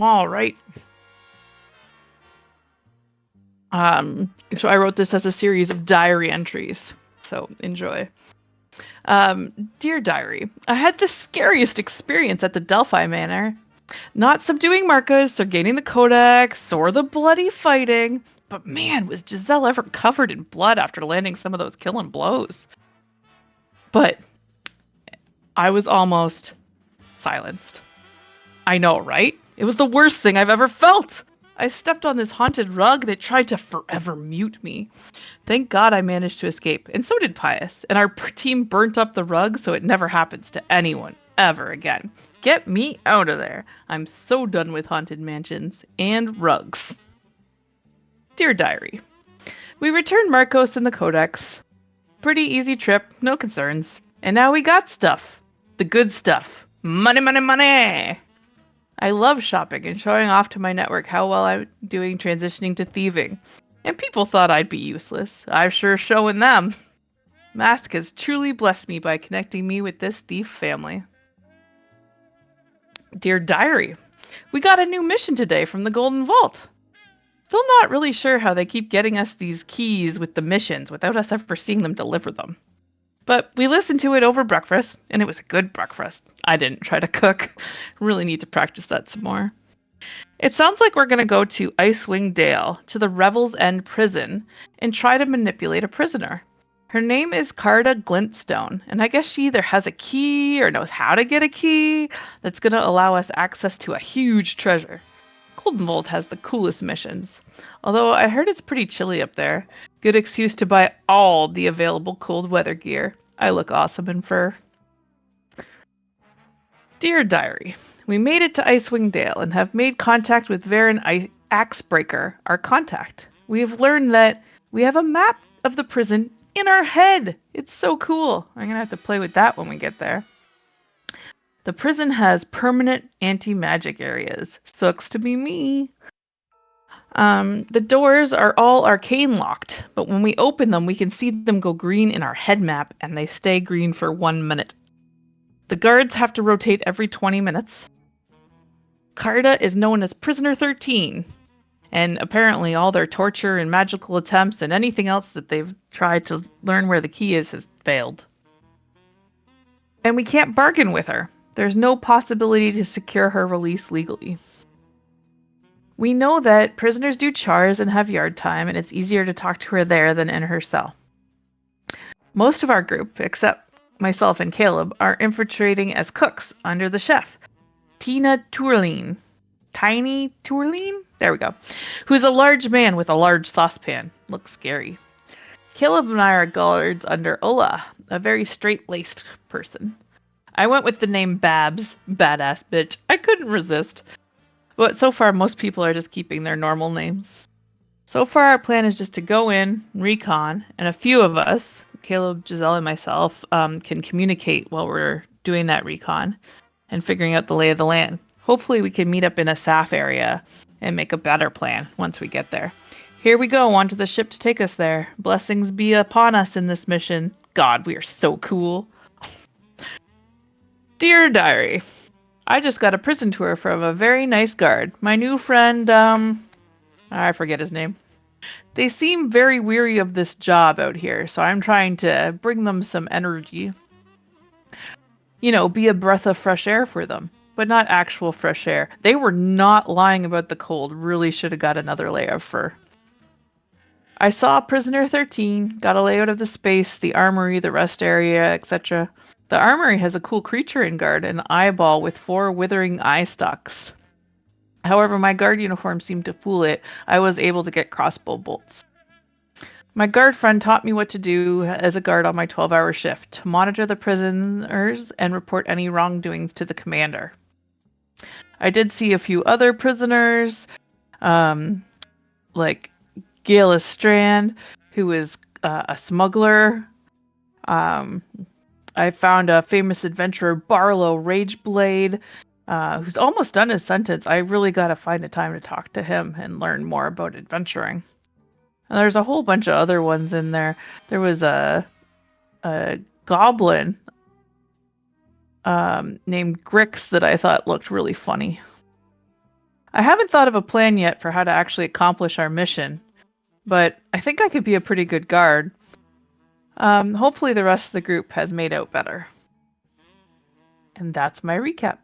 All right. So I wrote this as a series of diary entries. So enjoy. Dear Diary, I had the scariest experience at the Delphi Manor. Not subduing Marcus or gaining the Codex or the bloody fighting, but man, was Giselle ever covered in blood after landing some of those killing blows. But I was almost silenced. I know, right? It was the worst thing I've ever felt. I stepped on this haunted rug and it tried to forever mute me. Thank God I managed to escape, and so did Pius, and our team burnt up the rug so it never happens to anyone ever again. Get me out of there. I'm so done with haunted mansions and rugs. Dear Diary, we returned Marcos and the Codex. Pretty easy trip, no concerns. And now we got stuff. The good stuff. Money, money, money! I love shopping and showing off to my network how well I'm doing transitioning to thieving. And people thought I'd be useless. I've sure shown them. Mask has truly blessed me by connecting me with this thief family. Dear Diary, we got a new mission today from the Golden Vault. Still not really sure how they keep getting us these keys with the missions without us ever seeing them deliver them. But we listened to it over breakfast, and it was a good breakfast. I didn't try to cook. Really need to practice that some more. It sounds like we're going to go to Icewing Dale, to the Revel's End prison, and try to manipulate a prisoner. Her name is Carta Glintstone, and I guess she either has a key or knows how to get a key that's going to allow us access to a huge treasure. Golden Vault has the coolest missions, although I heard it's pretty chilly up there. Good excuse to buy all the available cold weather gear. I look awesome in fur. Dear Diary, we made it to Icewing Dale and have made contact with Varen Axebreaker, our contact. We have learned that we have a map of the prison in our head. It's so cool. I'm going to have to play with that when we get there. The prison has permanent anti-magic areas. Sucks to be me. The doors are all arcane locked, but when we open them, we can see them go green in our head map, and they stay green for 1 minute. The guards have to rotate every 20 minutes. Carta is known as Prisoner 13, and apparently all their torture and magical attempts and anything else that they've tried to learn where the key is has failed. And we can't bargain with her. There's no possibility to secure her release legally. We know that prisoners do chars and have yard time, and it's easier to talk to her there than in her cell. Most of our group, except myself and Caleb, are infiltrating as cooks under the chef, Tina Tourline. Tiny Tourline? There we go. Who's a large man with a large saucepan. Looks scary. Caleb and I are guards under Ola, a very straight-laced person. I went with the name Babs, badass bitch. I couldn't resist. But so far, most people are just keeping their normal names. So far, our plan is just to go in, recon, and a few of us, Caleb, Giselle, and myself, can communicate while we're doing that recon and figuring out the lay of the land. Hopefully, we can meet up in a SAF area and make a better plan once we get there. Here we go, onto the ship to take us there. Blessings be upon us in this mission. God, we are so cool. Dear Diary, I just got a prison tour from a very nice guard. My new friend, I forget his name. They seem very weary of this job out here, so I'm trying to bring them some energy. You know, be a breath of fresh air for them, but not actual fresh air. They were not lying about the cold. Really should have got another layer of fur. I saw Prisoner 13, got a layout of the space, the armory, the rest area, etc. The armory has a cool creature in guard, an eyeball with 4 withering eye stalks. However, my guard uniform seemed to fool it. I was able to get crossbow bolts. My guard friend taught me what to do as a guard on my 12-hour shift, to monitor the prisoners and report any wrongdoings to the commander. I did see a few other prisoners, like Gale Strand, who is a smuggler. I found a famous adventurer, Barlow Rageblade, who's almost done his sentence. I really got to find a time to talk to him and learn more about adventuring. And there's a whole bunch of other ones in there. There was a goblin named Grix that I thought looked really funny. I haven't thought of a plan yet for how to actually accomplish our mission, but I think I could be a pretty good guard. Hopefully the rest of the group has made out better. And that's my recap.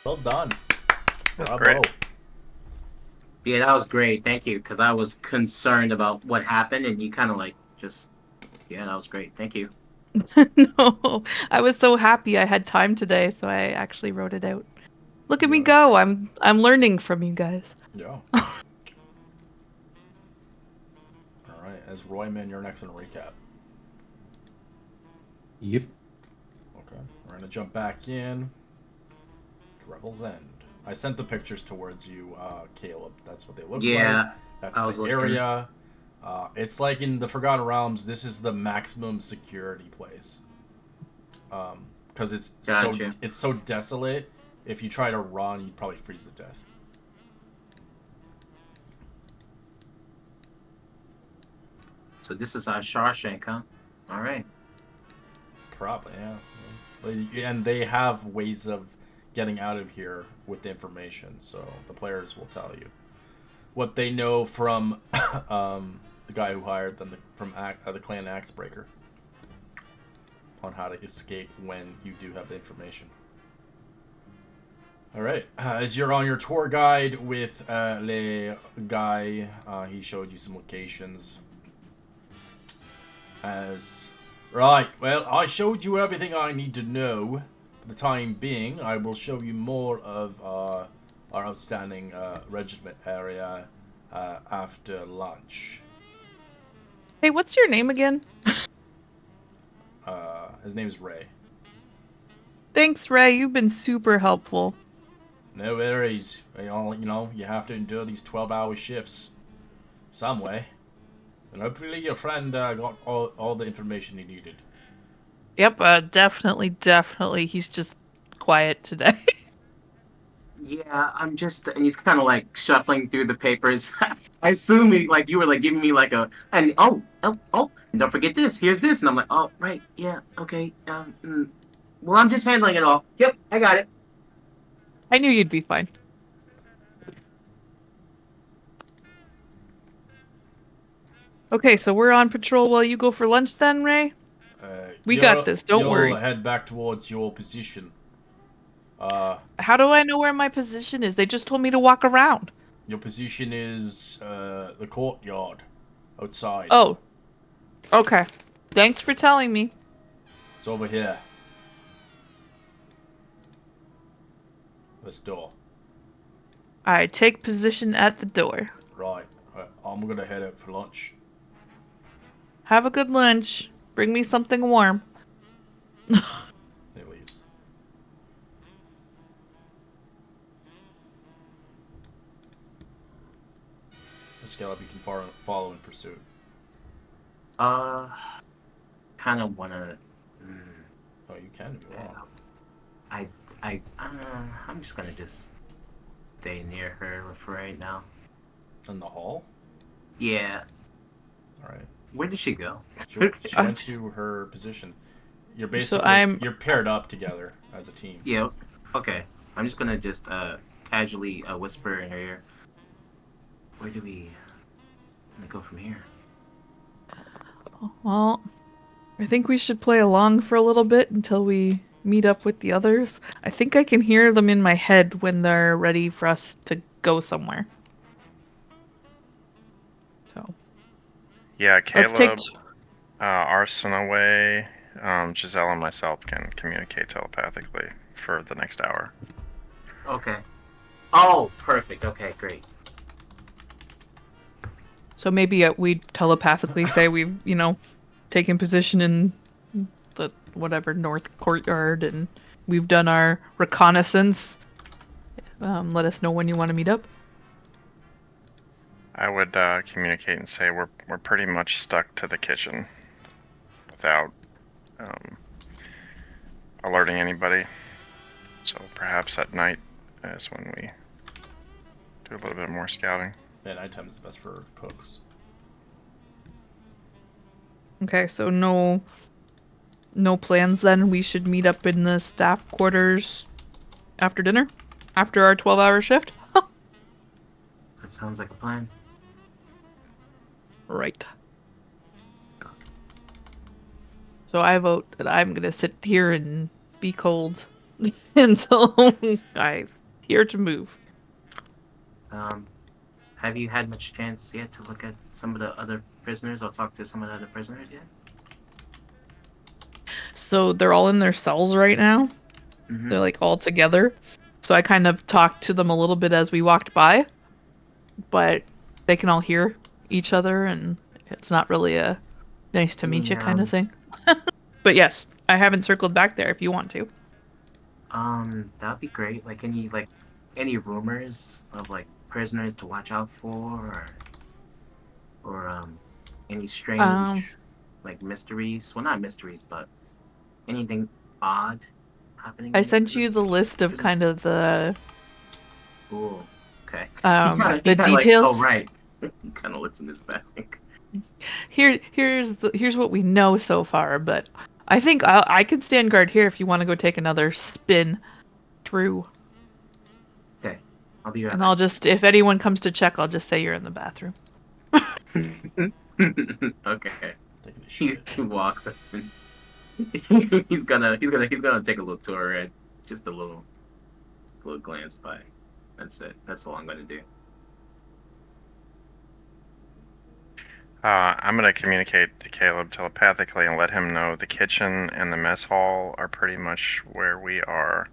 Well done. That's Bravo. great. Yeah, that was great. Thank you, because I was concerned about what happened, and you kind of like just, yeah, that was great. Thank you. No, I was so happy I had time today, so I actually wrote it out. Look at me Yeah. go. I'm learning from you guys. Yeah. Alright, as Royman, you're next in recap. Yep. Okay. We're gonna jump back in to Revel's End. I sent the pictures towards you, Caleb. That's what they look like. Yeah, That's I was the looking. area. It's like in the Forgotten Realms, this is the maximum security place. Because Gotcha. it's so desolate. If you try to run, you'd probably freeze to death. So this is our Shawshank, huh? All right. Probably, yeah. And they have ways of getting out of here with the information, so the players will tell you what they know from the guy who hired them from the clan Axebreaker on how to escape when you do have the information. All right, as you're on your tour guide with Le Guy, he showed you some locations. Right, well, I showed you everything I need to know. For the time being, I will show you more of our outstanding regiment area after lunch. Hey, what's your name again? His name's Ray. Thanks, Ray. You've been super helpful. No worries. You have to endure these 12-hour shifts some way. And hopefully your friend got all the information he needed. Yep, definitely. He's just quiet today. Yeah, I'm just, and he's kind of like shuffling through the papers. I assume like you were like giving me like a, and oh, and don't forget this. Here's this, and I'm like, oh, right, yeah, okay. Well, I'm just handling it all. Yep, I got it. I knew you'd be fine. Okay, so we're on patrol while you go for lunch then, Ray? We got this, don't worry. You'll head back towards your position. How do I know where my position is? They just told me to walk around. Your position is the courtyard outside. Oh. Okay. Thanks for telling me. It's over here. This door. I take position at the door. Right. I'm gonna head out for lunch. Have a good lunch. Bring me something warm. He leaves. Let's get up. You can follow in pursuit. Kind of wanna. Oh, you can if you want. I'm just gonna just stay near her for right now. In the hall? Yeah. All right. Where did she go? She went to her position. You're basically you're paired up together as a team. Yeah. Okay. I'm just gonna just casually whisper in her ear. Where do we go from here? Well, I think we should play along for a little bit until we meet up with the others. I think I can hear them in my head when they're ready for us to go somewhere. So. Yeah, Caleb, Let's Arson away. Giselle and myself can communicate telepathically for the next hour. Okay. Oh, perfect. Okay, great. So maybe we telepathically say we've, taken position in the whatever north courtyard and we've done our reconnaissance. Let us know when you want to meet up. I would communicate and say we're pretty much stuck to the kitchen without alerting anybody. So perhaps at night is when we do a little bit more scouting. Yeah, nighttime is the best for cooks. Okay, so no plans then. We should meet up in the staff quarters after dinner. after our 12-hour shift. That sounds like a plan. Right. So I vote that I'm gonna sit here and be cold until I'm here to move. Have you had much chance yet to look at some of the other prisoners or talk to some of the other prisoners yet? So they're all in their cells right now. Mm-hmm. They're like all together. So I kind of talked to them a little bit as we walked by, but they can all hear each other, and it's not really a nice to meet you Yeah. kind of thing. But yes, I haven't circled back there if you want to. That'd be great. Like any rumors of like prisoners to watch out for, or any Um, strange like mysteries. Well, not mysteries, but anything odd happening I in sent you the list of kind prisons. of the Ooh, okay. the He kind of like, oh details. right. He kind of looks in his bag. Here's what we know so far, but I think I can stand guard here if you want to go take another spin through. Okay, I'll be right And back. I'll just, if anyone comes to check, I'll just say you're in the bathroom. Okay. Taking a He, shit. he walks up and he's gonna take a little tour and just a little glance by. That's it. That's all I'm gonna do. I'm going to communicate to Caleb telepathically and let him know the kitchen and the mess hall are pretty much where we are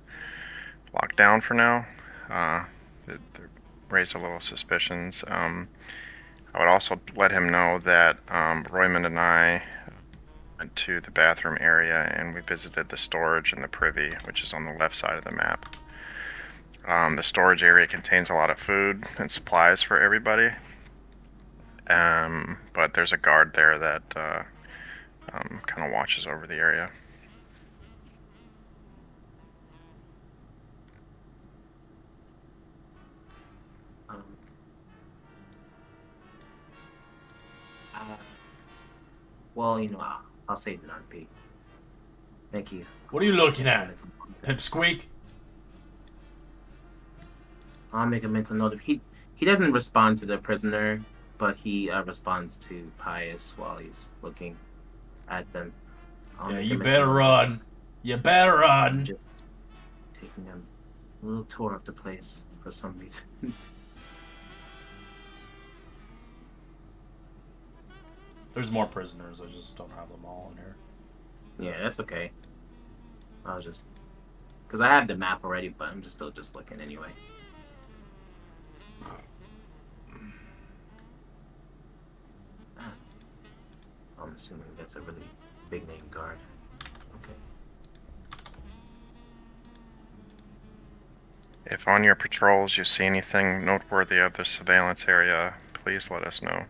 locked down for now. They raise a little suspicions. I would also let him know that Roymond and I went to the bathroom area and we visited the storage and the privy, which is on the left side of the map. The storage area contains a lot of food and supplies for everybody. But there's a guard there that kind of watches over the area. Um, uh, well, I'll save it on Pete. Thank you. What are you looking at? Pipsqueak? I'll make a mental note of he doesn't respond to the prisoner, but he responds to Pius while he's looking at them. I'll Yeah, make a you mental better note of run. You better I'm run. just taking a little tour of the place for some reason. There's more prisoners. I just don't have them all in here. Yeah, that's okay. I was just because I have the map already, but I'm just still just looking anyway. I'm assuming that's a really big name guard. Okay. If on your patrols you see anything noteworthy of the surveillance area, please let us know.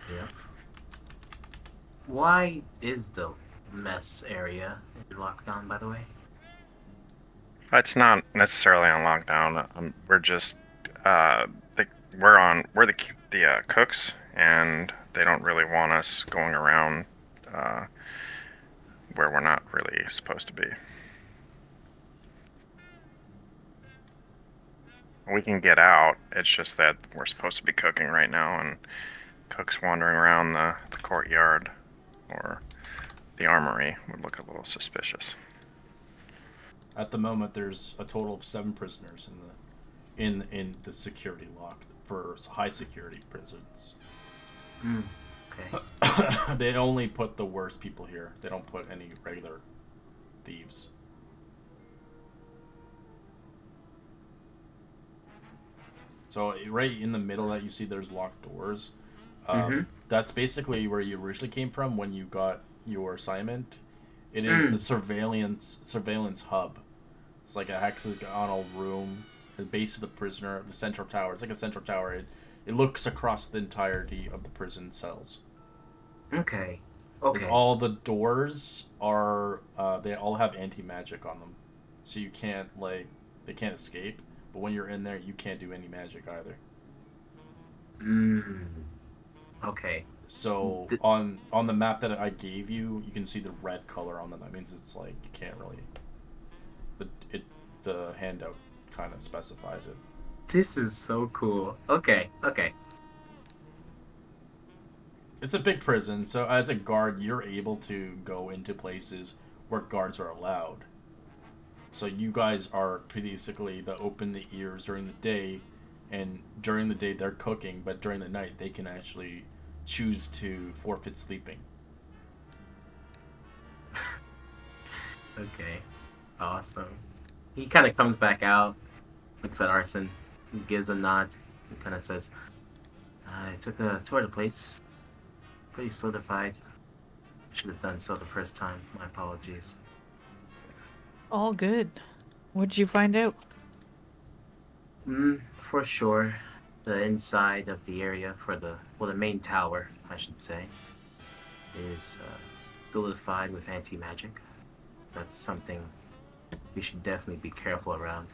Yeah. Why is the mess area locked down, by the way? It's not necessarily on lockdown. We're just we're the cooks, and they don't really want us going around uh, where we're not really supposed to be. We can get out. It's just that we're supposed to be cooking right now, and cooks wandering around the courtyard or the armory would look a little suspicious. At the moment, there's a total of 7 prisoners in the security lock for high security prisons. Okay. They only put the worst people here. They don't put any regular thieves. So right in the middle that you see, there's locked doors. That's basically where you originally came from when you got your assignment. It is the surveillance hub. It's like a hexagonal room, the base of the prisoner, the central tower. It's like a central tower. It looks across the entirety of the prison cells. Okay. Because Okay. all the doors are, they all have anti-magic on them. So you can't, they can't escape. But when you're in there, you can't do any magic either. Okay. So on the map that I gave you, you can see the red color on them. That means it's like you can't really. The handout kind of specifies it. This is so cool. Okay. It's a big prison, so as a guard, you're able to go into places where guards are allowed. So you guys are basically the open the ears during the day, and during the day they're cooking, but during the night they can actually choose to forfeit sleeping. Okay. Awesome. He kind of comes back out, looks at Arson, gives a nod, and kind of says, "I took a tour of the place. Pretty solidified. Should have done so the first time. My apologies." All good. What'd you find out? For sure, the inside of the area for the main tower, I should say, is solidified with anti-magic. That's something we should definitely be careful around.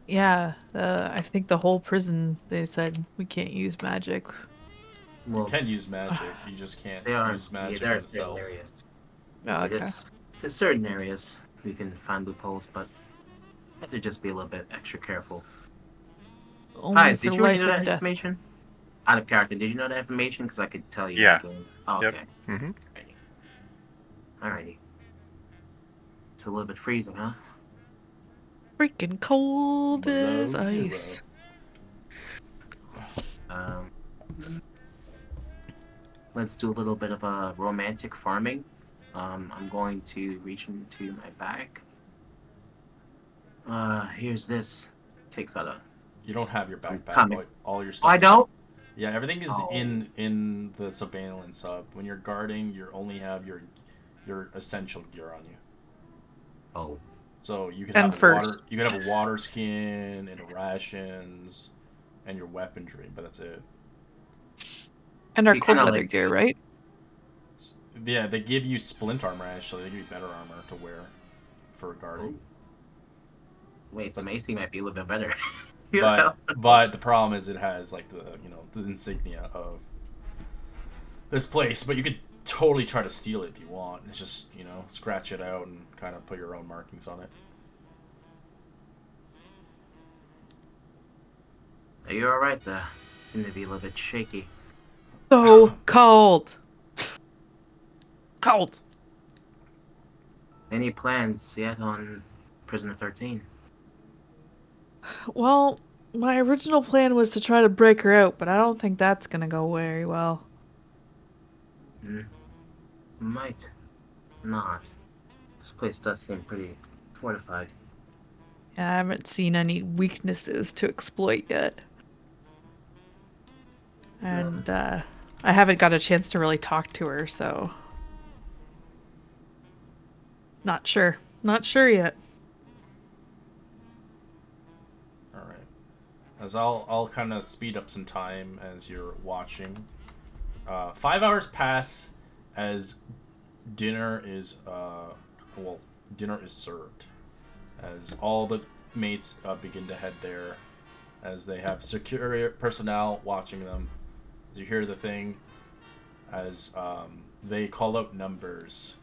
Yeah, I think the whole prison, they said we can't use magic. You Well, can use magic, you just can't there are use magic there in are the certain cells. areas. Oh, okay. There's certain areas we can find loopholes, but have to just be a little bit extra careful. Only Hi, for did you already life know or that death. information? Out of character, did you know that information? Because I could tell you. Yeah. Oh, Yep. okay. Mm-hmm. Alrighty. It's a little bit freezing, huh? Freaking cold as Below zero. ice. Um, let's do a little bit of a romantic farming. I'm going to reach into my bag. Here's this. Takes out a. You don't have your backpack. Coming. All your Oh, stuff. I don't. Yeah, everything is Oh. in the surveillance hub. When you're guarding, you only have your essential gear on you. Oh. So you could And have first. water. You could have a water skin and rations, and your weaponry, but that's it. And our You cold kinda weather like- gear, right? Yeah, they give you splint armor. Actually, they give you better armor to wear for guarding. Wait, some AC might be a little bit better. But the problem is it has like the insignia of this place. But you could totally try to steal it if you want. It's just scratch it out and kind of put your own markings on it. Are you alright there? Seem to be a little bit shaky. So cold. Cold. Any plans yet on Prisoner 13? Well, my original plan was to try to break her out, but I don't think that's gonna go very well. Might not. This place does seem pretty fortified. I haven't seen any weaknesses to exploit yet. And I haven't got a chance to really talk to her, so not sure. Not sure yet. All right. As I'll kind of speed up some time as you're watching. 5 hours pass as dinner is dinner is served. As all the mates begin to head there, as they have security personnel watching them. As you hear the thing, as they call out numbers.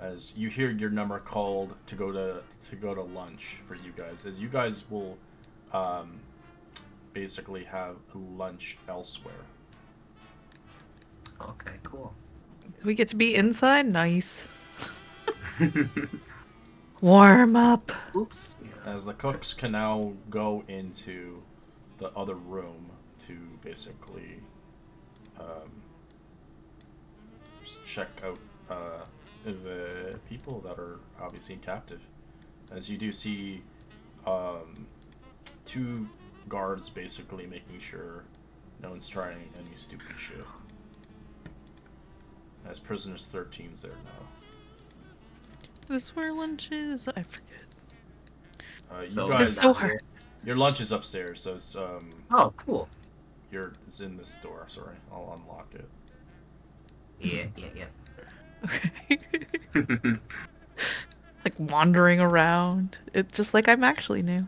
As you hear your number called to go to lunch for you guys, as you guys will basically have lunch elsewhere. Okay, cool. We get to be inside? Nice. Warm up. Oops. As the cooks can now go into the other room to basically check out the people that are obviously captive. As you do see two guards basically making sure no one's trying any stupid shit. As prisoners 13's there now. Is this where lunch is? I forget. You So guys, It's so hard. your lunch is upstairs, so it's Oh, cool. it's in this door. Sorry, I'll unlock it. Yeah. Okay. Like wandering around. It's just like I'm actually new.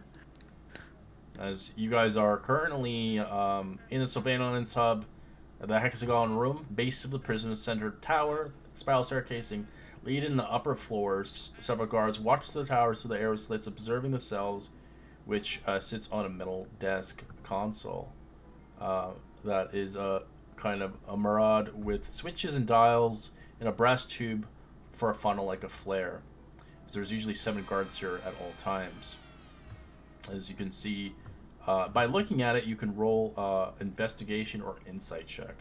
As you guys are currently in the surveillance hub, the hexagon room, base of the prison center tower, spiral staircasing, Leading the upper floors, several guards watch the towers through the arrow slits, observing the cells, which sits on a metal desk console. That is a kind of a mirror with switches and dials and a brass tube for a funnel like a flare. So there's usually 7 guards here at all times. As you can see, by looking at it, you can roll investigation or insight check.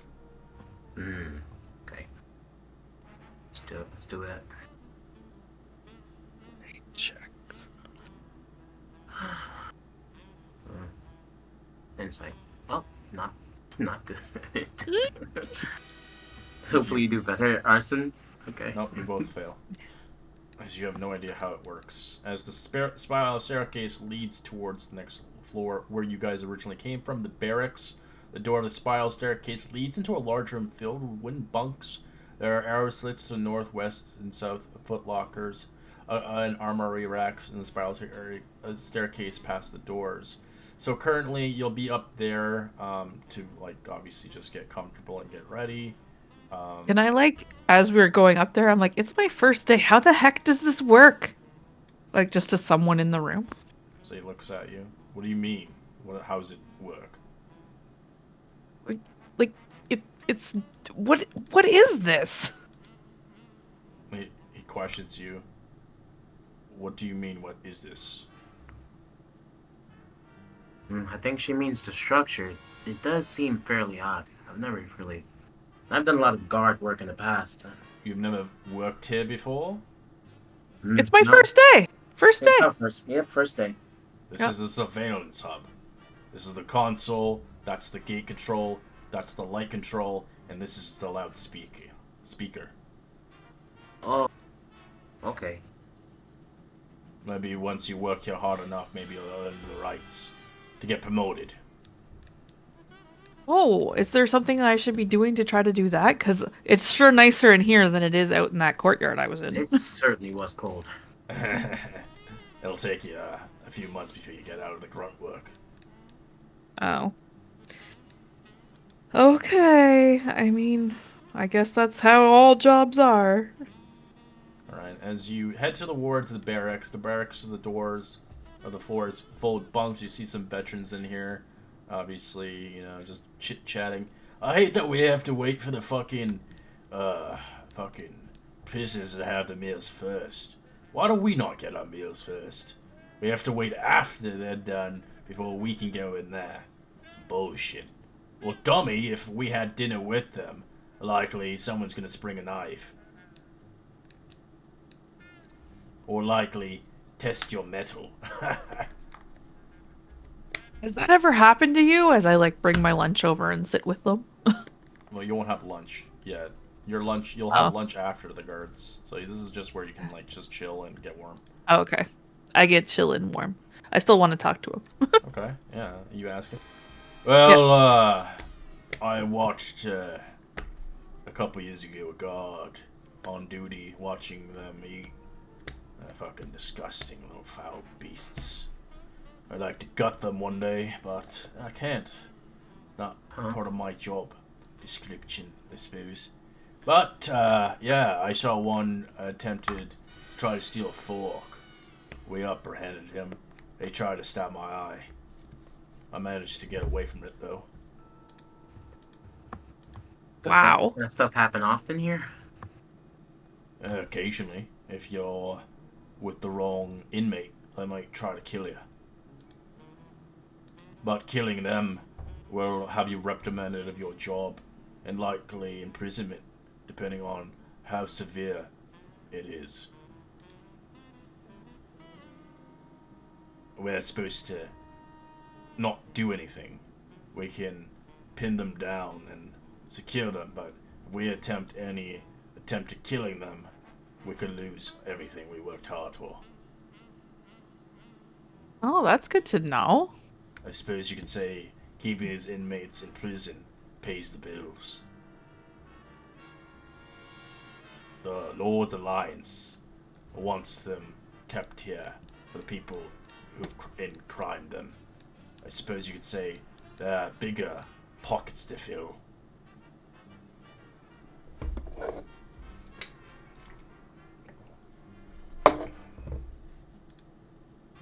Okay. Let's do it. Check. Insight. Well, not good. Hopefully you do better, Arson. Okay. Nope, you both fail. As you have no idea how it works. As the spiral staircase leads towards the next floor where you guys originally came from, the barracks, the door of the spiral staircase leads into a large room filled with wooden bunks. There are arrow slits to the northwest and south, foot lockers, and armory racks in the spiral staircase past the doors. So currently you'll be up there to like obviously just get comfortable and get ready. And I like, as we were going up there, I'm like, it's my first day. How the heck does this work? Like, just to someone in the room. So he looks at you. What do you mean? How does it work? Like, it's what is this? He questions you. What do you mean, what is this? I think she means the structure. It does seem fairly odd. I've done a lot of guard work in the past. You've never worked here before? It's my No. first day. First day. First day. This Yeah. is the surveillance hub. This is the console, that's the gate control, that's the light control, and this is the speaker. Oh, okay. Maybe once you work here hard enough, maybe you'll earn the rights to get promoted. Oh, is there something I should be doing to try to do that? Because it's sure nicer in here than it is out in that courtyard I was in. It certainly was cold. It'll take you a few months before you get out of the grunt work. Oh. Okay. I mean, I guess that's how all jobs are. Alright, as you head to the wards of the barracks are the doors of the floors full of bunks. You see some veterans in here. Obviously, just chit-chatting. I hate that we have to wait for the fucking prisoners to have the meals first. Why do we not get our meals first? We have to wait after they're done before we can go in there. It's bullshit. Well, dummy, if we had dinner with them, likely someone's gonna spring a knife. Or likely test your metal. Has that ever happened to you? As I bring my lunch over and sit with them. Well, you won't have lunch yet. You'll Oh. have lunch after the guards. So this is just where you can just chill and get warm. Oh, okay. I get chillin' warm. I still want to talk to him. Okay, yeah, you ask it. Well, I watched a couple years ago a guard on duty watching them eat. They're fucking disgusting little foul beasts. I'd like to gut them one day, but I can't. It's not part of my job description, I suppose. But, yeah, I saw one attempted to try to steal a fork. We apprehended him. They tried to stab my eye. I managed to get away from it, though. Wow. That stuff happen often here? Occasionally, if you're with the wrong inmate, they might try to kill you. But killing them will have you reprimanded of your job and likely imprisonment, depending on how severe it is. We're supposed to not do anything. We can pin them down and secure them, but if we attempt at killing them, we could lose everything we worked hard for. Oh, that's good to know. I suppose you could say keeping his inmates in prison pays the bills. The Lord's Alliance wants them kept here for the people who crime them. I suppose you could say there are bigger pockets to fill.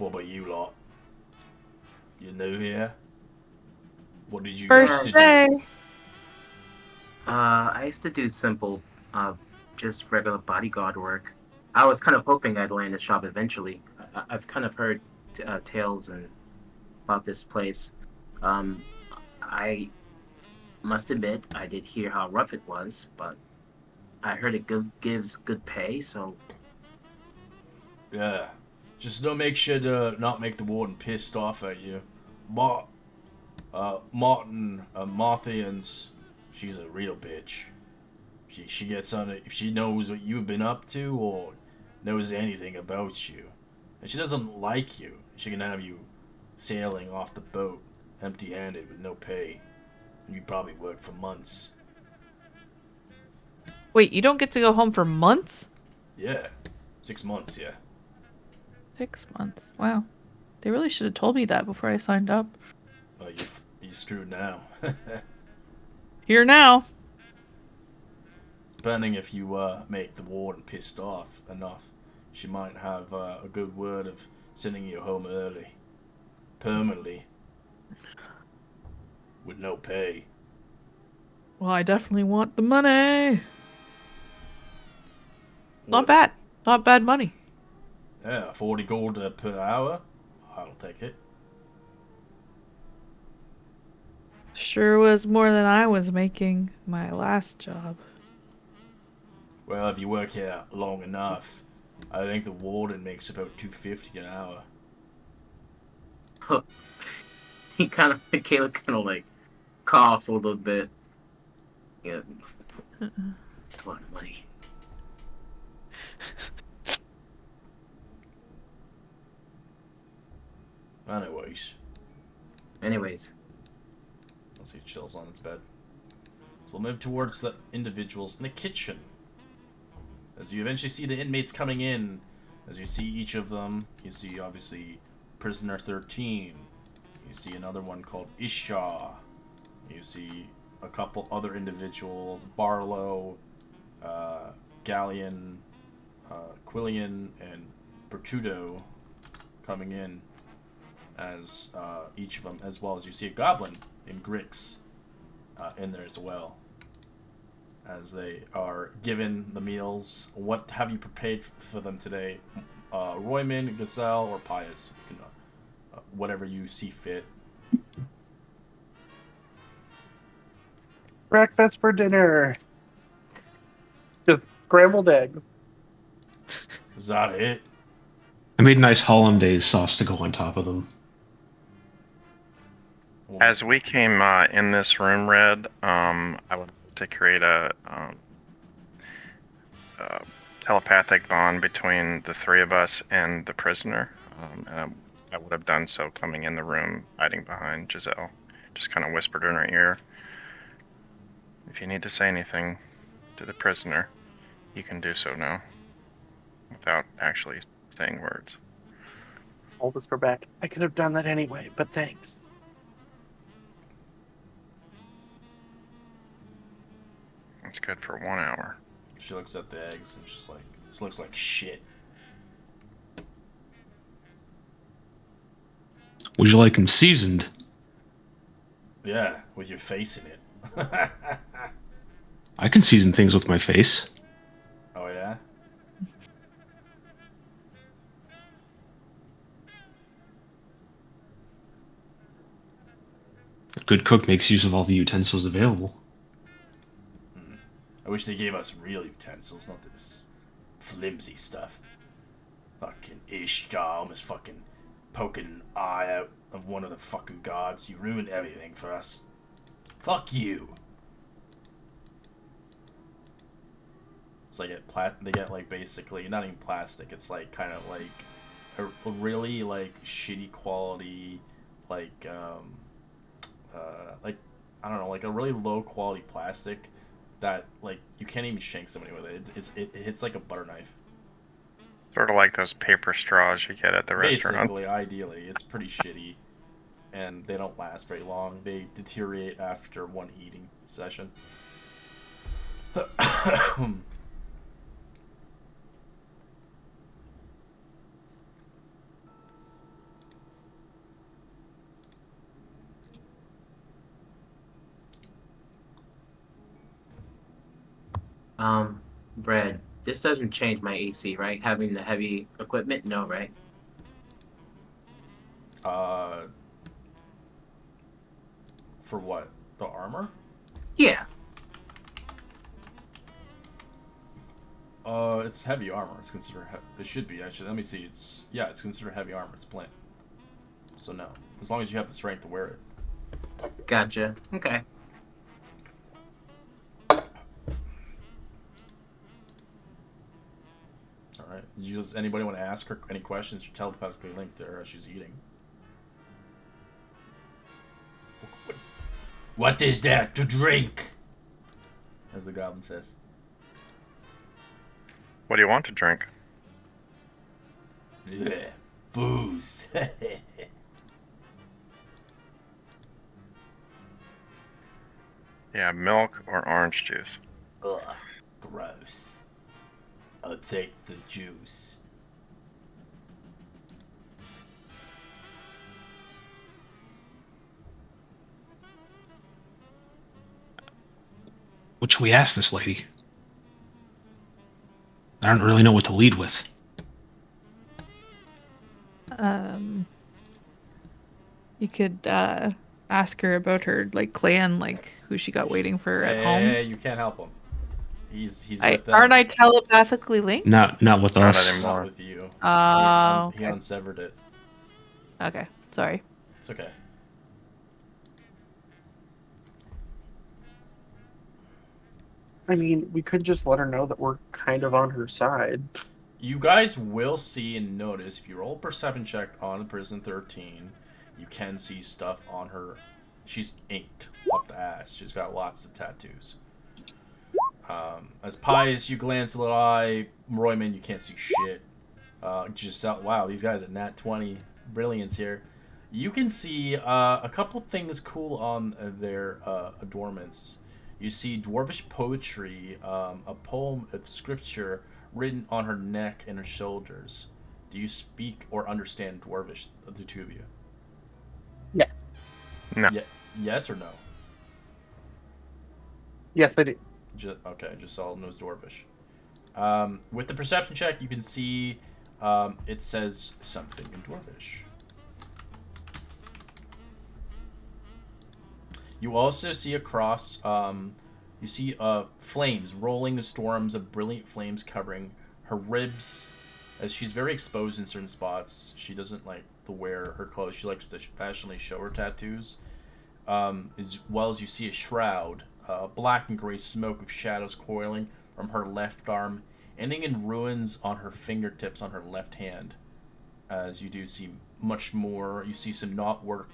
What about you lot? You new here? What did you First used to day. do? I used to do simple, just regular bodyguard work. I was kind of hoping I'd land a job eventually. I've kind of heard tales about this place. Um, I must admit, I did hear how rough it was, but I heard it gives good pay, so Yeah. Just don't make sure to not make the warden pissed off at you. Ma- Martin Marthians, she's a real bitch. She gets on it if she knows what you've been up to or knows anything about you. And she doesn't like you. She can have you sailing off the boat empty-handed with no pay. And you probably work for months. Wait, you don't get to go home for months? Yeah. 6 months, yeah. 6 months. Wow. They really should have told me that before I signed up. You're screwed now. Here now. Depending if you make the warden pissed off enough, she might have a good word of sending you home early. Permanently. With no pay. Well, I definitely want the money. Not What? bad. Not bad money. Yeah, 40 gold per hour. I'll take it. Sure was more than I was making my last job. Well, if you work here long enough, I think the warden makes about 250 an hour. Caleb kind of like coughs a little bit. Yeah, a lot of money. Anyways, Anyways, I'll see it chills on its bed. So we'll move towards the individuals in the kitchen. As you eventually see the inmates coming in, as you see each of them, you see obviously prisoner 13. You see another one called Isha. You see a couple other individuals, Barlow, Galleon, Quillian, and Bertudo coming in as each of them, as well as you see a goblin named Grix in there as well. As they are given the meals. What have you prepared for them today? Royman, Gazelle, or Pius? You can, whatever you see fit. Breakfast for dinner. Just scrambled eggs. Is that it? I made nice hollandaise sauce to go on top of them. As we came in this room, Red, I would like to create a telepathic bond between the three of us and the prisoner. And I would have done so coming in the room, hiding behind Giselle. Just kind of whispered in her ear. If you need to say anything to the prisoner, you can do so now, without actually saying words. I'll whisper back. I could have done that anyway, but thanks. It's good for 1 hour. She looks at the eggs and she's like, this looks like shit. Would you like them seasoned? Yeah, with your face in it. I can season things with my face. Oh yeah? A good cook makes use of all the utensils available. I wish they gave us real utensils, not this flimsy stuff. Fucking Ishtar almost fucking poking an eye out of one of the fucking gods. You ruined everything for us. Fuck you. It's like they get like basically not even plastic. It's like kind of like a really like shitty quality like like I don't know, like a really low quality plastic that like you can't even shank somebody with it. It hits like a butter knife. Sort of like those paper straws you get at the restaurant. Basically, ideally, it's pretty shitty, and they don't last very long. They deteriorate after one eating session. Brad, this doesn't change my AC, right? Having the heavy equipment? No, right? Uh, for what? The armor? Yeah. It's heavy armor. It's considered. It should be actually. Let me see. It's considered heavy armor. It's splint. So no, as long as you have the strength to wear it. Gotcha. Okay. All right. Does anybody want to ask her any questions? You're telepathically linked to her as she's eating. What is there to drink? As the goblin says. What do you want to drink? Yeah, booze. Yeah, milk or orange juice. Ugh, gross. I'll take the juice. What should we ask this lady? I don't really know what to lead with. You could ask her about her clan, who she got waiting for at home. Hey, you can't help him. He's with them. Aren't I telepathically linked? Not with Not us. anymore. Not with you. Oh, He unsevered it. okay. Sorry. It's okay. I mean, we could just let her know that we're kind of on her side. You guys will see and notice if you roll a perception check on Prison 13, you can see stuff on her. She's inked up the ass. She's got lots of tattoos. As Pies, you glance a little eye. Royman, you can't see shit. Wow, these guys are nat 20 brilliance here. You can see a couple things cool on their adornments. You see dwarvish poetry, a poem of scripture written on her neck and her shoulders. Do you speak or understand dwarvish, the two of you? Yeah. No. Yes or no? Yes, I do. Just all knows dwarvish. With the perception check, you can see it says something in dwarvish. You also see across, you see flames, rolling storms of brilliant flames covering her ribs, as she's very exposed in certain spots. She doesn't like to wear her clothes. She likes to passionately show her tattoos. As well as you see a shroud, black and gray smoke of shadows coiling from her left arm, ending in ruins on her fingertips on her left hand. As you do see much more, you see some knotwork,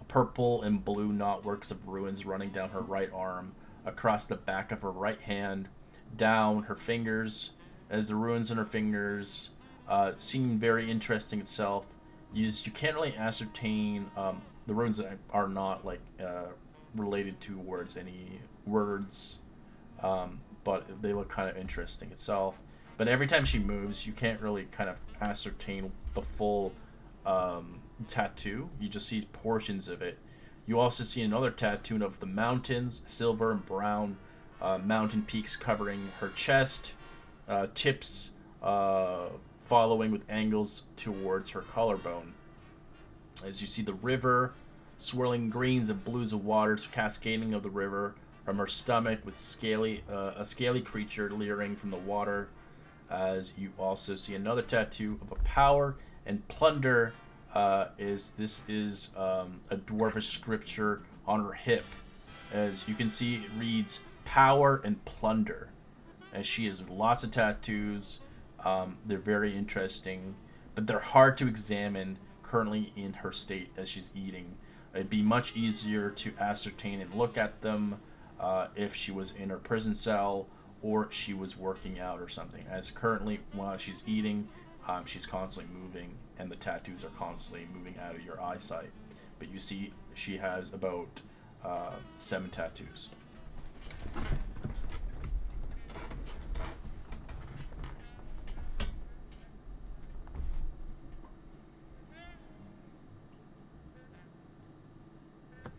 purple and blue knotworks of ruins running down her right arm, across the back of her right hand, down her fingers, as the ruins on her fingers seem very interesting itself. You can't really ascertain the runes are not related towards any words, but they look kind of interesting itself. But every time she moves, you can't really kind of ascertain the full tattoo. You just see portions of it. You also see another tattoo of the mountains, silver and brown mountain peaks covering her chest, tips following with angles towards her collarbone. As you see the river, swirling greens and blues of waters cascading of the river from her stomach with a scaly creature leering from the water. As you also see another tattoo of a power and plunder. This is a dwarvish scripture on her hip. As you can see, it reads power and plunder. As she has lots of tattoos, they're very interesting, but they're hard to examine currently in her state as she's eating. It'd be much easier to ascertain and look at them if she was in her prison cell or she was working out or something. As currently, while she's eating, she's constantly moving, and the tattoos are constantly moving out of your eyesight. But you see, she has about 7 tattoos.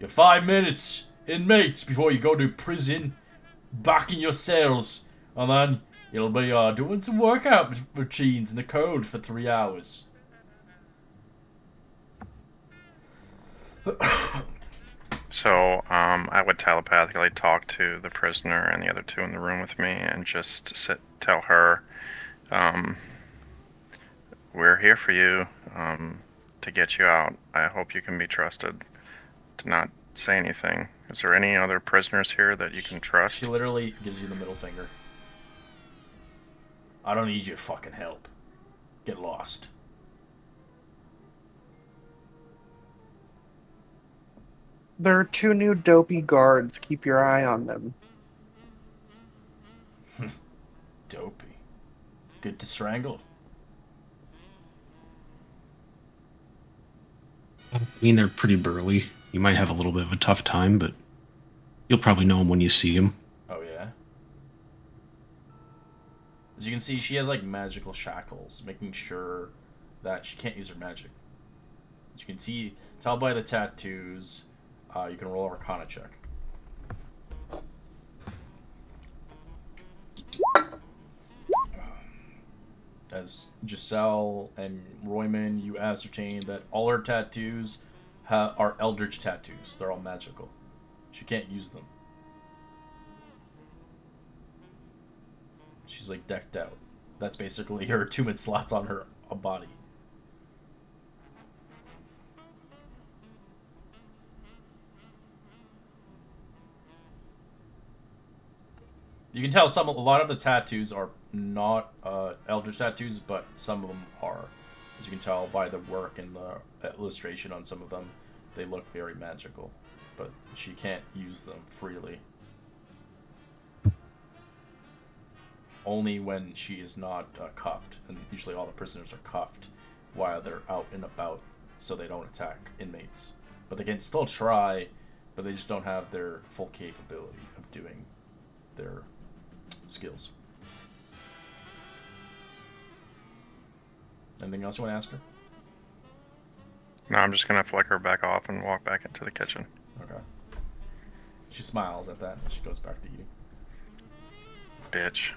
You have 5 minutes, inmates, before you go to prison. Back in your cells. And then you'll be doing some workout routines in the cold for 3 hours. So, I would telepathically talk to the prisoner and the other two in the room with me and just tell her, we're here for you, to get you out. I hope you can be trusted to not say anything. Is there any other prisoners here that you can trust? She literally gives you the middle finger. I don't need your fucking help. Get lost. There are 2 new dopey guards. Keep your eye on them. Dopey. Good to strangle. I mean, they're pretty burly. You might have a little bit of a tough time, but you'll probably know them when you see them. Oh, yeah? As you can see, she has, like, magical shackles, making sure that she can't use her magic. As you can see, tell by the tattoos, you can roll a Arcana check. As Giselle and Royman, you ascertain that all her tattoos are Eldritch tattoos. They're all magical. She can't use them. She's like decked out. That's basically her attunement slots on her body. You can tell a lot of the tattoos are not Eldritch tattoos, but some of them are. As you can tell by the work and the illustration on some of them, they look very magical, but she can't use them freely. Only when she is not cuffed, and usually all the prisoners are cuffed while they're out and about, so they don't attack inmates. But they can still try, but they just don't have their full capability of doing their skills. Anything else you want to ask her? No, I'm just gonna flick her back off and walk back into the kitchen. Okay. She smiles at that and she goes back to eating. Bitch.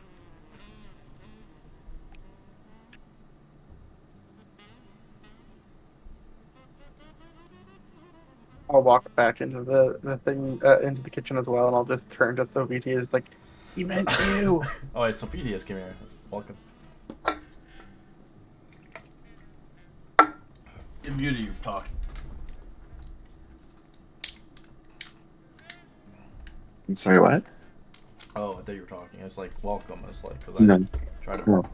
I'll walk back into the thing into the kitchen as well, and I'll just turn to Sophitia, like, he meant you. Oh, hey, Sophedius, come here. Welcome. You're muted, you're talking. I'm sorry, what? Oh, I thought you were talking. I was like, welcome. I was like, because I No. tried to. No.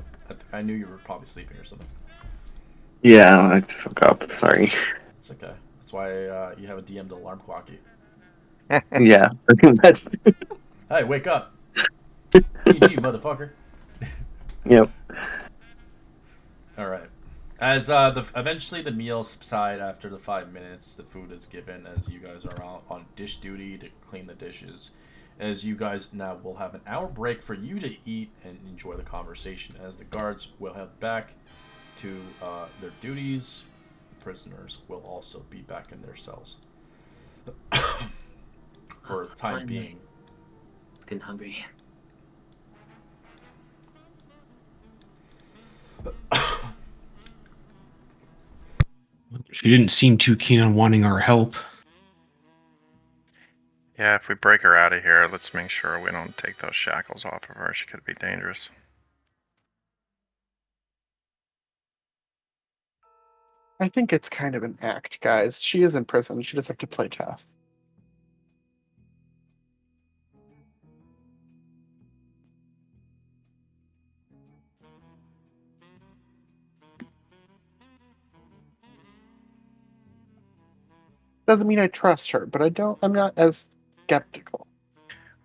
I knew you were probably sleeping or something. Yeah, I just woke up. Sorry. It's okay. That's why you have a DM to alarm clock you. Yeah. Hey, wake up! PG, motherfucker. Yep. All right. As eventually the meals subside after the 5 minutes, the food is given as you guys are out on dish duty to clean the dishes. As you guys now will have an hour break for you to eat and enjoy the conversation. As the guards will head back to their duties, the prisoners will also be back in their cells for the time being. It's getting hungry. She didn't seem too keen on wanting our help. Yeah, if we break her out of here, let's make sure we don't take those shackles off of her. She could be dangerous. I think it's kind of an act, guys. She is in prison. She just have to play tough. Doesn't mean I trust her, but I'm not as skeptical.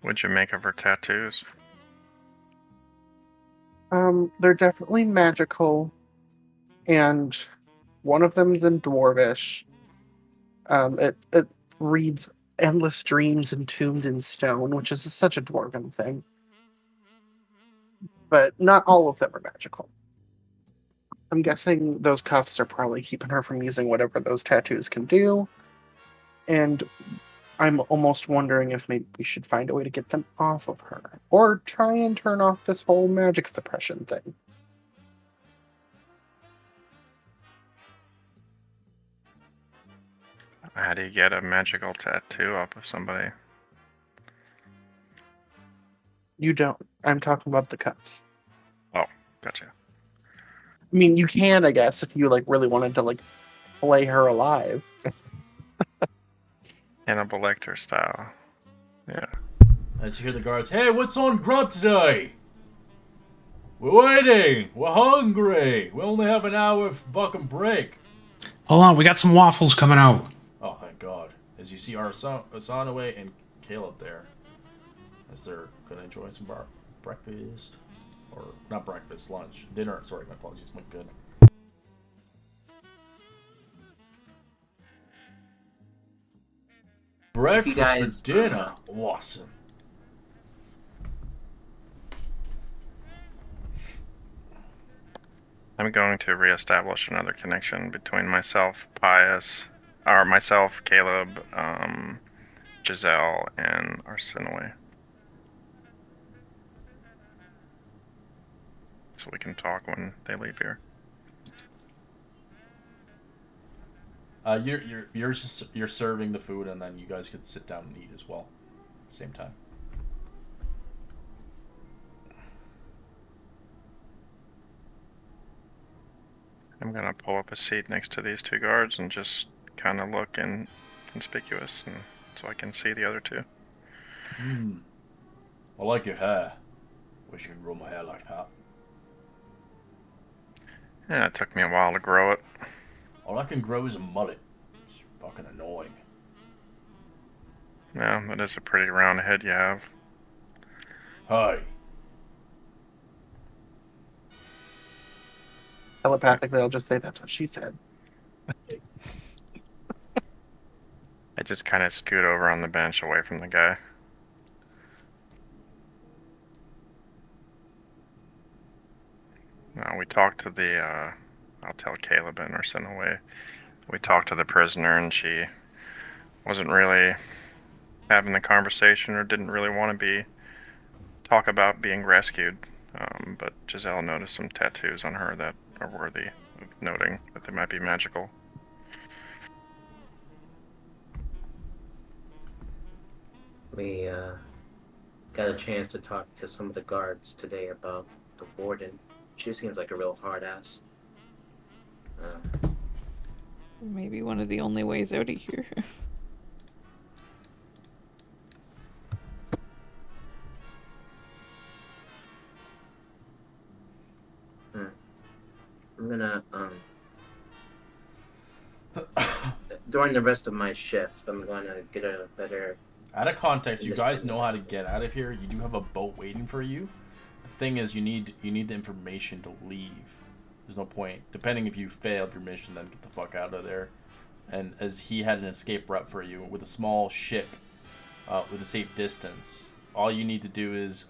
What'd you make of her tattoos? They're definitely magical, and one of them is in Dwarvish. It reads "Endless Dreams Entombed in Stone," which is such a dwarven thing. But not all of them are magical. I'm guessing those cuffs are probably keeping her from using whatever those tattoos can do. And I'm almost wondering if maybe we should find a way to get them off of her. Or try and turn off this whole magic suppression thing. How do you get a magical tattoo off of somebody? You don't. I'm talking about the cups. Oh, gotcha. I mean, you can, I guess, if you really wanted to flay her alive. Hannibal Lecter style. Yeah. As you hear the guards, hey, what's on grub today? We're waiting. We're hungry. We only have an hour of fucking break. Hold on, we got some waffles coming out. Oh, thank God. As you see Asanoe and Caleb there, as they're gonna enjoy some breakfast. Or, not breakfast, lunch. Dinner, sorry, my apologies, went good. Breakfast guys, for dinner. Awesome. I'm going to reestablish another connection between myself, Caleb, Giselle, and Arsinoe. So we can talk when they leave here. You're serving the food, and then you guys could sit down and eat as well at the same time. I'm gonna pull up a seat next to these two guards and just kind of look inconspicuous, and so I can see the other two. I like your hair. Wish you could grow my hair like that. Yeah, it took me a while to grow it. All I can grow is a mullet. It's fucking annoying. Yeah, that is a pretty round head you have. Hi. Telepathically, I'll just say that's what she said. I just kind of scoot over on the bench away from the guy. Now we talked to the, I'll tell Caleb and Arsinoe. We talked to the prisoner, and she wasn't really having the conversation or didn't really want to talk about being rescued. But Giselle noticed some tattoos on her that are worthy of noting that they might be magical. We got a chance to talk to some of the guards today about the warden. She seems like a real hard ass. Maybe one of the only ways out of here. I'm gonna during the rest of my shift, I'm gonna get a better. Out of context, you guys know how to get out of here. You do have a boat waiting for you. The thing is, you need the information to leave. There's no point. Depending if you failed your mission, then get the fuck out of there. And as he had an escape route for you with a small ship, with a safe distance, all you need to do is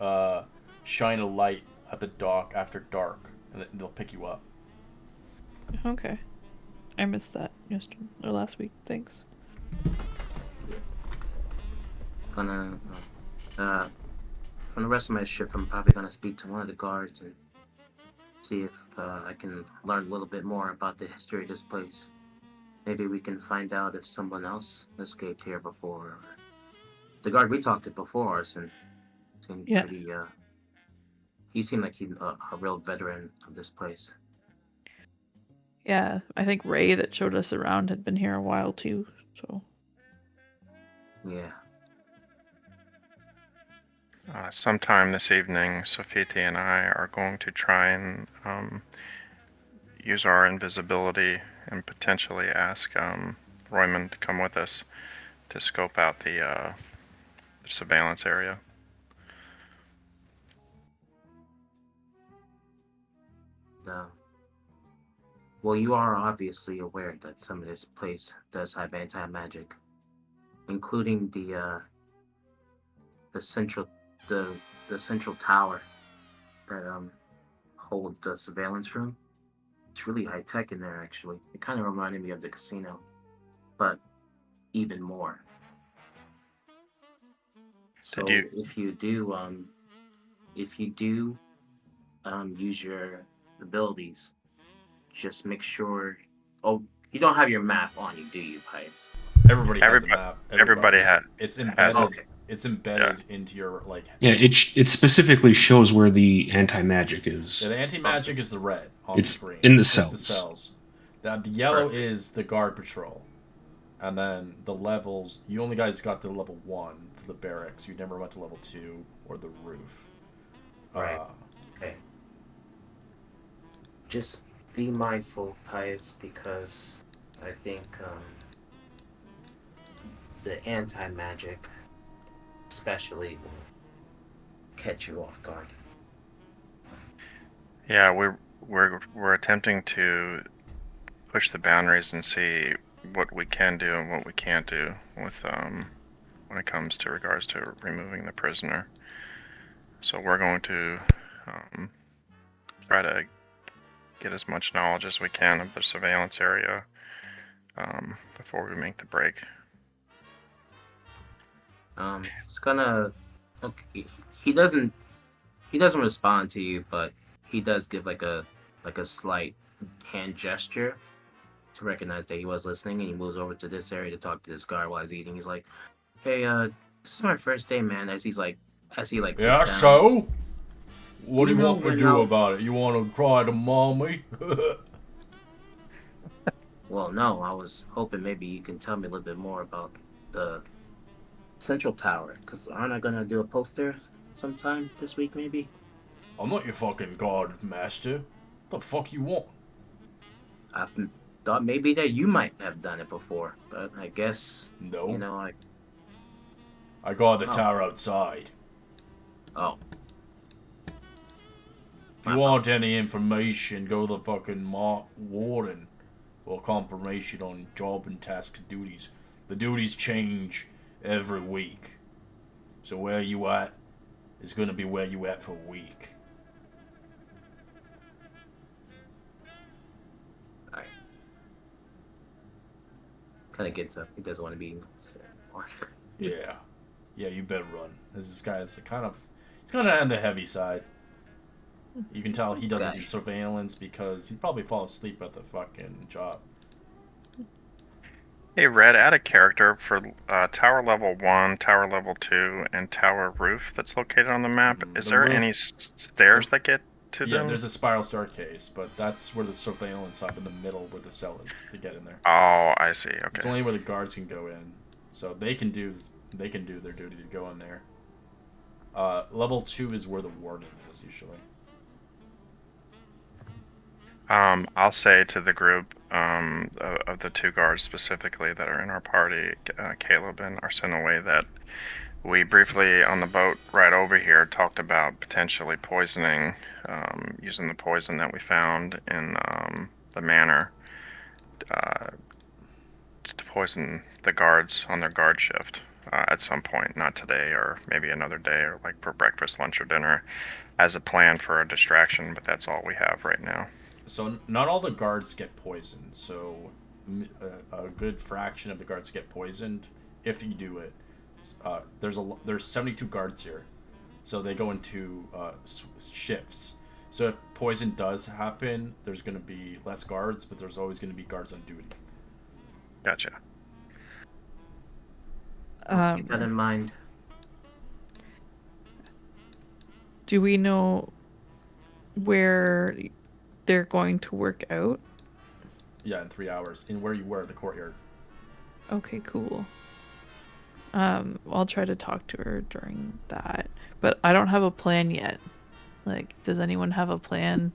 shine a light at the dock after dark, and they'll pick you up. Okay. I missed that yesterday or last week. Thanks. Gonna for the rest of my shift, I'm probably gonna speak to one of the guards and see if I can learn a little bit more about the history of this place. Maybe we can find out if someone else escaped here before. The guard we talked to before seemed pretty. He seemed like he's a real veteran of this place. Yeah, I think Ray that showed us around had been here a while too. So. Yeah. Sometime this evening, Sofiti and I are going to try and use our invisibility and potentially ask Royman to come with us to scope out the surveillance area. Well, you are obviously aware that some of this place does have anti-magic, including the central central tower that holds the surveillance room. It's really high tech in there, actually. It kind of reminded me of the casino, but even more. So you- if you do use your abilities, just make sure. Oh, you don't have your map on you, do you, Pius? Everybody has a map. Everybody It's has embedded. it. Okay. It's embedded into your like. Yeah, it specifically shows where the anti-magic is. Yeah, the anti-magic is the red on It's the screen. in the It's cells. the cells. The yellow Perfect. is the guard patrol, and then the levels. You only guys got to level 1, the barracks. You never went to level 2 or the roof. Right. Okay. Just be mindful, Pius, because I think the anti-magic, especially, will catch you off guard. Yeah, we're attempting to push the boundaries and see what we can do and what we can't do with when it comes to regards to removing the prisoner. So we're going to try to get as much knowledge as we can of the surveillance area before we make the break. It's gonna. Okay, he doesn't. He doesn't respond to you, but he does give like a slight hand gesture to recognize that he was listening, and he moves over to this area to talk to this guard while he's eating. He's like, "Hey, this is my first day, man." As he sits Yeah, down. so? What do You you know want me to when do I'll- about it? You want to cry to mommy? Well, no, I was hoping maybe you can tell me a little bit more about the Central Tower, because aren't I gonna do a poster sometime this week, maybe? I'm not your fucking guard master. What the fuck you want? I thought maybe that you might have done it before, but I guess No. I guard the Oh. tower outside. Oh, If you want any information, go to the fucking warden or confirmation on job and task duties. The duties change every week. So where you at is gonna be where you at for a week. alright. Kind of gets up. He doesn't want to be. Yeah. Yeah, you better run. This guy's he's kind of on the heavy side. You can tell he doesn't do surveillance because he'd probably fall asleep at the fucking job. Hey, Red, add a character for tower level 1, tower level 2, and tower roof that's located on the map. Is The there roof- any stairs that get to Yeah, them? there's a spiral staircase, but that's where the surveillance hub in the middle where the cell is to get in there. Oh, I see. It's Okay. only where the guards can go in, so they can do their duty to go in there. Level 2 is where the warden is usually. I'll say to the group of the 2 guards specifically that are in our party, Caleb and Arsenaway, that we briefly on the boat right over here talked about potentially poisoning, using the poison that we found in the manor to poison the guards on their guard shift at some point, not today or maybe another day or like for breakfast, lunch, or dinner as a plan for a distraction, but that's all we have right now. So not all the guards get poisoned. So a good fraction of the guards get poisoned if you do it. There's 72 guards here, so they go into shifts. So if poison does happen, there's going to be less guards, but there's always going to be guards on duty. Gotcha. Keep that in mind. Do we know where they're going to work out? Yeah, in 3 hours. In where you were, the courtyard. Okay, cool. I'll try to talk to her during that. But I don't have a plan yet. Like, does anyone have a plan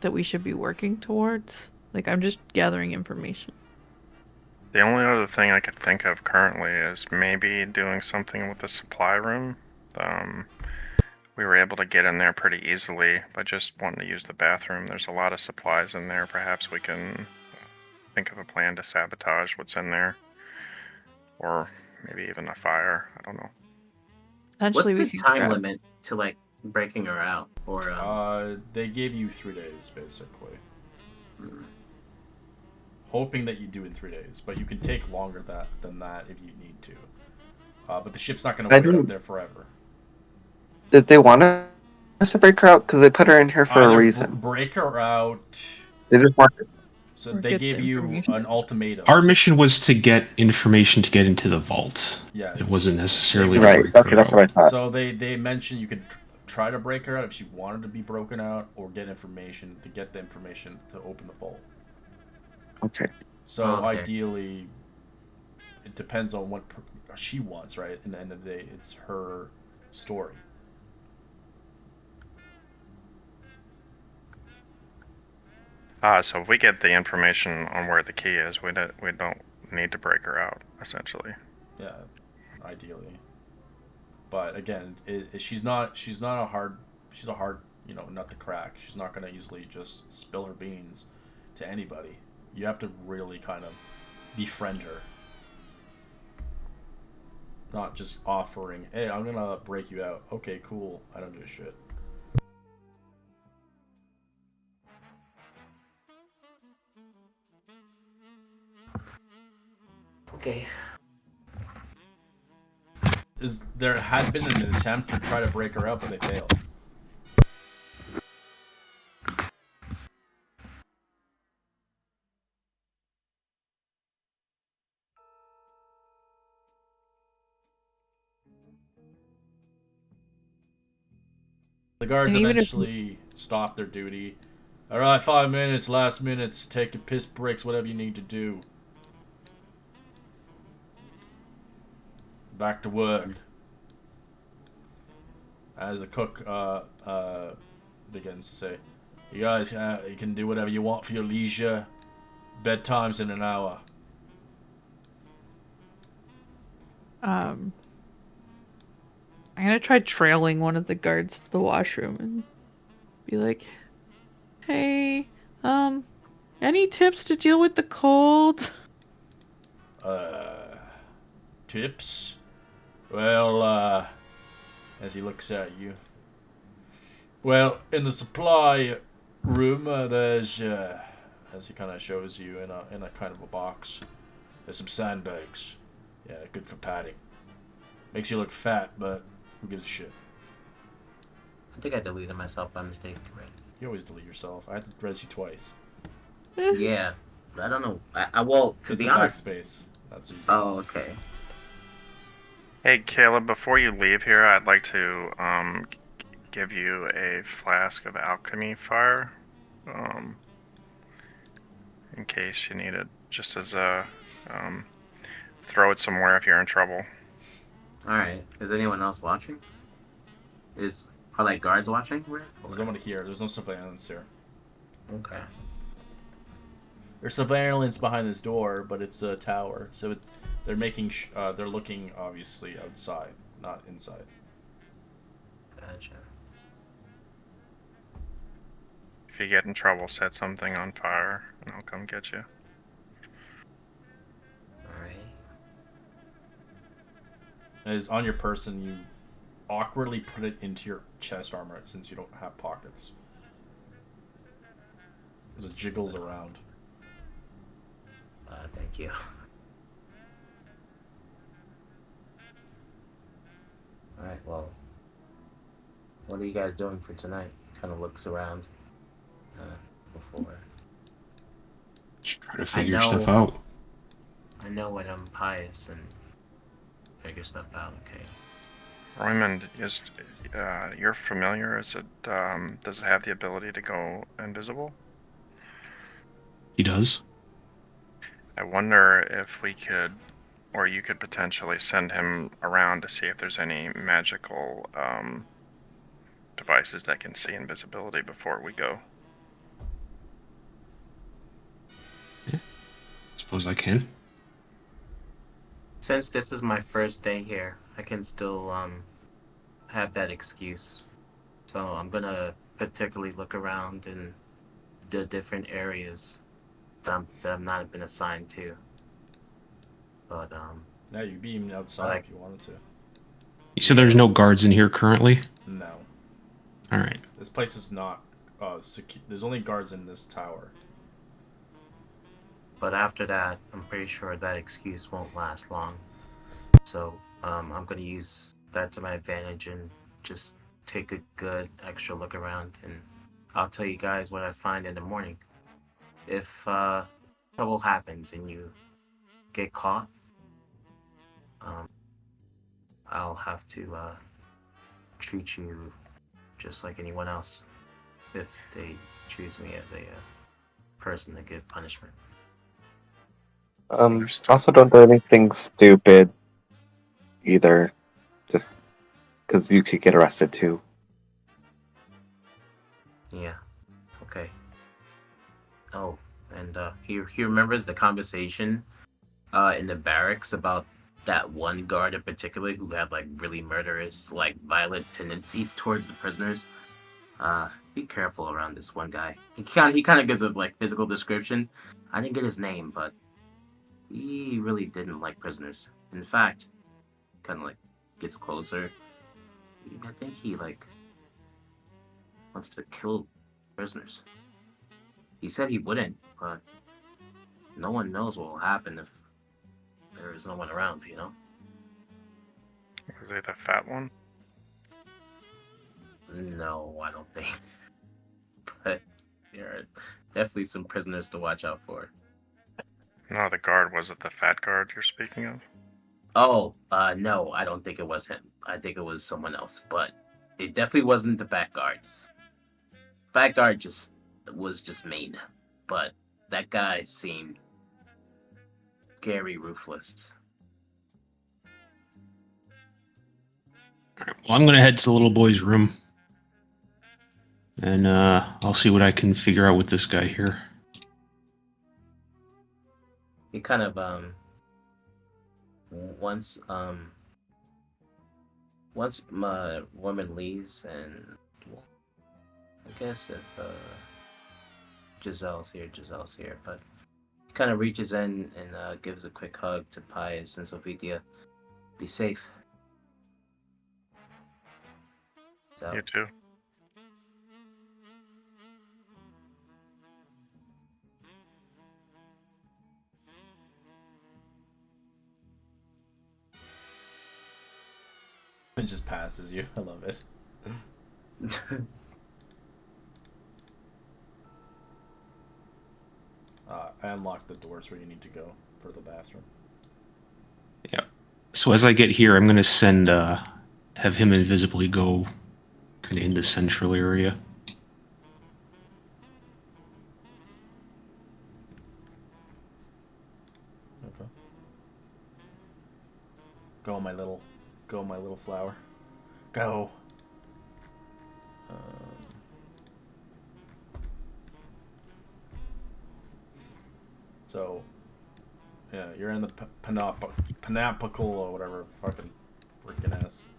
that we should be working towards? Like, I'm just gathering information. The only other thing I could think of currently is maybe doing something with the supply room. We were able to get in there pretty easily by just wanting to use the bathroom. There's a lot of supplies in there. Perhaps we can think of a plan to sabotage what's in there. Or maybe even a fire. I don't know. Potentially, What's we the could time grab... limit to like breaking her out? Or They gave you 3 days, basically. mm, Hoping that you do in 3 days, but you can take longer than that if you need to. But the ship's not going to wait out there forever. Did they want us to break her out? Because they put her in here for a Either reason. break her out. They just want to. So Or they get gave the you information. an ultimatum. Our mission was to get information to get into the vault. Yeah. It wasn't necessarily to Right. break Okay, her that's what I out. thought. So they mentioned you could try to break her out if she wanted to be broken out, or get information to get the information to open the vault. Okay. So Okay. ideally, it depends on what she wants, right? In the end of the day, it's her story. So if we get the information on where the key is, we don't need to break her out, essentially. Yeah, ideally. But again, she's not a hard nut to crack. She's not gonna easily just spill her beans to anybody. You have to really kind of befriend her, not just offering, "Hey, I'm gonna break you out." Okay, cool. I don't give a shit. Okay. There had been an attempt to try to break her out, but they failed. The guards And even if- eventually stopped their duty. All right, 5 minutes, last minutes. Take your piss breaks, whatever you need to do. Back to work. As the cook begins to say, "You guys, you can do whatever you want for your leisure. Bedtime's in an hour." I'm gonna try trailing one of the guards to the washroom and be like, "Hey, any tips to deal with the cold?" Tips? Well, as he looks at you. Well, in the supply room, there's, as he kind of shows you in a kind of a box, there's some sandbags. Yeah, good for padding. Makes you look fat, but who gives a shit? I think I deleted myself by mistake. Right. You always delete yourself. I had to res you twice. Yeah. I don't know. Well, to It's be a honest. backspace. That's what you do. Oh, okay. Hey, Caleb, before you leave here, I'd like to give you a flask of alchemy fire, in case you need it, just as a throw it somewhere if you're in trouble. All right. Is anyone else watching? Are like guards watching? There's nobody here. There's no surveillance here. Okay. There's surveillance behind this door, but it's a tower, so they're making they're looking obviously outside, not inside. Gotcha. If you get in trouble, set something on fire, and I'll come get you. All right. As on your person, you awkwardly put it into your chest armor since you don't have pockets. It just jiggles around. Thank you. All right. Well, what are you guys doing for tonight? Kind of looks around. Before. Just try to figure know- stuff out. I know when I'm pious and figure stuff out. Okay. Raymond, you're familiar? Does it have the ability to go invisible? He does. I wonder if we could, or you could potentially send him around to see if there's any magical devices that can see invisibility before we go. Suppose I can. Since this is my first day here, I can still have that excuse. So I'm gonna particularly look around in the different areas that I've not been assigned to. But Yeah, you'd be even outside if you wanted to. You said there's no guards in here currently? No. Alright. This place is not there's only guards in this tower. But after that, I'm pretty sure that excuse won't last long. So I'm gonna use that to my advantage and just take a good extra look around, and I'll tell you guys what I find in the morning. If trouble happens and you get caught, um, I'll have to treat you just like anyone else if they choose me as a person to give punishment. Also, don't do anything stupid either, just because you could get arrested too. Yeah. Okay. Oh, and he remembers the conversation in the barracks about that one guard in particular who had like really murderous, like violent tendencies towards the prisoners. Be careful around this one guy. He kind of gives a like physical description. I didn't get his name, but he really didn't like prisoners. In fact, kind of like gets closer. I think he like wants to kill prisoners. He said he wouldn't, but no one knows what will happen if there is no one around. Is it a fat one? No, I don't think. But there are definitely some prisoners to watch out for. No, the guard. Was it the fat guard you're speaking of? Oh, no, I don't think it was him. I think it was someone else, but it definitely wasn't the Fat Guard. Fat Guard was just mean, but that guy seemed scary, ruthless. Alright, well, I'm gonna head to the little boy's room. And I'll see what I can figure out with this guy here. He kind of once once my woman leaves, and well, I guess if Giselle's here, but he kind of reaches in and gives a quick hug to Pius and Sophia. Be safe. So, You too. It just passes you. I love it. I unlocked the doors where you need to go for the bathroom. Yeah. So as I get here, I'm gonna send have him invisibly go kind of in the central area. Okay. Go, my little flower. Go. So, yeah, you're in the Panapical or whatever fucking freaking ass.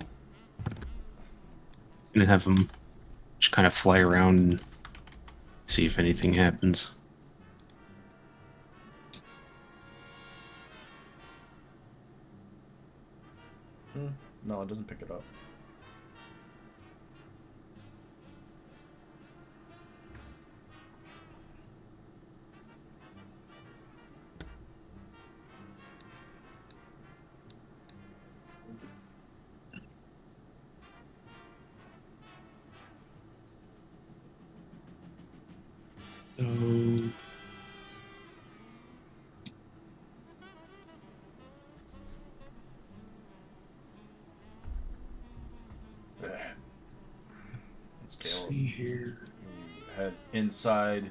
And have him just kind of fly around and see if anything happens. No, it doesn't pick it up. So Let's let's see here. You head inside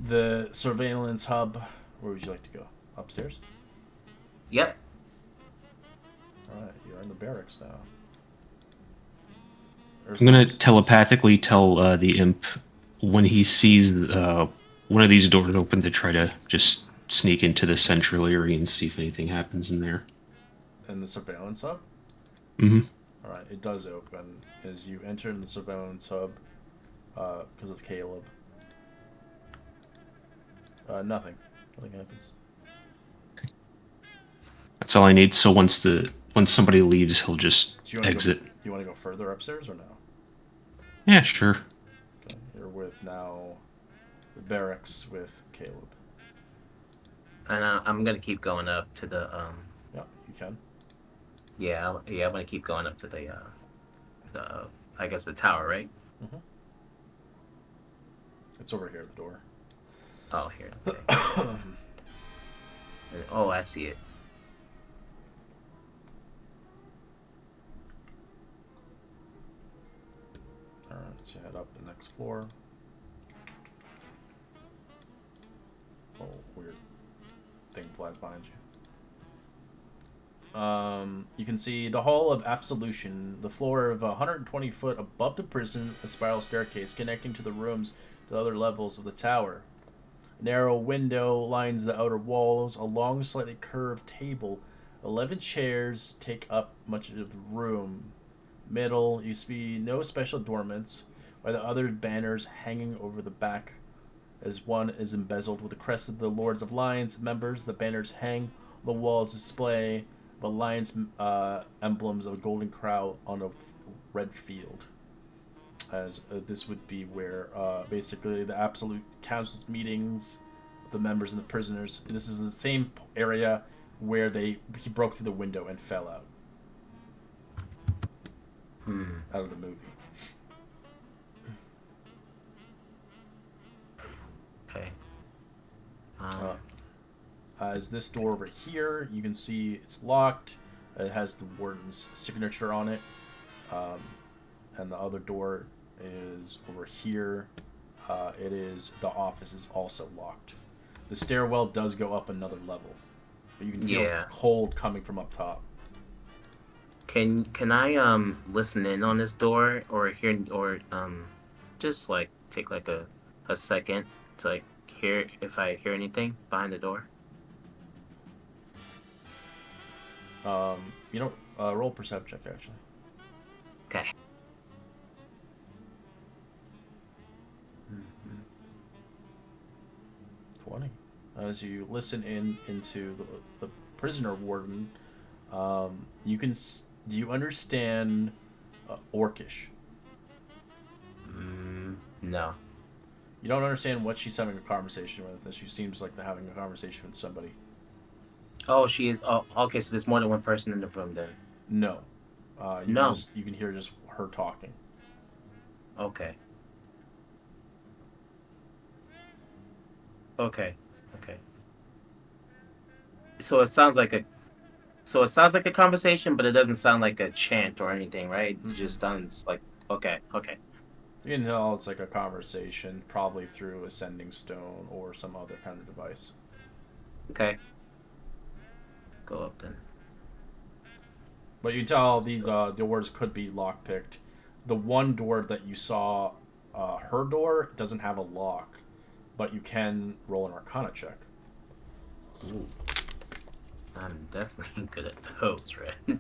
the surveillance hub. Where would you like to go? Upstairs? yep. Alright, you're in the barracks now. I'm gonna telepathically tell the imp when he sees one of these doors open to try to just sneak into the central area and see if anything happens in there. In the surveillance hub? Mm-hmm. Alright, it does open as you enter in the surveillance hub because of Caleb. Nothing. Nothing happens. That's all I need. So once somebody leaves, he'll just Do you wanna exit. You want to go further upstairs or no? Yeah, sure. Okay, you're with now the barracks with Caleb. And I'm gonna keep going up to the Yeah, you can. I'm gonna keep going up to the I guess the tower, right? Mm-hmm. It's over here at the door. Oh, here. Okay. Oh, I see it. Alright, so head up the next floor. Oh, weird thing flies behind you. You can see the Hall of Absolution, the floor of 120 foot above the prison, a spiral staircase connecting to the rooms to the other levels of the tower. A narrow window lines the outer walls, a long, slightly curved table. 11 chairs take up much of the room. Middle, you see no special adornments, while the other banners hanging over the back, as one is embezzled with the crest of the Lords of Lions members. The banners hang on the walls, display the Lions emblems of a golden crown on a red field. As this would be where basically the Absolute Council's meetings, the members and the prisoners. This is the same area where he broke through the window and fell out out of the movie. Okay. As this door over here, you can see it's locked. It has the warden's signature on it. And the other door is over here. The office is also locked. The stairwell does go up another level, but you can feel cold coming from up top. Can I listen in on this door or hear or just like take like a second to like hear if I hear anything behind the door? You don't roll perception check actually. Okay. 20. As you listen into the prisoner warden, you can do you understand Orcish? No. You don't understand what she's having a conversation with, and she seems like they're having a conversation with somebody. Oh, she is. Oh, okay. So there's more than one person in the room then. No. You can hear just her talking. Okay. Okay. So it sounds like a conversation, but it doesn't sound like a chant or anything, right? It just sounds like okay. You can tell it's like a conversation, probably through a sending stone or some other kind of device. Okay. Go up then. But you can tell these doors could be lockpicked. The one door that you saw, her door, doesn't have a lock, but you can roll an Arcana check. Ooh. I'm definitely good at those, right?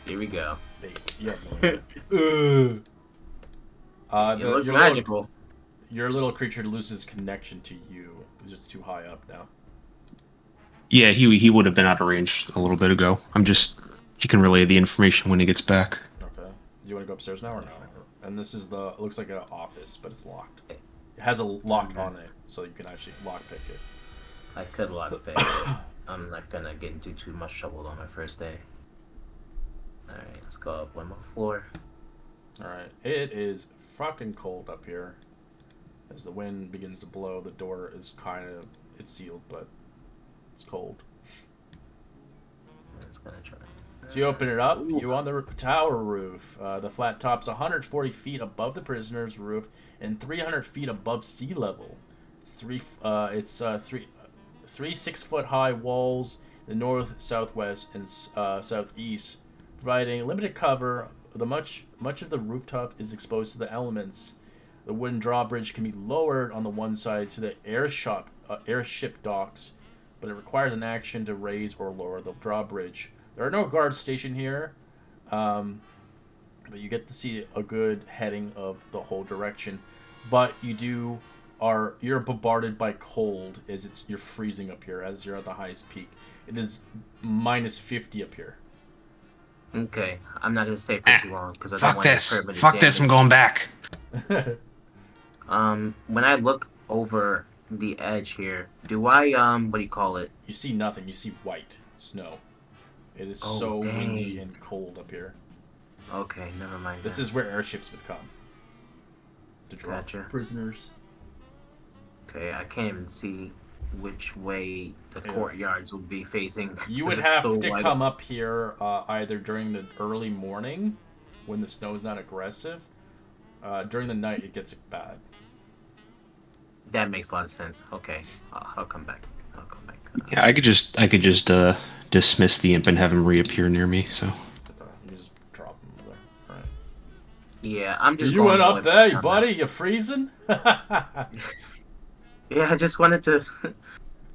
Here we go. It looks magical. Your little creature loses connection to you because it's too high up now. Yeah, he would have been out of range a little bit ago. He can relay the information when he gets back. Okay. Do you want to go upstairs now or no? And this is it looks like an office, but it's locked. It has a lock on it, so you can actually lockpick it. I could lockpick it. I'm not gonna get into too much trouble on my first day. Alright, let's go up one more floor. Alright, it is fucking cold up here. As the wind begins to blow, the door is it's sealed, but it's cold. Let's gonna try. So you open it up, you're on the tower roof. The flat top's 140 feet above the prisoner's roof and 300 feet above sea level. It's three 6-foot high walls in the north, southwest, and southeast, providing limited cover. Much of the rooftop is exposed to the elements. The wooden drawbridge can be lowered on the one side to the airship docks, but it requires an action to raise or lower the drawbridge. There are no guards stationed here, but you get to see a good heading of the whole direction. But you're bombarded by cold as you're freezing up here as you're at the highest peak. It is minus 50 up here. Okay, I'm not gonna stay for too long because I don't Fuck want this. to permanent Fuck this. I'm going back. When I look over the edge here, do I what do you call it? You see nothing. You see white snow. It is Oh, so dang. windy and cold up here. Okay, never mind. This that. is where airships would come to drop Gotcha. prisoners. Okay, I can't even see which way the Yeah. courtyards would be facing. You 'cause would it's have so to wide come up here either during the early morning, when the snow is not aggressive. During the night, it gets bad. That makes a lot of sense. Okay, I'll come back. I'll come back. Yeah, I could just dismiss the imp and have him reappear near me. So You just drop them over there. All right. Yeah, I'm just You going went the up way there, back down buddy. You're freezing. Yeah, I just wanted to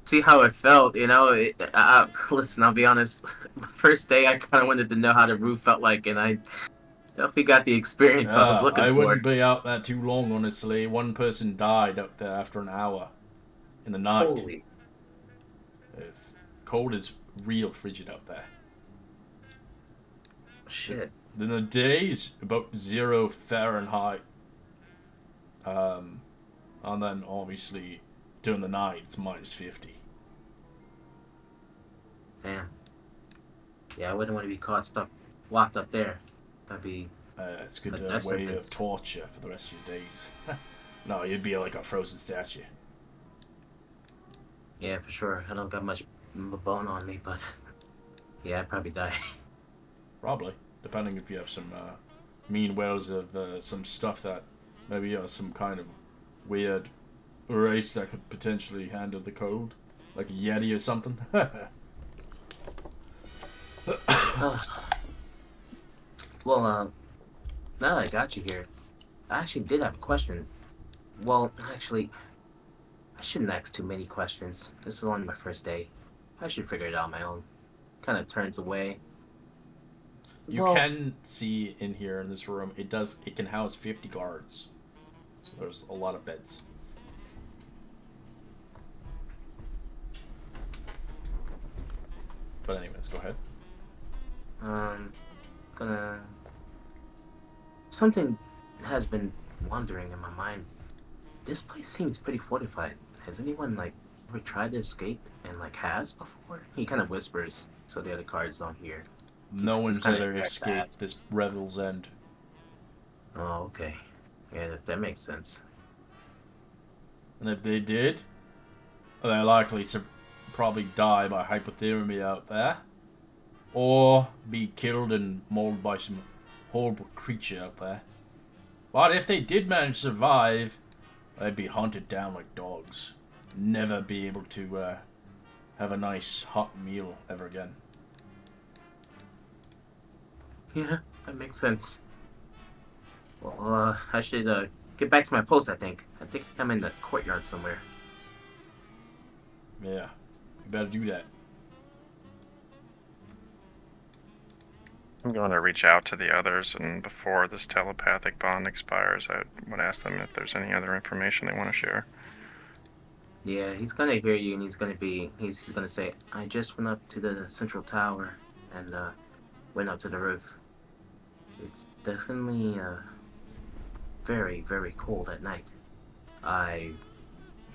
see how it felt. Listen, I'll be honest. My first day, I kind of wanted to know how the roof felt like, and I definitely got the experience I was looking I for. wouldn't be out there too long, honestly. One person died up there after an hour in the night. Holy If cold is real frigid out there. shit! Then the day's about 0 Fahrenheit. And then obviously during the night it's minus 50. Damn. Yeah, I wouldn't want to be locked up there. That'd be. It's a good That's way something. of torture for the rest of your days. No, you'd be like a frozen statue. Yeah, for sure. I don't got much bone on me, but yeah, I'd probably die. Probably, depending if you have some mean wells of some stuff that maybe some kind of weird race that could potentially handle the cold, like a Yeti or something. Well, now that I got you here, I actually did have a question. Well, actually, I shouldn't ask too many questions. This is only my first day. I should figure it out on my own. Kind of turns away. You Well, can see in here in this room, it can house 50 guards. So there's a lot of beds. But anyways, go ahead. gonna. Something has been wandering in my mind. This place seems pretty fortified. Has anyone ever tried to escape and has before? He kind of whispers so the other guards don't hear. No he's one's kinda ever embarrassed to escaped this Revel's End. Oh, okay. Yeah, that makes sense. And if they did, they're likely to probably die by hypothermia out there. Or be killed and mauled by some horrible creature out there. But if they did manage to survive, they'd be hunted down like dogs. Never be able to have a nice hot meal ever again. Yeah, that makes sense. Well, I should get back to my post, I think. I think I'm in the courtyard somewhere. Yeah, you better do that. I'm going to reach out to the others, and before this telepathic bond expires, I would ask them if there's any other information they want to share. Yeah, he's gonna hear you, and he's gonna say, "I just went up to the central tower, and went up to the roof. It's definitely very, very cold at night. I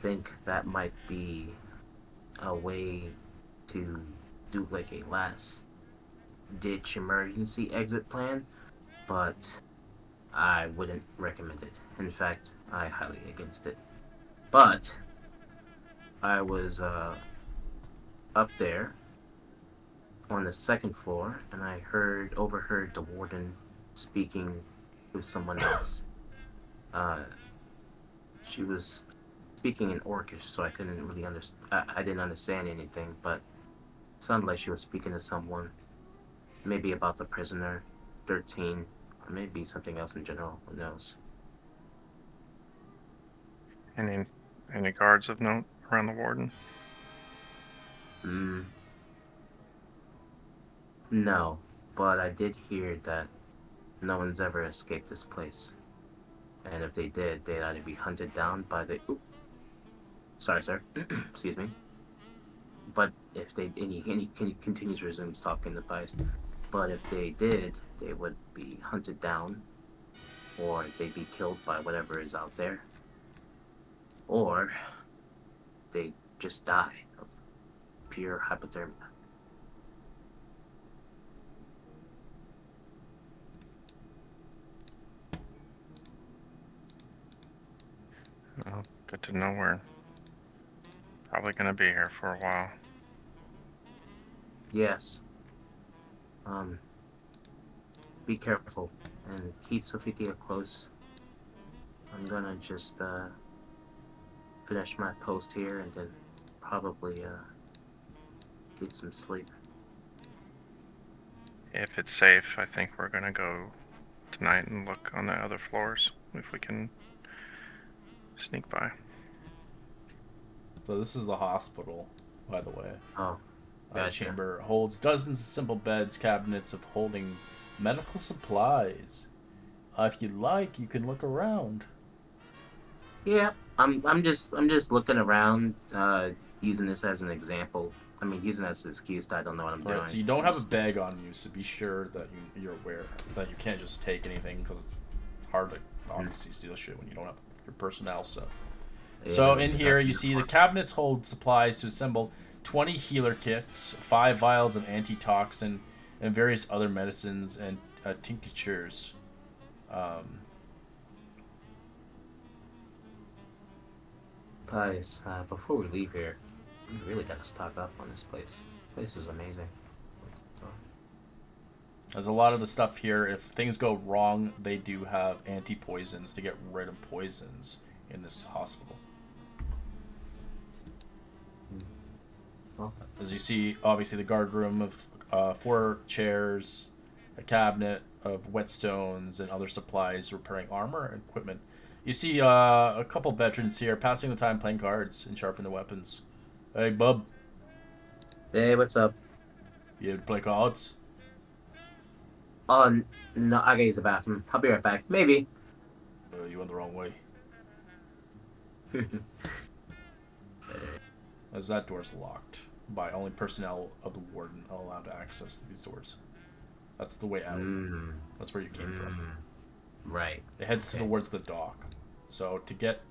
think that might be a way to do a last ditch emergency exit plan, but I wouldn't recommend it. In fact, I highly against it. But I was up there on the second floor, and I overheard the warden speaking with someone else. She was speaking in Orcish, so I couldn't really understand. I didn't understand anything, but it sounded like she was speaking to someone, maybe about the prisoner, 13, or maybe something else in general. Who knows? Any guards of note around the warden? No, but I did hear that no one's ever escaped this place. And if they did, they'd either be hunted down by the. Ooh, sorry, sir. Excuse me. But if they and he continues resumes talking to Vice. But if they did, they would be hunted down, or they'd be killed by whatever is out there, or they just die of pure hypothermia. good to know we're probably gonna be here for a while. Yes. Be careful and keep Sophia close. I'm gonna just finish my post here and then probably get some sleep. If it's safe, I think we're gonna go tonight and look on the other floors if we can sneak by. So this is the hospital, by the way. Oh, The gotcha. chamber holds dozens of simple beds, cabinets of holding medical supplies. If you'd like, you can look around. Yeah, I'm just looking around, using this as an example. I mean, using it as an excuse that I don't know what I'm doing. Right, so you don't have a bag on you, so be sure that you're aware that you can't just take anything because it's hard to obviously steal shit when you don't have your personnel stuff. So in here, you see the cabinets hold supplies to assemble 20 healer kits, 5 vials of antitoxin, and various other medicines and tinctures. Guys, before we leave here, we really gotta stock up on this place. This place is amazing. There's a lot of the stuff here. If things go wrong, they do have anti-poisons to get rid of poisons in this hospital. Well, As you see, obviously the guard room of 4 chairs, a cabinet of whetstones and other supplies, repairing armor and equipment. You see a couple veterans here passing the time playing cards and sharpening the weapons. Hey, bub, hey, what's up? you here to play cards? Oh, no, I gotta use the bathroom. I'll be right back. Maybe. You went the wrong way. As that door's locked by only personnel of the warden are allowed to access these doors. That's the way out. That's where you came from. Right. It heads towards the dock. So to get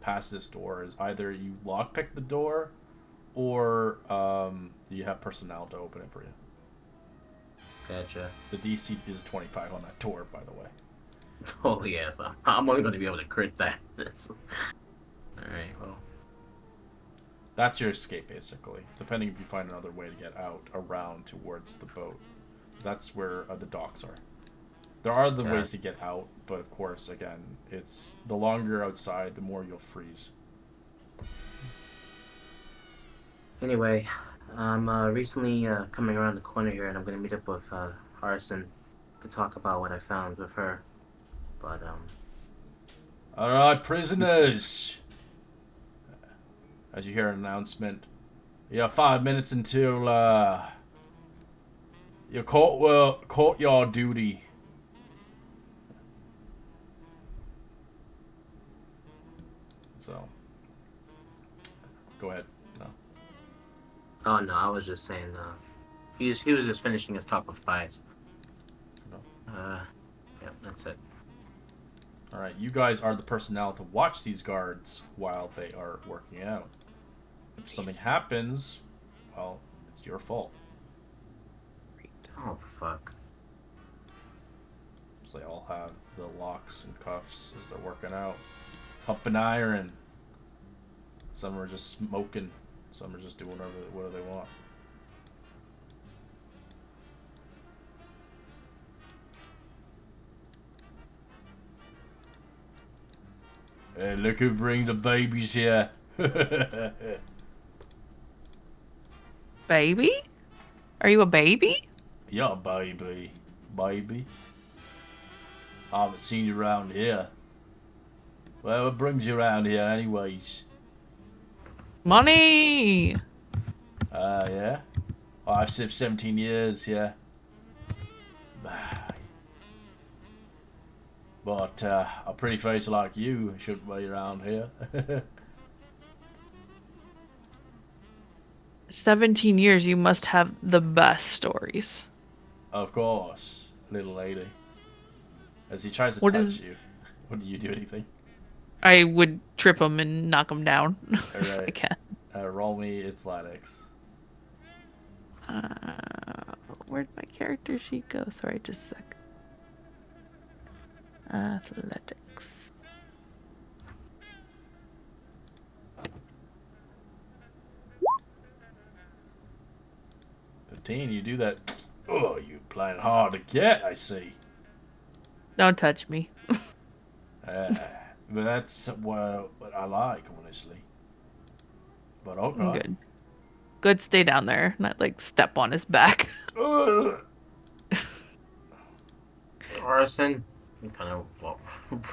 past this door is either you lockpick the door, or you have personnel to open it for you. Gotcha. The DC is 25 on that door, by the way. Oh yes, I'm only gonna be able to crit that. Alright, well. That's your escape, basically. Depending if you find another way to get out, around towards the boat. That's where the docks are. There are other ways to get out, but of course, again, it's the longer you're outside, the more you'll freeze. Anyway, I'm recently coming around the corner here, and I'm gonna meet up with Arson to talk about what I found with her. But Alright, prisoners! As you hear an announcement, you have 5 minutes until your courtyard duty. So, go ahead. No. oh no, I was just saying. He was just finishing his talk with Spies. No. Yeah, that's it. Alright, you guys are the personnel to watch these guards while they are working out. If something happens, well, it's your fault. Oh fuck. So they all have the locks and cuffs as they're working out. Pumping iron. Some are just smoking. Some are just doing whatever they want. Hey, look who brings the babies here. Baby? Are you a baby? Yeah, baby. Baby. I haven't seen you around here. Well, what brings you around here anyways? Money! Yeah? I've served 17 years here. But a pretty face like you shouldn't be around here. 17 years, you must have the best stories. Of course, little lady. As he tries to What touch is- you, what do you do? Anything? I would trip him and knock him down if I Alright. can. Roll me athletics. Where'd my character sheet go? Sorry, just a sec. Athletics. 17. You do that. Oh, you playing hard to get, I see. Don't touch me. But that's what I like, honestly. But okay. Good. Good, stay down there. Not like step on his back. Ugh. Arson, he kind of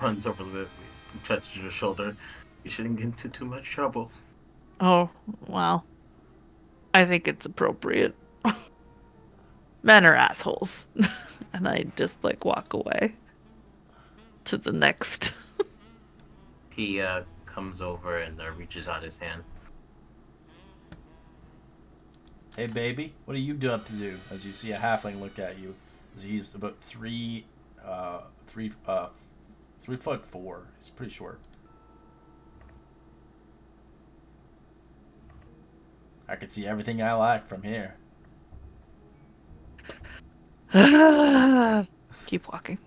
runs over a little bit, touches your shoulder. You shouldn't get into too much trouble. Oh, well. I think it's appropriate. Men are assholes. And I just like walk away to the next. He comes over and reaches out his hand. Hey, baby, what are you up to do? As you see a halfling look at you, as he's about 3'4". He's pretty short. I can see everything I like from here. Keep walking.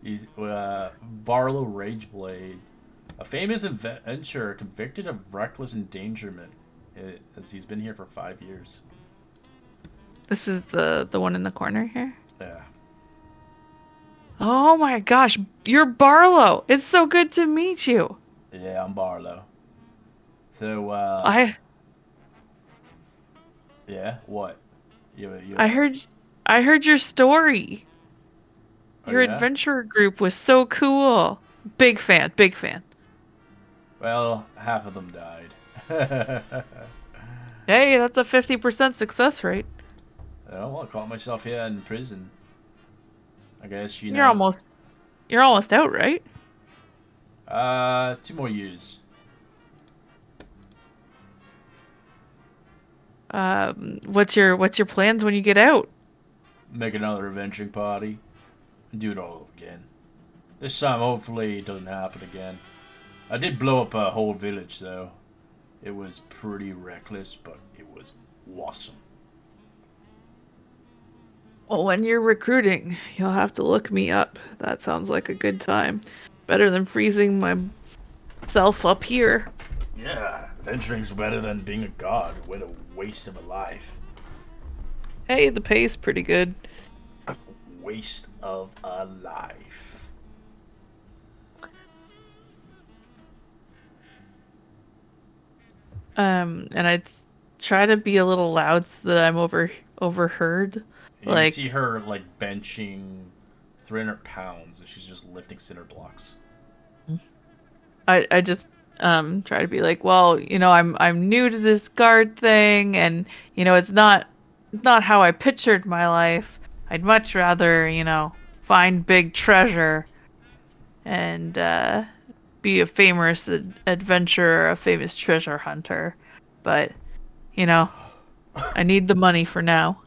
He's Barlow Rageblade, a famous adventurer convicted of reckless endangerment, as he's been here for 5 years. This is the one in the corner here. Yeah. Oh my gosh, you're Barlow. It's so good to meet you. Yeah, I'm Barlow. So, yeah, what? I heard your story. Oh, Your yeah? adventure group was so cool. Big fan, big fan. Well, half of them died. Hey, that's a 50% success rate. Well, I caught myself here in prison. I guess, you You're know. almost out, right? 2 more years. What's your plans when you get out? Make another adventuring party. And do it all over again. This time, hopefully, it doesn't happen again. I did blow up a whole village, though. It was pretty reckless, but it was awesome. Well, when you're recruiting, you'll have to look me up. That sounds like a good time. Better than freezing myself up here. Yeah, adventuring's better than being a god. What a waste of a life. Hey, the pay's pretty good. Waste of a life. And I'd try to be a little loud so that I'm overheard. You Like, see her, like, benching 300 pounds, and she's just lifting cinder blocks. I just try to be like, well, I'm new to this guard thing, and it's not how I pictured my life. I'd much rather find big treasure and be a famous adventurer, a famous treasure hunter. But I need the money for now.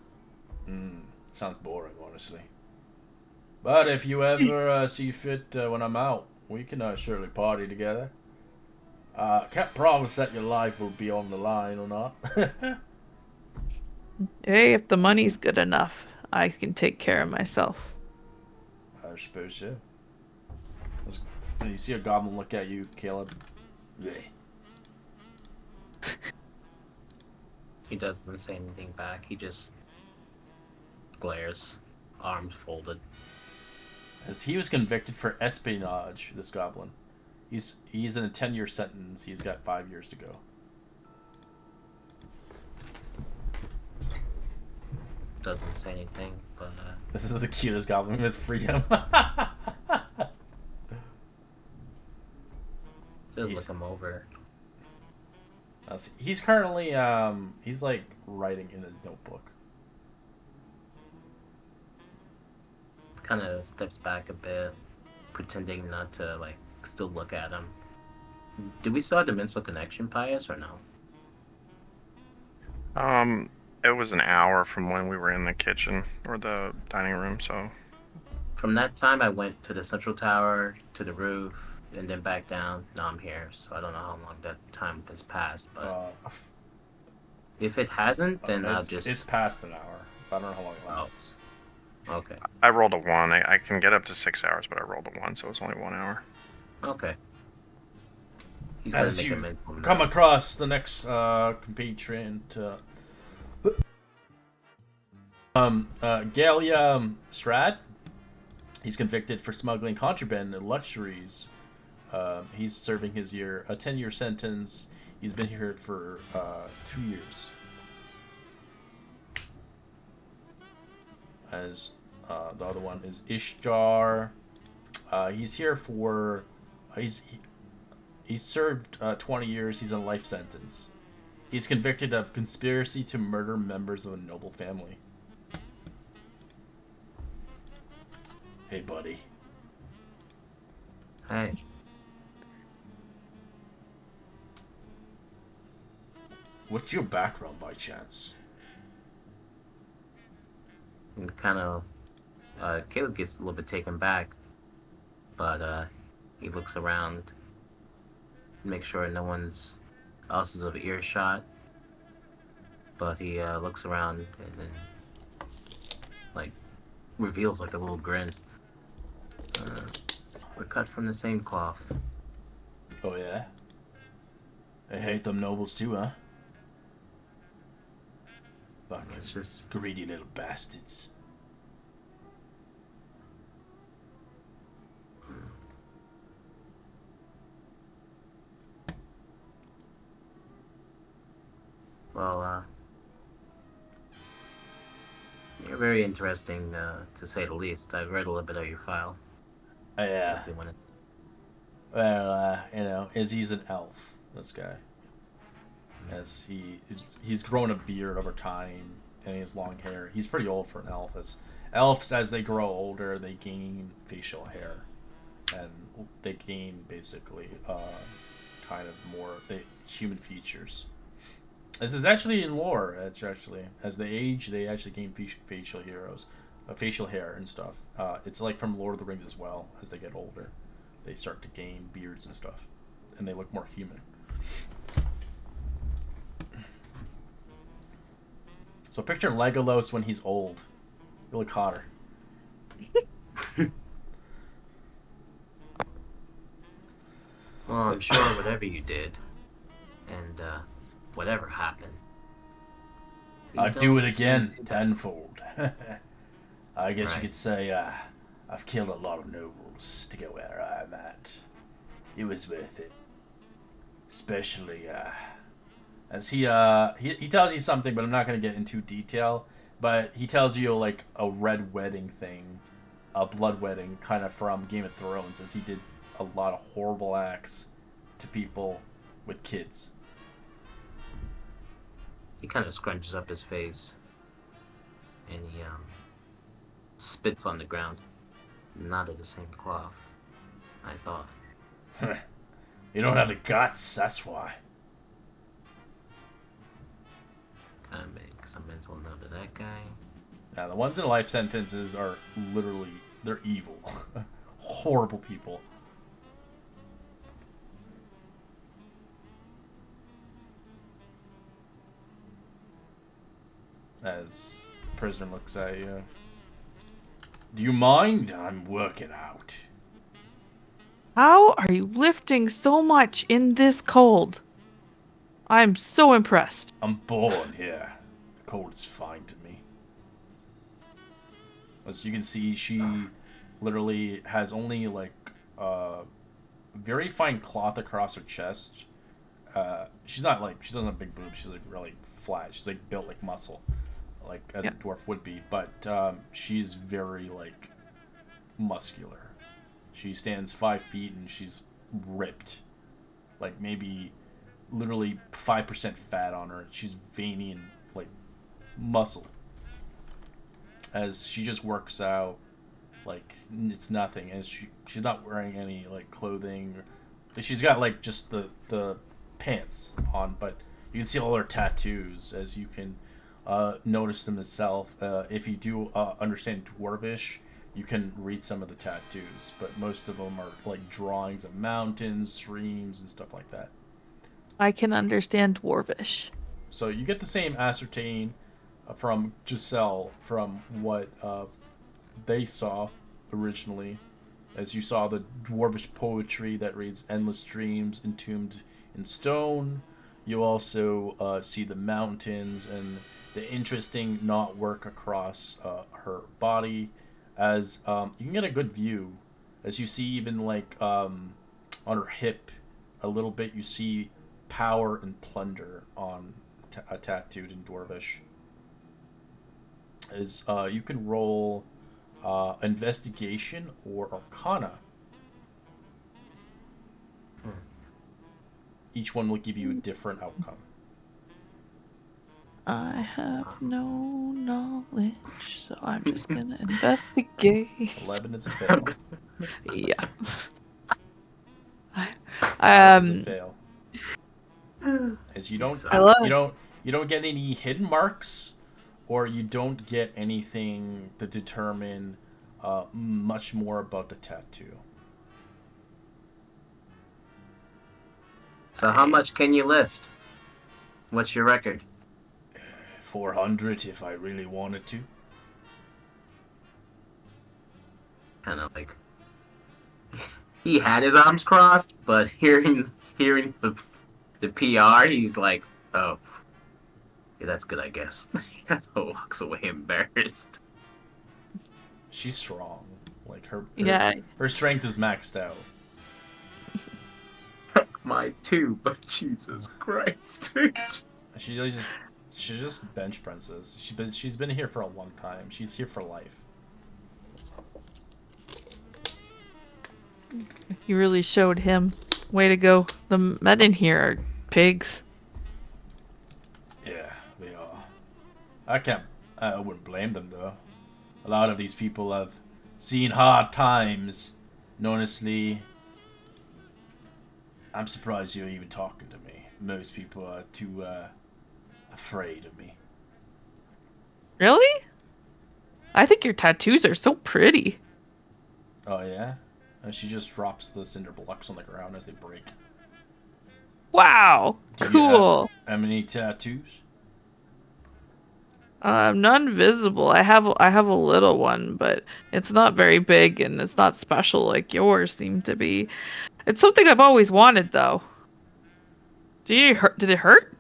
Sounds boring, honestly. But if you ever see fit when I'm out, we can surely party together. Can't promise that your life will be on the line or not. Hey, if the money's good enough, I can take care of myself. I suppose so. You see a goblin look at you, Caleb. Yeah. He doesn't say anything back. He just glares, arms folded. As he was convicted for espionage, this goblin. He's in a 10-year sentence. He's got 5 years to go. Doesn't say anything, but This is the cutest goblin who has freedom. just look him over. He's currently he's like writing in his notebook. Kind of steps back a bit, pretending not to still look at him. Do we still have the mental connection, Pius, or no? It was an hour from when we were in the kitchen or the dining room, so. From that time, I went to the central tower, to the roof, and then back down. Now I'm here, so I don't know how long that time has passed, but if it hasn't, then I'll just... It's past an hour. I don't know how long it lasts. Oh. Okay. I rolled a 1. I can get up to 6 hours, but I rolled a 1, so it's only 1 hour. Okay. He's gonna As make you a mental come note. across the next compatriot, Galia Strad. He's convicted for smuggling contraband and luxuries. He's serving his a 10-year sentence. He's been here for 2 years. As the other one is Ishtar. He's here for he's served 20 years. He's on a life sentence. He's convicted of conspiracy to murder members of a noble family. Hey, buddy. Hey. What's your background by chance? And kind of, Caleb gets a little bit taken back, but he looks around, make sure no one's else is of earshot. But he looks around and then, like, reveals like a little grin. We're cut from the same cloth. Oh yeah? I hate them nobles too, huh? Fucking It's just greedy little bastards. well, you're very interesting, to say the least. I've read a little bit of your file. Yeah. Especially when it's Well, as he's an elf, this guy. As he's grown a beard over time, and he has long hair. He's pretty old for an elf. As elves, as they grow older, they gain facial hair, and they gain basically kind of more human features. This is actually in lore. It's actually as they age, they actually gain facial hair and stuff. It's like from Lord of the Rings as well. As they get older, they start to gain beards and stuff, and they look more human. So picture Legolas when he's old. You look hotter. well, I'm sure whatever you did, and whatever happened, I'd do it again tenfold. I guess you Right. could say I've killed a lot of nobles to get where I'm at. It was worth it. Especially as he tells you something, but I'm not going to get into detail. But he tells you like a red wedding thing, a blood wedding, kind of from Game of Thrones, as he did a lot of horrible acts to people with kids. He kind of scrunches up his face, and he spits on the ground. Not of the same cloth, I thought. You don't have the guts, that's why. Kind of makes a mental note of that guy. Now, the ones in life sentences are literally, they're evil. Horrible people. As the prisoner looks at you. Do you mind? I'm working out. How are you lifting so much in this cold? I'm so impressed. I'm born here. The cold is fine to me. As you can see, she literally has only like very fine cloth across her chest. She doesn't have big boobs. She's like really flat. She's like built like muscle, like as a dwarf would be. But she's very like muscular. She stands 5 feet and she's ripped, like maybe literally 5% fat on her. She's veiny and like muscle. As she just works out like it's nothing. As she's not wearing any like clothing. She's got like just the pants on, but you can see all her tattoos as you can notice them yourself. If you do understand Dwarvish, you can read some of the tattoos, but most of them are like drawings of mountains, streams, and stuff like that. I can understand Dwarvish. So you get the same ascertain from Giselle from what they saw originally, as you saw the Dwarvish poetry that reads endless dreams entombed in stone. You also see the mountains and the interesting knot work across her body, as you can get a good view, as you see even like on her hip, a little bit you see power and plunder on tattooed in Dwarvish. Is you can roll investigation or arcana. Each one will give you a different outcome. I have no knowledge, so I'm just gonna investigate. 11 is a fail. Yeah. 5 is a Um, fail. As you I love. you don't get any hidden marks, or you don't get anything to determine much more about the tattoo. So how much can you lift? What's your record? 400 if I really wanted to. Kind of like he had his arms crossed, but hearing the PR, he's like, oh, yeah, that's good, I guess. He kind of walks away embarrassed. She's strong. Like Yeah. her strength is maxed out. My too, but Jesus Christ. She's just bench princess. She's been here for a long time. She's here for life. You really showed him. Way to go. The men in here are pigs. Yeah, they are. I wouldn't blame them though. A lot of these people have seen hard times. And honestly, I'm surprised you're even talking to me. Most people are too afraid of me. Really? I think your tattoos are so pretty. Oh yeah? And she just drops the cinder blocks on the ground as they break. Wow. Do you Cool. have many tattoos? None visible. I have a little one, but it's not very big and it's not special like yours seem to be. It's something I've always wanted though. Did it hurt?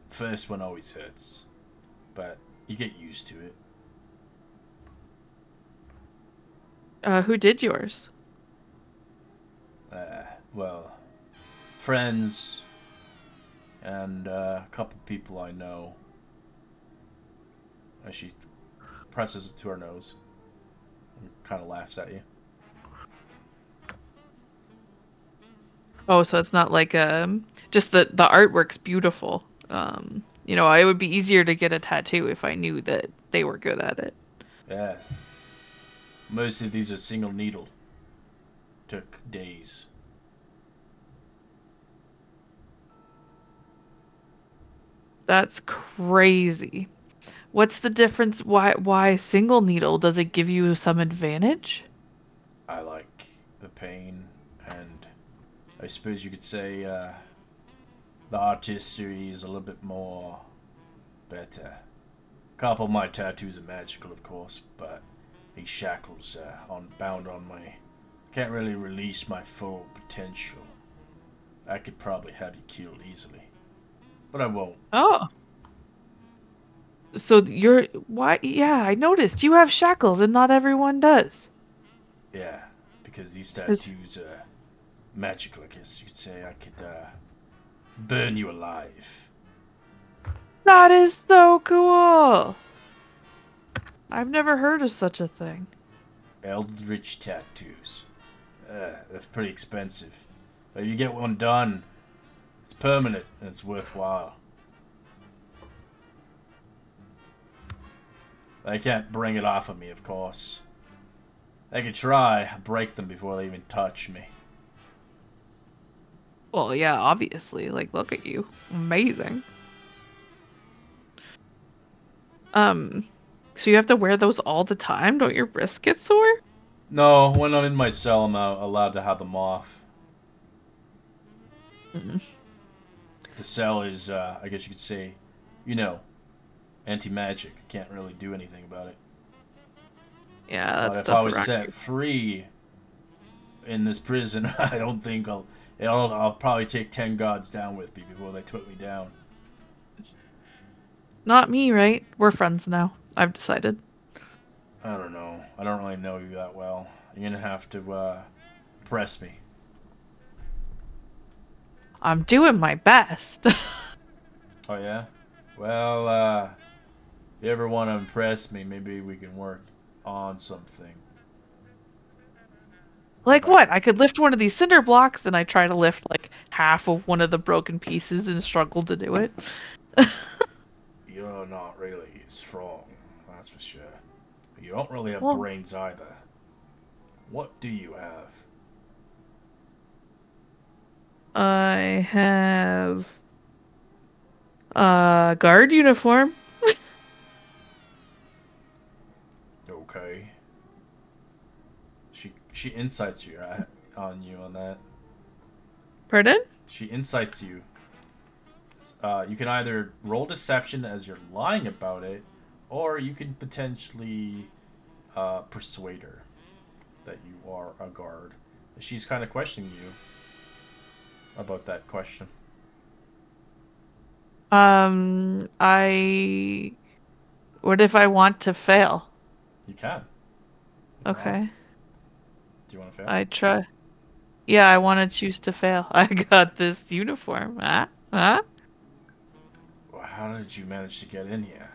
First one always hurts, but you get used to it. Who did yours? Well, friends and a couple people I know. As she presses it to her nose and kind of laughs at you. Oh, so it's not like just the artwork's beautiful. It would be easier to get a tattoo if I knew that they were good at it. Yeah. Most of these are single needle. Took days. That's crazy. What's the difference? Why single needle? Does it give you some advantage? I like the pain, and I suppose you could say the artistry is a little bit more better. A couple of my tattoos are magical, of course, but these shackles bound on my... Can't really release my full potential. I could probably have you killed easily. But I won't. Oh. So why? Yeah, I noticed you have shackles and not everyone does. Yeah, because these 'Cause tattoos are magical, I guess you could say. I could burn you alive. that is so cool. I've never heard of such a thing. Eldritch tattoos. They're pretty expensive. But if you get one done, it's permanent and it's worthwhile. They can't bring it off of me, of course. They could try, break them before they even touch me. Well, yeah, obviously. Like, look at you. Amazing. So you have to wear those all the time? Don't your wrists get sore? No, when I'm in my cell, I'm allowed to have them off. Mm. The cell is, I guess you could say, anti-magic. I can't really do anything about it. Yeah, But that's if I stuff was around set here. free in this prison, I don't think I'll I'll probably take 10 gods down with me before they put me down. Not me, right? We're friends now. I've decided. I don't know. I don't really know you that well. You're gonna have to press me. I'm doing my best. Oh yeah? Well, if you ever want to impress me, maybe we can work on something. Like Okay. what? I could lift one of these cinder blocks, and I try to lift like half of one of the broken pieces and struggle to do it. You're not really strong, that's for sure. But you don't really have Well, brains either. What do you have? I have a guard uniform. Okay. She insights you on you on that. Pardon? She insights you. You can either roll deception as you're lying about it, or you can potentially persuade her that you are a guard. She's kind of questioning you about that question. I. What if I want to fail? You can. You can Okay. Do you want to fail? I try. Yeah, I want to choose to fail. I got this uniform. Huh? Huh? Well, how did you manage to get in here?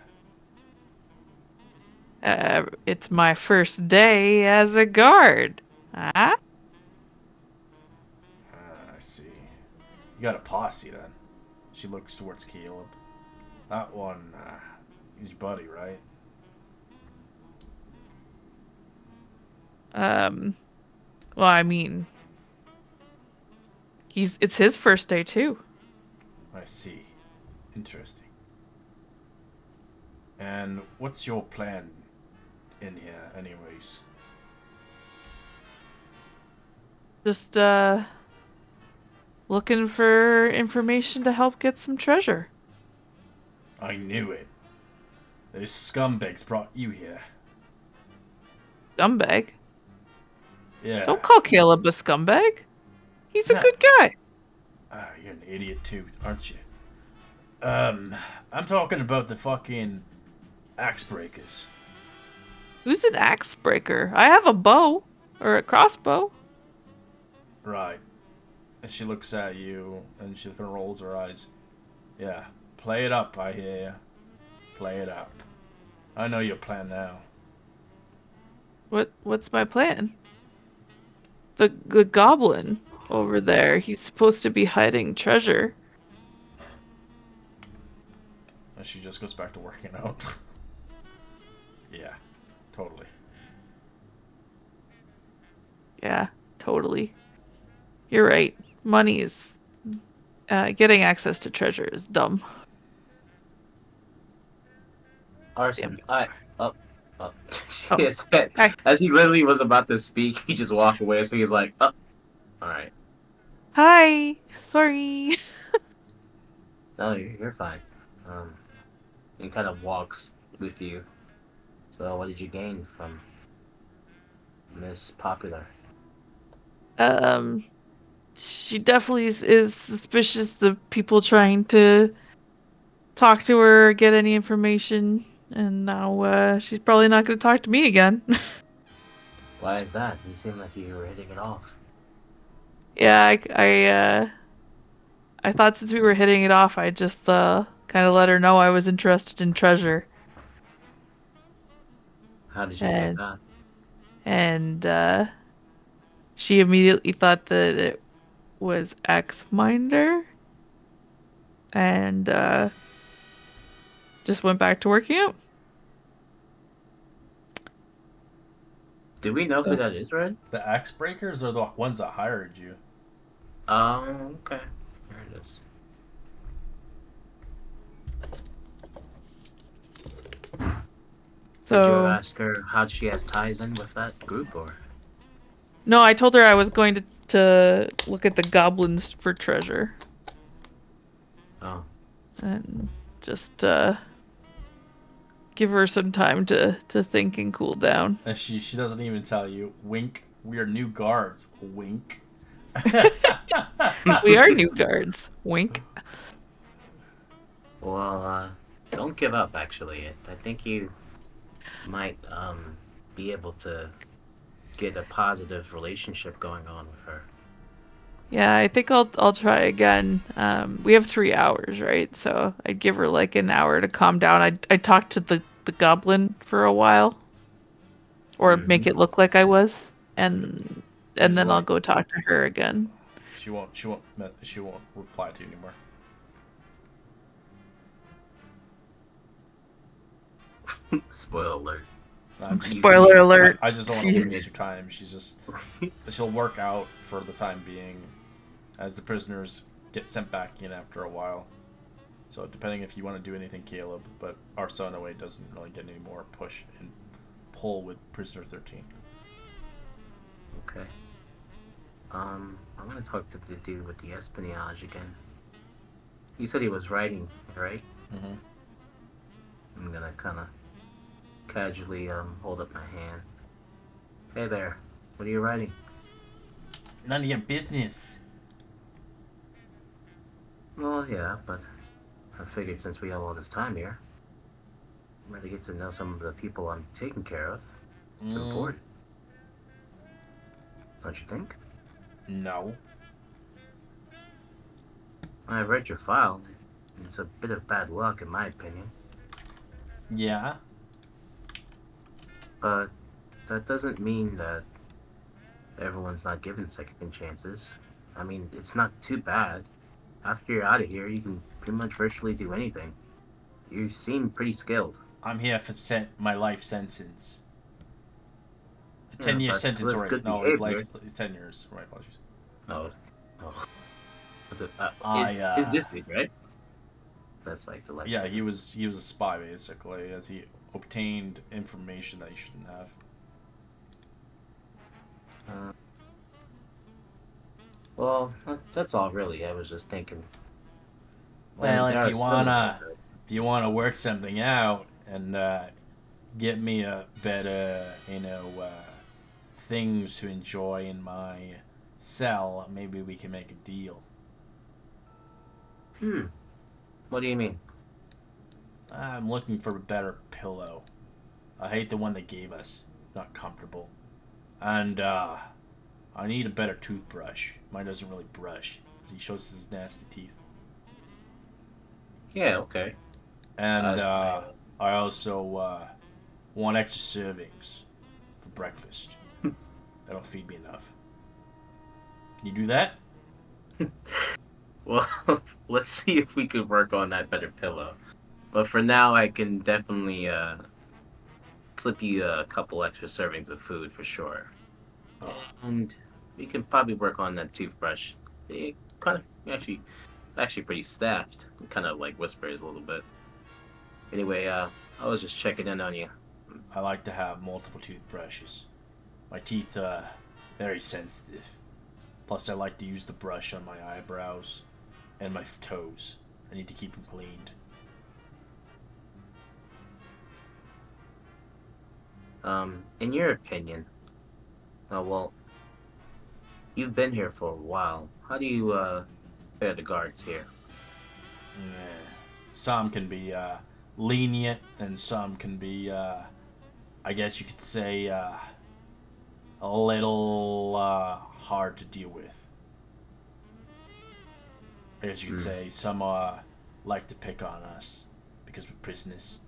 It's my first day as a guard. Huh? I see. You got a posse then. She looks towards Caleb. That one, he's your buddy, right? Well, I mean, it's his first day too. I see. Interesting. And what's your plan in here, anyways? Just looking for information to help get some treasure. I knew it. Those scumbags brought you here. Scumbag. Yeah. Don't call Caleb a scumbag. He's a No. good guy. You're an idiot too, aren't you? I'm talking about the fucking axe breakers. Who's an axe breaker? I have a bow or a crossbow. Right. And she looks at you and she kind of rolls her eyes. Yeah. Play it up, I hear ya. Play it up. I know your plan now. What's my plan? The goblin over there. He's supposed to be hiding treasure. And she just goes back to working out. Yeah. Totally. Yeah, totally. You're right. Money is getting access to treasure is dumb. Arson. I up. Up. Oh, Yes. hi. As he literally was about to speak, he just walked away. So he's like, "Up." All right. Hi. Sorry. No, you're fine. And kind of walks with you. So, what did you gain from Miss Popular? She definitely is suspicious of people trying to talk to her or get any information, and now she's probably not going to talk to me again. Why is that? You seem like you were hitting it off. Yeah, I thought since we were hitting it off, I'd just kind of let her know I was interested in treasure, How did you take and that? and she immediately thought that it was X-Minder, and just went back to working out. Do we know who that is, Red? The axe breakers are the ones that hired you. Okay. There it is. Did you So ask her how she has ties in with that group, or? no, I told her I was going to look at the goblins for treasure, Oh, and just give her some time to think and cool down. And she doesn't even tell you. Wink. We are new guards. Wink. We are new guards. Wink. Well, don't give up. Actually, I think you might be able to get a positive relationship going on with her. Yeah, I think I'll try again. We have 3 hours, right? So I'd give her like an hour to calm down. I talked to the goblin for a while, or make it look like I was, and He's then I'll like, go talk to her again. she won't reply to you anymore. Spoiler alert. I'm just, Spoiler alert. I just don't want to She- waste your time. She'll work out for the time being, as the prisoners get sent back in after a while. So depending if you want to do anything, Caleb, but our son away doesn't really get any more push and pull with prisoner 13. Okay. I'm gonna talk to the dude with the espionage again. You said he was writing, right? Mm-hmm. I'm gonna kind of casually hold up my hand. Hey there, what are you writing? None of your business. Well, yeah, but I figured since we have all this time here, I'm ready to get to know some of the people I'm taking care of. It's important. Don't you think? No. I read your file. It's a bit of bad luck, in my opinion. Yeah. But that doesn't mean that everyone's not given second chances. I mean, it's not too bad. After you're out of here, you can pretty much virtually do anything. You seem pretty skilled. I'm here for my life sentence. A Yeah, 10-year but sentence, with right? good No, behavior. his 10 years. Right, apologies. No. Oh. Is this big, right? That's like the life Yeah, sentence. he was a spy basically, as he obtained information that he shouldn't have. Well, that's all really. I was just thinking. Well, there if are you certain- wanna work something out and get me a better, things to enjoy in my cell, maybe we can make a deal. What do you mean? I'm looking for a better pillow. I hate the one they gave us. Not comfortable. And I need a better toothbrush. Mine doesn't really brush, as he shows his nasty teeth. Yeah, okay. And I also want extra servings for breakfast. They don't feed me enough. Can you do that? Well, let's see if we could work on that better pillow. But for now, I can definitely slip you a couple extra servings of food for sure. And we can probably work on that toothbrush. It kind of actually pretty staffed. It kind of like whispers a little bit. Anyway, I was just checking in on you. I like to have multiple toothbrushes. My teeth are very sensitive. Plus, I like to use the brush on my eyebrows and my toes. I need to keep them cleaned. In your opinion, well, you've been here for a while. How do you fare the guards here? Yeah. Some can be lenient, and some can be, I guess you could say, a little hard to deal with. I guess you could say some like to pick on us because we're prisoners.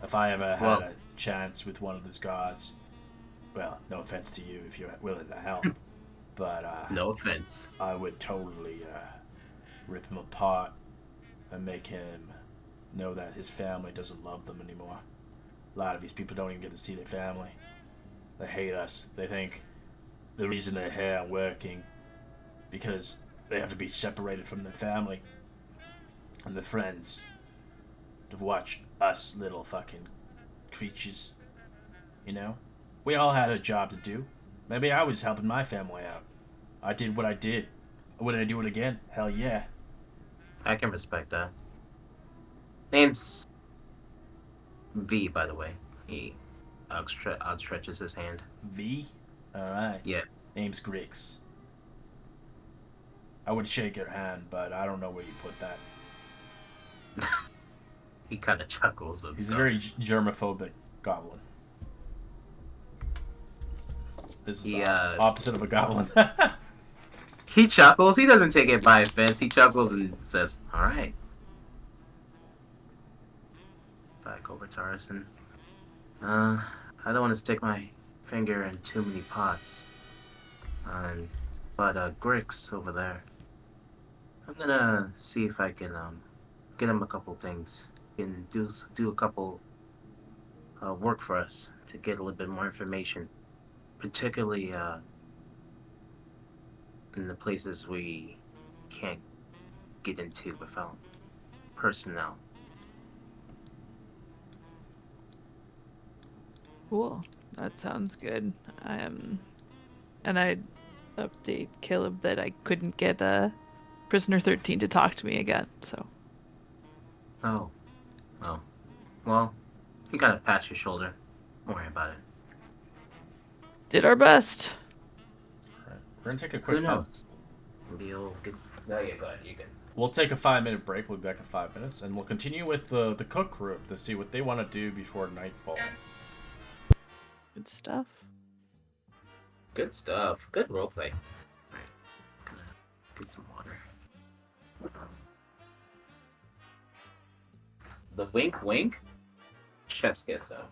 If I ever had a chance with one of those guards, well, no offense to you if you're willing to help, but No offense. I would totally rip him apart and make him know that his family doesn't love them anymore. A lot of these people don't even get to see their family. They hate us. They think the reason they're here and working because they have to be separated from their family and their friends to watch us little fucking creatures. You know? We all had a job to do. Maybe I was helping my family out. I did what I did. Would I do it again? Hell yeah. I can respect that. Name's V, by the way. He outstretches his hand. V? Alright. Yeah. Name's Grix. I would shake your hand, but I don't know where you put that. He kind of chuckles. He's a very germophobic goblin. This is the opposite of a goblin. He chuckles. He doesn't take it by offense. He chuckles and says, "All right." Back over to Arson. I don't want to stick my finger in too many pots. But Grix over there. I'm gonna see if I can get him a couple things. Can do a couple work for us to get a little bit more information, particularly in the places we can't get into without personnel. Cool. That sounds good. And I'd update Caleb that I couldn't get Prisoner 13 to talk to me again. So. Oh. Well, you got a patch your shoulder. Don't worry about it. Did our best. Alright, we're gonna take a Who quick knows? Maybe you'll get. No, you're good. You're good. We'll take a 5-minute break. We'll be back in 5 minutes, and we'll continue with the cook group to see what they want to do before nightfall. Good stuff. Good stuff. Good roleplay. Alright. Gonna get some water. The wink wink? Chef's kiss though.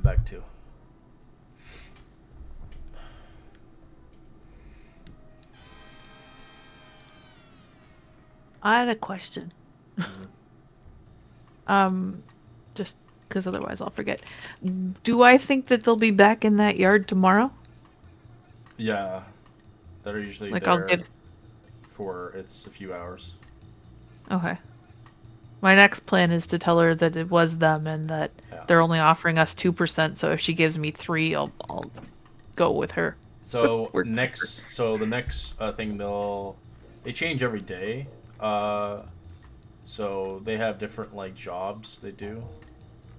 back to? I had a question. Mhm. Just because otherwise I'll forget. Do I think that they'll be back in that yard tomorrow? Yeah, they're usually Like I'll there get. for it's a few hours. Okay. My next plan is to tell her that it was them and that Yeah. they're only offering us 2%. So if she gives me 3, I'll go with her. So Work with her. the next thing they change every day. Uh, so they have different like jobs they do.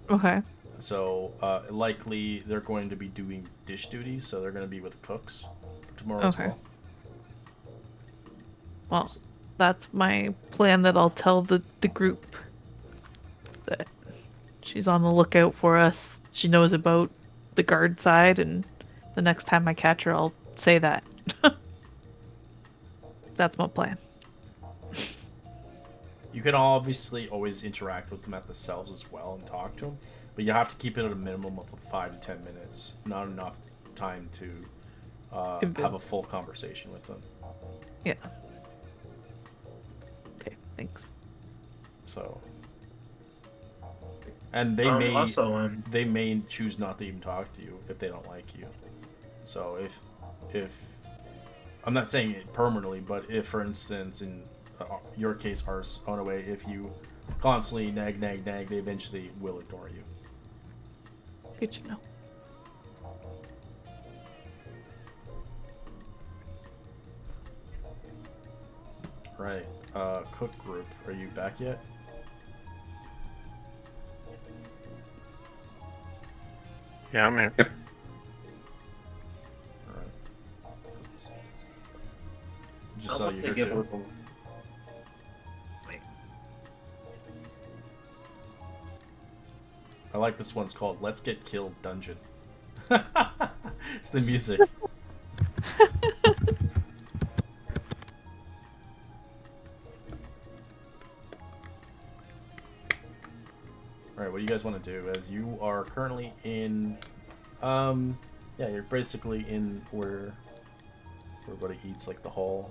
Okay. So likely they're going to be doing dish duties. So they're going to be with cooks tomorrow as Okay. well. Well, that's my plan that I'll tell the group that she's on the lookout for us. She knows about the guard side, and the next time I catch her, I'll say that. That's my plan. You can obviously always interact with them at the cells as well and talk to them, but you have to keep it at a minimum of 5 to 10 minutes. Not enough time to have a Convinced. full conversation with them. Yeah. Okay, thanks. So, and Also, they may choose not to even talk to you if they don't like you. So if I'm not saying it permanently, but if, for instance, in your case, Ownaway, if you constantly nag, they eventually will ignore you. Good to know. Right. Cook group, are you back yet? Yeah, I'm here. All right. Just I'll saw you here take it too. with them. Wait. I like this one's called "Let's Get Killed Dungeon." It's the music. All right, what do you guys want to do? As you are currently in, yeah, you're basically in where everybody eats, like the hall.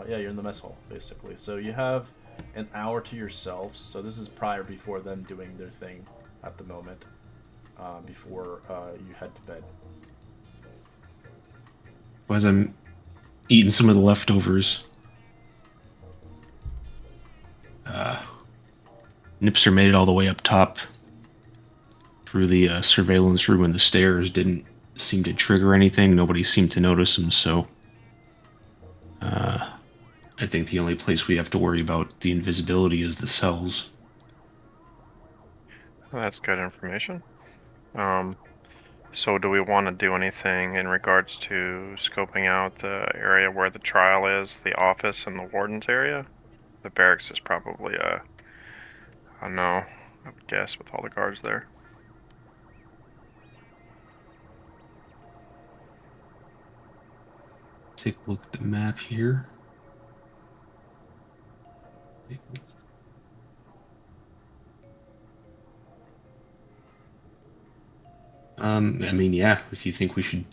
Yeah, you're in the mess hall basically. So you have an hour to yourselves. So this is prior before them doing their thing at the moment. Before you head to bed. As I'm eating some of the leftovers, Nipser made it all the way up top through the surveillance room, and the stairs didn't seem to trigger anything. Nobody seemed to notice him, so I think the only place we have to worry about the invisibility is the cells. Well, that's good information. So do we want to do anything in regards to scoping out the area where the trial is, the office, and the warden's area? The barracks is probably a no, I would guess, with all the guards there. Take a look at the map here. I mean, yeah, if you think we should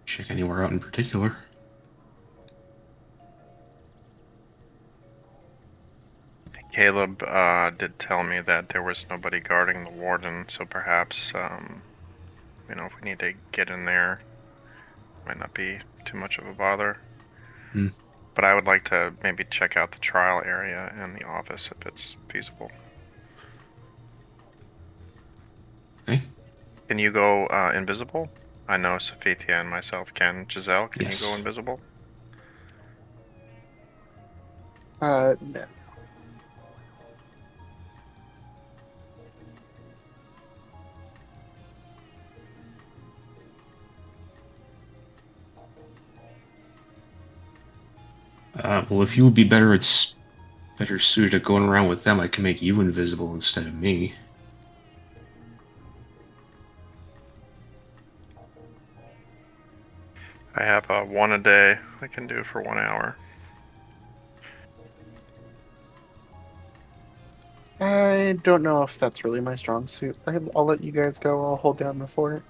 check anywhere out in particular. Caleb did tell me that there was nobody guarding the warden, so perhaps, if we need to get in there, might not be too much of a bother. Hmm. But I would like to maybe check out the trial area and the office if it's feasible. Okay. Can you go invisible? I know Saphithia and myself can. Giselle, can you Yes. go invisible? No. Well, if you would be better suited at going around with them, I can make you invisible instead of me. I have one a day I can do for 1 hour. I don't know if that's really my strong suit. I'll let you guys go. I'll hold down the fort.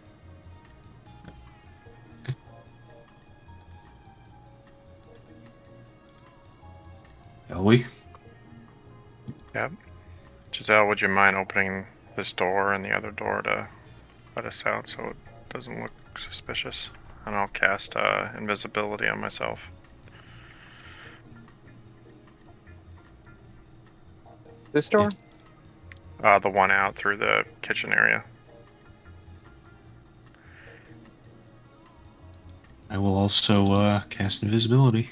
Shall we? Yep. Giselle, would you mind opening this door and the other door to let us out so it doesn't look suspicious? And I'll cast invisibility on myself. This door? The one out through the kitchen area. I will also cast invisibility.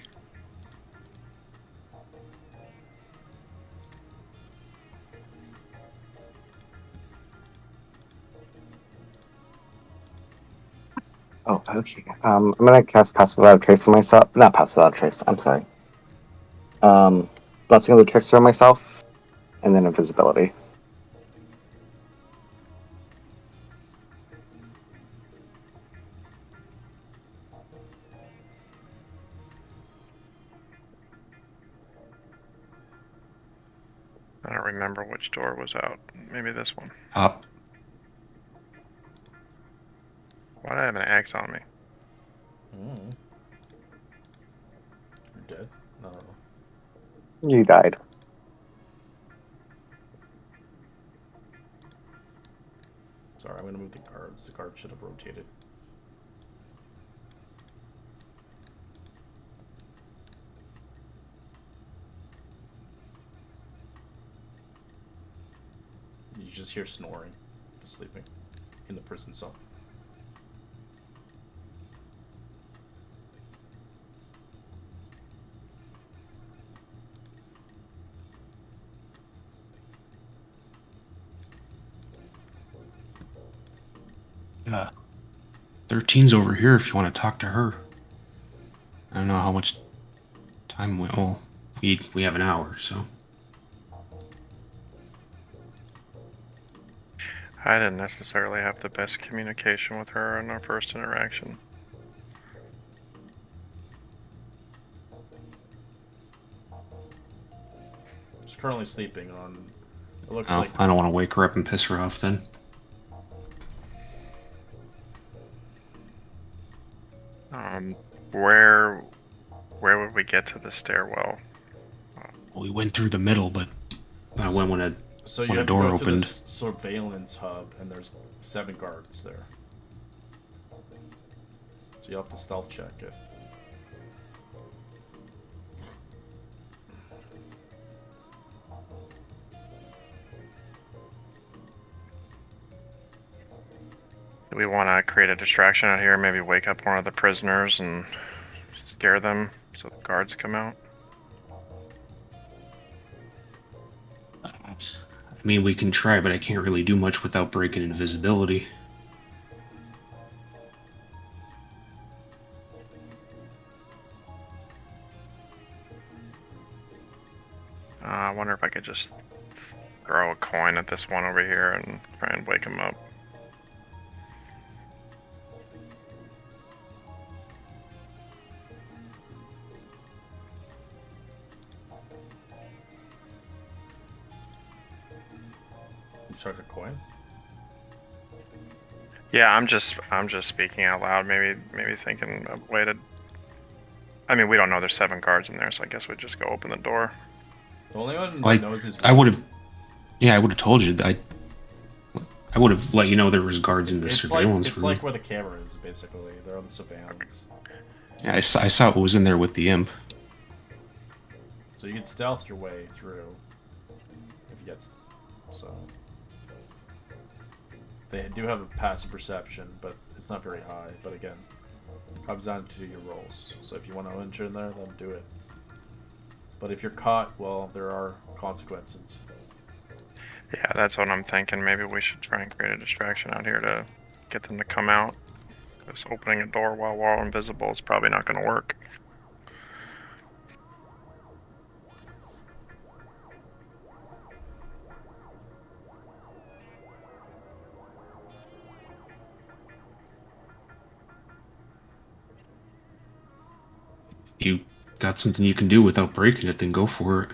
Oh, okay. I'm gonna cast Pass Without a Trace on myself. Not Pass Without a Trace. I'm sorry. Blessing of the Trickster on myself, and then Invisibility. I don't remember which door was out. Maybe this one. Top. Why do I have an axe on me? You're dead? No. You died. Sorry, I'm gonna move the cards. The card should have rotated. You just hear snoring, sleeping, in the prison cell. Uh, 13's over here if you want to talk to her. I don't know how much time we... Well, we have an hour, so... I didn't necessarily have the best communication with her in our first interaction. She's currently sleeping on. It looks Oh, like. I don't want to wake her up and piss her off then. Where would we get to the stairwell? Well, we went through the middle, but I went when a So you when a have to door go to opened. this surveillance hub, and there's 7 guards there. So you have to stealth check it. Do we want to create a distraction out here? Maybe wake up one of the prisoners and scare them so the guards come out? I mean, we can try, but I can't really do much without breaking invisibility. I wonder if I could just throw a coin at this one over here and try and wake him up. You chuck a coin. Yeah, I'm just speaking out loud. Maybe thinking a way to. I mean, we don't know there's 7 guards in there, so I guess we'd just go open the door. The only one that Like, knows is. I would have... Yeah, I would have told you. I would have let you know there was guards in the It's surveillance it's room. like where the camera is, basically. They're on the surveillance. Yeah, I saw what was in there with the imp. So you can stealth your way through if you get. So they do have a passive perception, but it's not very high. But again, it comes down to your rolls. So if you want to enter in there, then do it. But if you're caught, well, there are consequences. Yeah, that's what I'm thinking. Maybe we should try and create a distraction out here to get them to come out. Because opening a door while we're all invisible is probably not going to work. You got something you can do without breaking it, then go for it.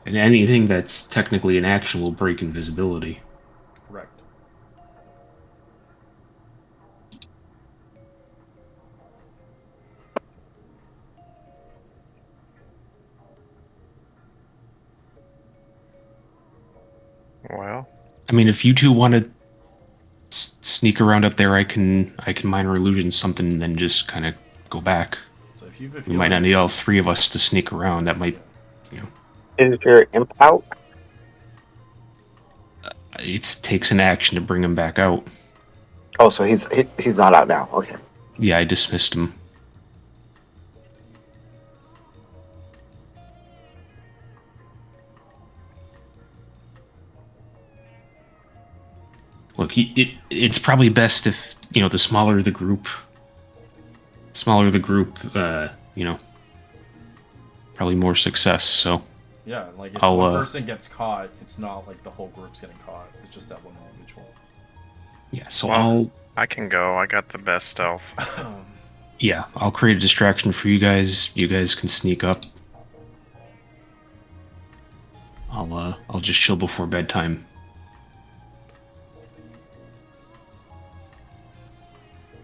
And anything that's technically an action will break invisibility. Correct. Well, I mean, if you two want to sneak around up there, I can minor illusion something and then just kind of go back. So if you have a We might not feeling, need all three of us to sneak around. That might, you know, Is your imp out? it takes an action to bring him back out. Oh, so he's not out now. Okay. Yeah, I dismissed him. Look, it's probably best if, you know, the smaller the group, you know, probably more success. So yeah, like if I'll, one person gets caught, it's not like the whole group's getting caught. It's just that one individual. yeah, so well, I can go. I got the best stealth. I'll create a distraction for you guys. You guys can sneak up. I'll just chill before bedtime.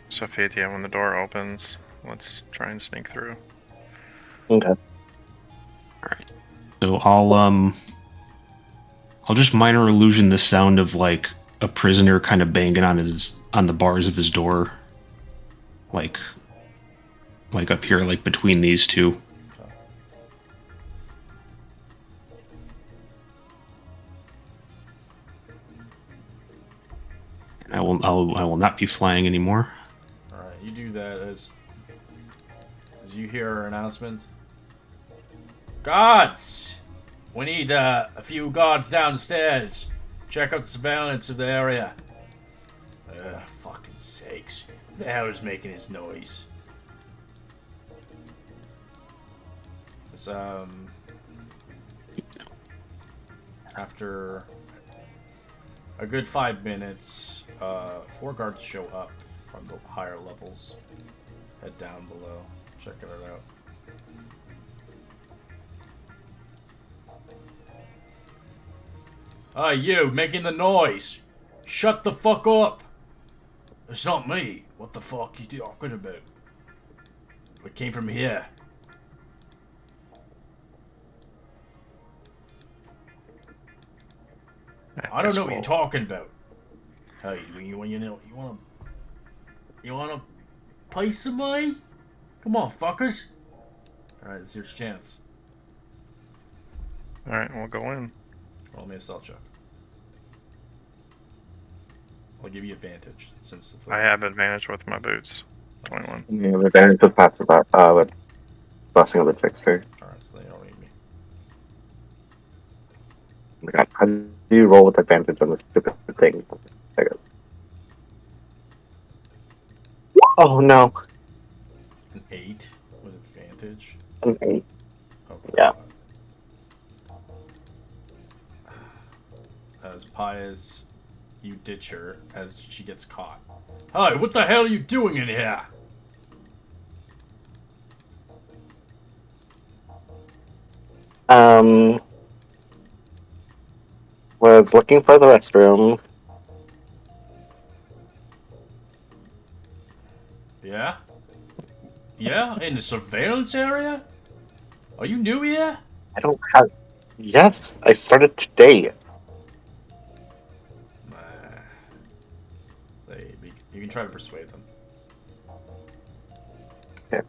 So, Faithia, when the door opens, let's try and sneak through. Okay. Alright. So I'll just minor illusion the sound of like a prisoner kind of banging on the bars of his door. Like up here, like between these two. And I will not be flying anymore. All right, you do that as you hear our announcement. Guards, we need a few guards downstairs. Check out the surveillance of the area. Fucking sakes! Who the hell is making this noise? It's, after a good 5 minutes, 4 guards show up from the higher levels. Head down below, checking it out. You making the noise! Shut the fuck up! It's not me. What the fuck you talking about? We came from here. I don't know what you're talking about. Hey, you wanna play some me? Come on, fuckers. All right, it's your chance. All right, we'll go in. Roll me a stealth check. I'll give you advantage since the I have advantage with my boots. 21. You have advantage with passive with blessing of the trickster. Alright, so they don't need me. Oh my god, how do you roll with advantage on this stupid thing? I guess. Oh no. An 8 with advantage. An 8. Oh, Yeah. As pious, you ditch her as she gets caught. Hi, what the hell are you doing in here? Was looking for the restroom. Yeah? Yeah? In the surveillance area? Are you new here? I don't have. Yes, I started today. You can try to persuade them. Okay.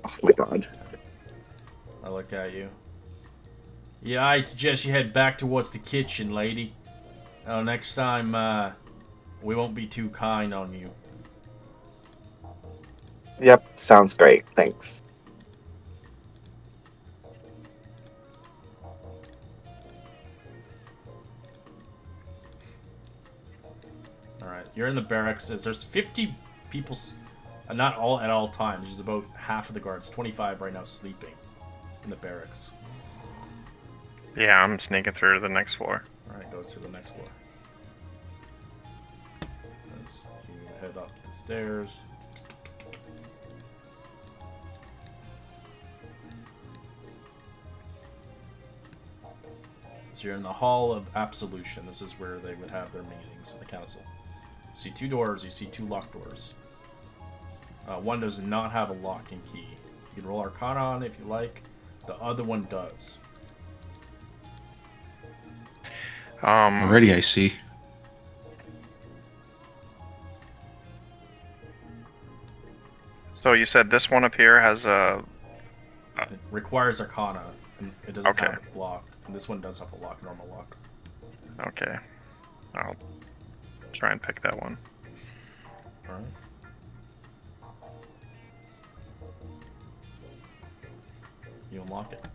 Oh my god. I look at you. Yeah, I suggest you head back towards the kitchen, lady. Next time, we won't be too kind on you. Yep, sounds great. Thanks. Alright, you're in the barracks. There's 50 people, not all at all times. There's about half of the guards, 25 right now, sleeping in the barracks. Yeah, I'm sneaking through to the next floor. Alright, go to the next floor. As you head up the stairs. So you're in the Hall of Absolution. This is where they would have their meetings in the council. You see 2 doors. You see 2 locked doors. One does not have a lock and key. You can roll Arcana on it if you like. The other one does. Already, I see. So you said this one up here has a. It requires Arcana, and it doesn't Okay. have a lock. And this one does have a lock, normal lock. Okay. I'll try and pick that one. Alright. You unlock it.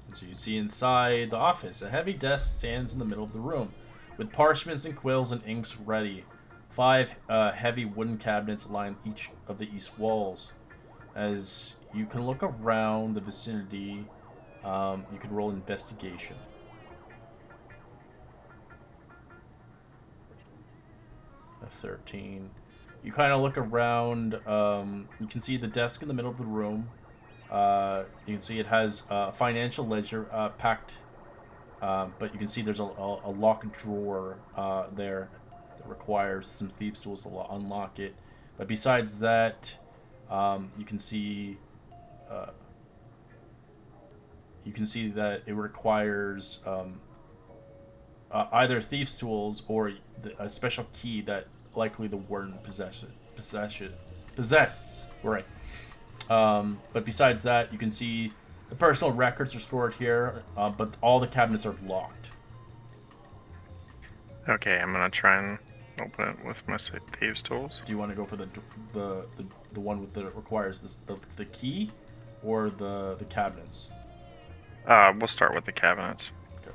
And so you see inside the office, a heavy desk stands in the middle of the room, with parchments and quills and inks ready. 5 heavy wooden cabinets line each of the east walls. As you can look around the vicinity, you can roll investigation. A 13. You kind of look around. You can see the desk in the middle of the room. You can see it has a financial ledger packed, but you can see there's a locked drawer there that requires some thieves' tools to unlock it. But besides that, you can see that it requires either thieves' tools or a special key that likely the warden possesses. Right. But besides that, you can see the personal records are stored here, but all the cabinets are locked. Okay, I'm gonna try and open it with my thieves' tools. Do you want to go for the one with that requires the key, or the cabinets? We'll start with the cabinets. Okay.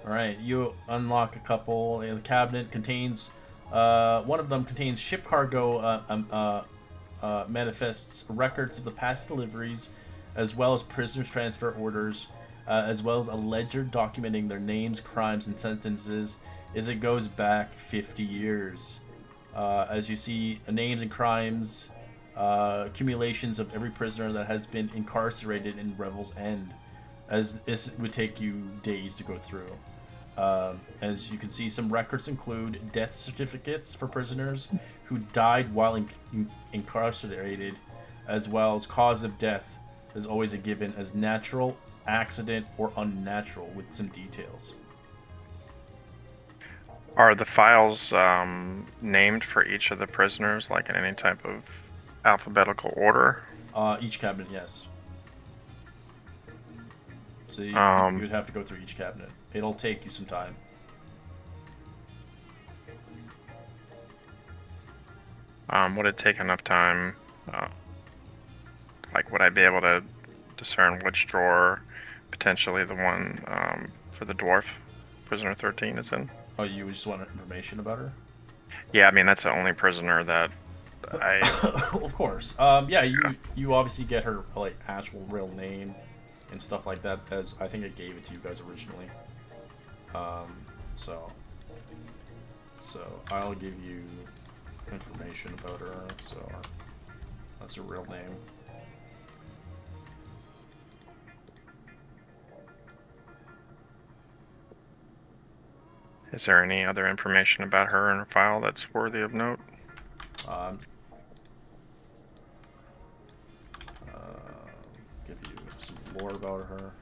All right, you unlock a couple. The cabinet contains. One of them contains ship cargo manifests, records of the past deliveries, as well as prisoners' transfer orders, as well as a ledger documenting their names, crimes, and sentences as it goes back 50 years. As you see, names and crimes, accumulations of every prisoner that has been incarcerated in Revel's End, as this would take you days to go through. As you can see, some records include death certificates for prisoners who died while incarcerated, as well as cause of death is always a given as natural, accident, or unnatural with some details. Are the files named for each of the prisoners, like in any type of alphabetical order? Each cabinet, yes. So you would have to go through each cabinet. It'll take you some time. Would it take enough time? Like, would I be able to discern which drawer potentially the one for the dwarf, prisoner 13, is in? Oh, you just want information about her? Yeah, I mean, that's the only prisoner that I... Of course. Yeah, you obviously get her, like, actual real name and stuff like that, as I think I gave it to you guys originally. So I'll give you information about her. So that's her real name. Is there any other information about her in her file that's worthy of note? Give you some lore about her.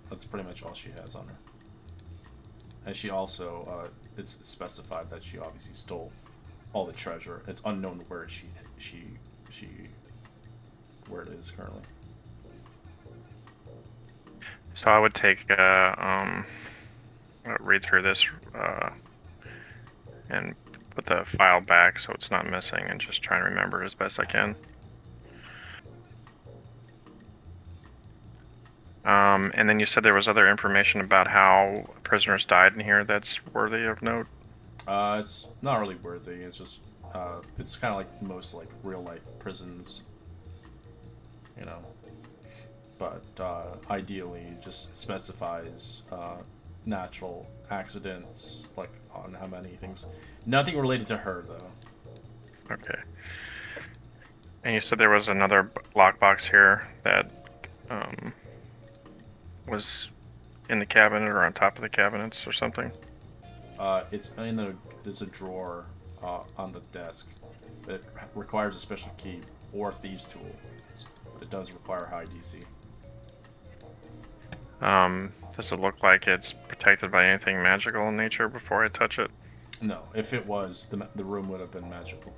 That's pretty much all she has on her. And she also, it's specified that she obviously stole all the treasure. It's unknown where where it is currently. So I would take read through this and put the file back so it's not missing, and just try and remember as best I can. And then you said there was other information about how prisoners died in here that's worthy of note. It's not really worthy. It's just it's kind of like most like real life prisons, you know. But ideally, just specifies natural accidents, like on how many things. Nothing related to her though. Okay. And you said there was another lockbox here that was in the cabinet or on top of the cabinets or something. It's in the there's a drawer on the desk. It requires a special key or thieves tool, but it does require high DC. Does it look like it's protected by anything magical in nature before I touch it? No, if it was, the room would have been magical.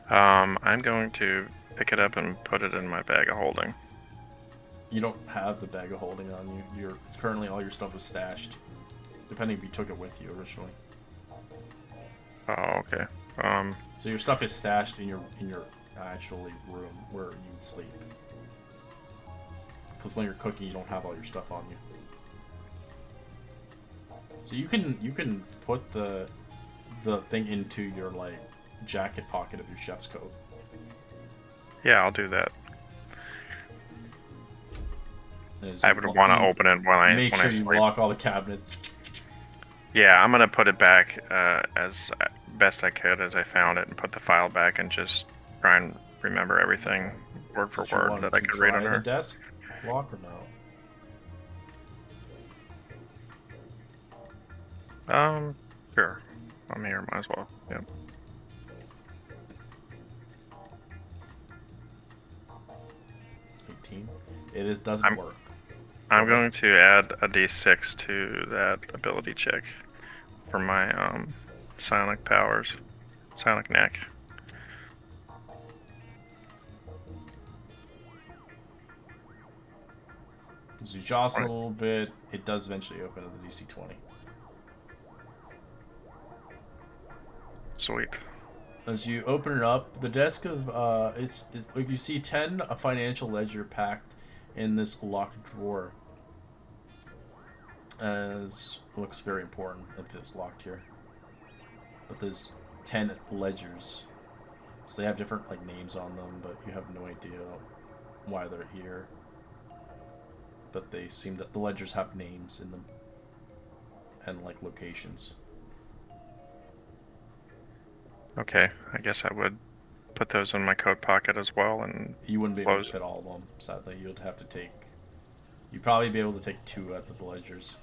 I'm going to pick it up and put it in my bag of holding. You don't have the bag of holding on you. It's currently all your stuff is stashed, depending if you took it with you originally. Oh, okay. So your stuff is stashed in your actually room where you would sleep. Because when you're cooking, you don't have all your stuff on you. So you can put the thing into your like jacket pocket of your chef's coat. Yeah, I'll do that. As I you would lock- want to you open it when I make when sure I you sleep. lock all the cabinets. Yeah, I'm gonna put it back as best I could as I found it, and put the file back, and just try and remember everything word for Did you word want that to I could read try on the her. desk lock or no? Sure. I'm here, might as well. Yep. 18. It doesn't work. I'm going to add a d6 to that ability check for my psionic powers, psionic knack. As you jostle a little bit, it does eventually open at the DC 20. Sweet. As you open it up, the desk of is you see 10 a financial ledger packed in this locked drawer. As looks very important if it's locked here. But there's 10 ledgers, so they have different like names on them, but you have no idea why they're here. But they seem that the ledgers have names in them and like locations. Okay, I guess I would put those in my coat pocket as well, and You wouldn't be able close. to fit all of them, sadly. You'd have to take. You'd probably be able to take 2 out of the ledgers.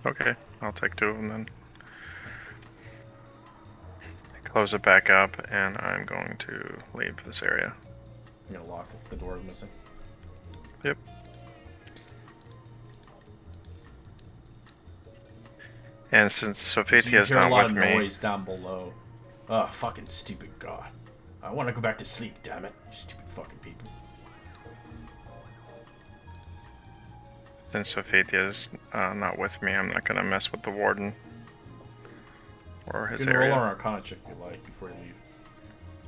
Okay, I'll take 2 of them then. Close it back up, and I'm going to leave this area. You're gonna lock it. The door is missing. Yep. And since Sophia You is hear a not lot with of me, noise down below. Oh, fucking stupid god. I want to go back to sleep, damn it. You stupid fucking people. since Sophia is not with me, I'm not gonna mess with the warden or You his can roll area. on Arcana check if you like before you leave.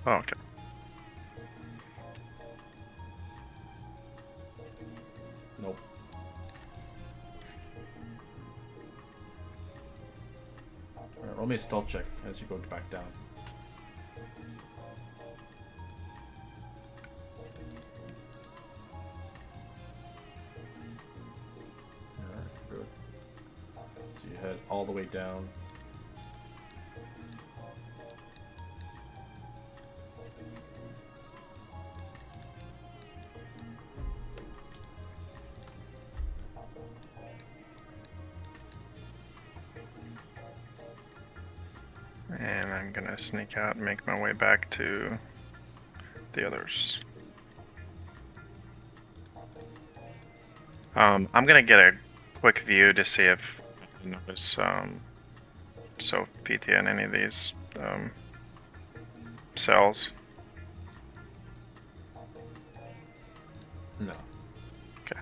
Oh, okay. Nope. Alright, roll me a stealth check as you go back down. Alright, good. So you head all the way down. And I'm gonna sneak out and make my way back to the others. I'm gonna get a quick view to see if I notice Sophia in any of these cells. No. Okay.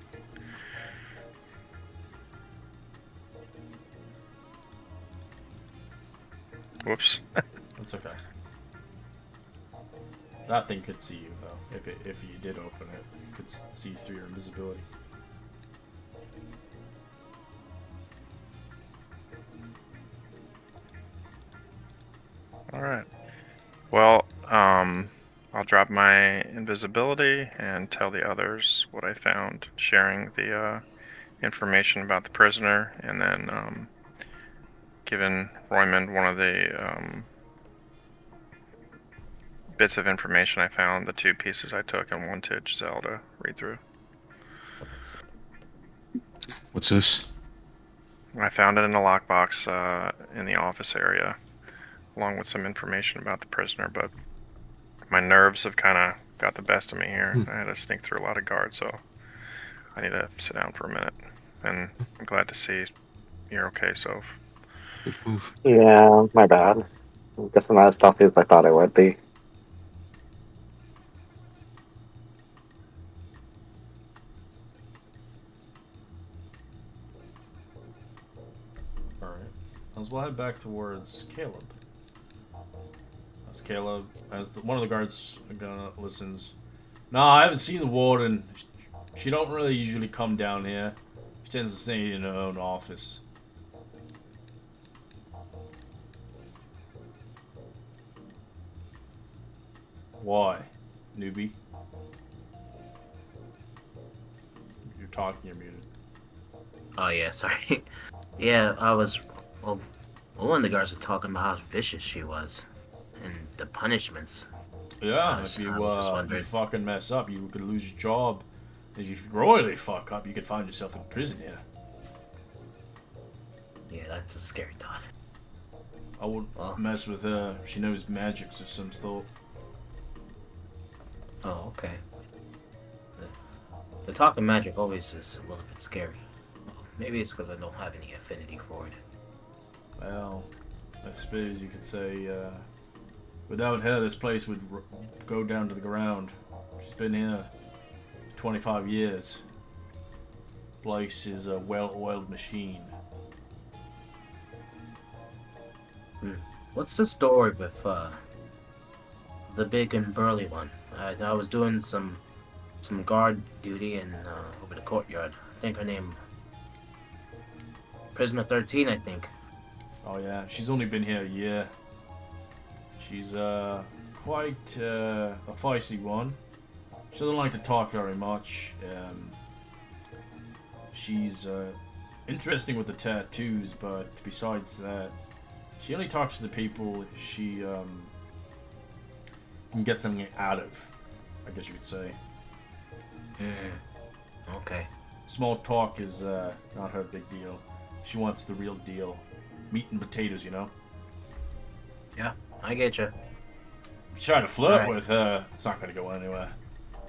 Whoops. That's okay. That thing could see you though. If you did open it, it could see through your invisibility. All right. Well, I'll drop my invisibility and tell the others what I found, sharing the information about the prisoner, and then giving Roymond one of the bits of information I found, the 2 pieces I took, and one to Giselle to read through. What's this? I found it in a lockbox in the office area, along with some information about the prisoner, but my nerves have kind of got the best of me here. I had to sneak through a lot of guards, so I need to sit down for a minute. And I'm glad to see you're okay, Soph. Good move. Yeah, my bad. I guess I'm not as stealthy as I thought I would be. All right. As we'll head back towards Caleb. As Caleb, one of the guards listens. No, I haven't seen the warden. She don't really usually come down here. She tends to stay in her own office. Why, newbie? You're talking. You're muted. Oh yeah, sorry. Yeah, I was. Well, one of the guards was talking about how vicious she was, and the punishments. Yeah, I if you was just you wondering. fucking mess up, you could lose your job. If you royally fuck up, you could find yourself in prison here. Yeah, that's a scary thought. I wouldn't Well. mess with her. She knows magics of some sort. Oh, okay. The talk of magic always is a little bit scary. Maybe it's because I don't have any affinity for it. Well, I suppose you could say, without her, this place would go down to the ground. She's been here 25 years. Place is a well-oiled machine. What's the story with the big and burly one? I was doing some guard duty in over the courtyard. I think her name Prisoner 13, I think. Oh yeah, she's only been here a year. She's quite a feisty one. She doesn't like to talk very much. She's interesting with the tattoos, but besides that, she only talks to the people she can get something out of, I guess you could say. Okay. Small talk is not her big deal. She wants the real deal. Meat and potatoes, you know? Yeah, I get you. If you try to flirt Alright. with her, it's not going to go anywhere.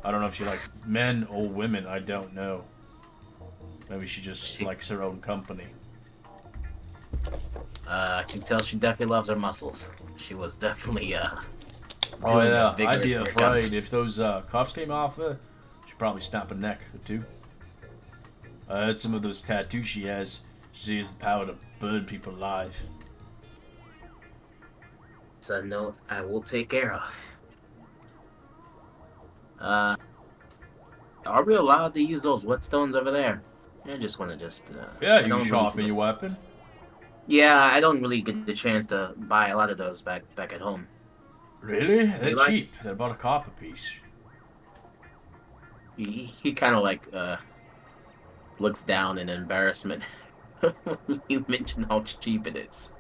I don't know if she likes men or women, I don't know. Maybe she just likes her own company. I can tell she definitely loves her muscles. She was definitely Oh doing yeah, a vigorous I'd be workout. afraid if those cuffs came off her, she'd probably snap a neck or two. I heard some of those tattoos she has. She has the power to burn people alive. It's a note I will take care of. Are we allowed to use those whetstones over there? I just want to Yeah, I you don't really. sharpen your weapon. Yeah, I don't really get the chance to buy a lot of those back at home. Really? You They're like- cheap. They're about a copper piece. He kind of like looks down in embarrassment when you mention how cheap it is.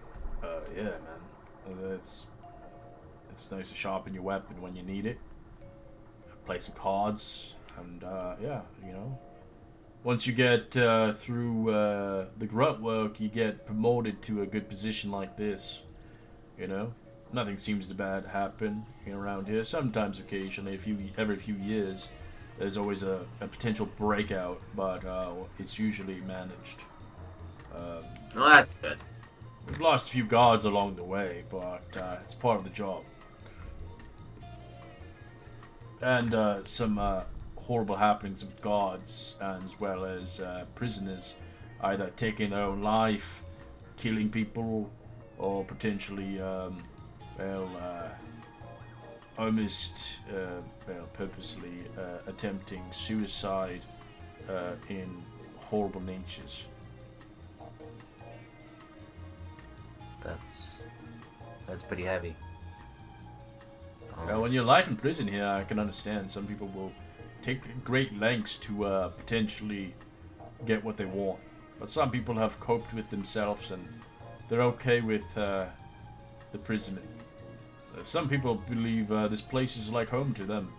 Yeah, man. It's nice to sharpen your weapon when you need it. Play some cards, and yeah, you know. Once you get through the grunt work, you get promoted to a good position like this. You know, nothing seems to bad happen around here. Sometimes, occasionally, every few years, there's always a potential breakout, but it's usually managed. Well, that's good. We've lost a few guards along the way, but it's part of the job. And some horrible happenings with guards, as well as prisoners, either taking their own life, killing people, or potentially, almost purposely attempting suicide in horrible natures. That's pretty heavy. When you're life in prison here, I can understand some people will take great lengths to potentially get what they want. But some people have coped with themselves and they're okay with the prison. Some people believe this place is like home to them.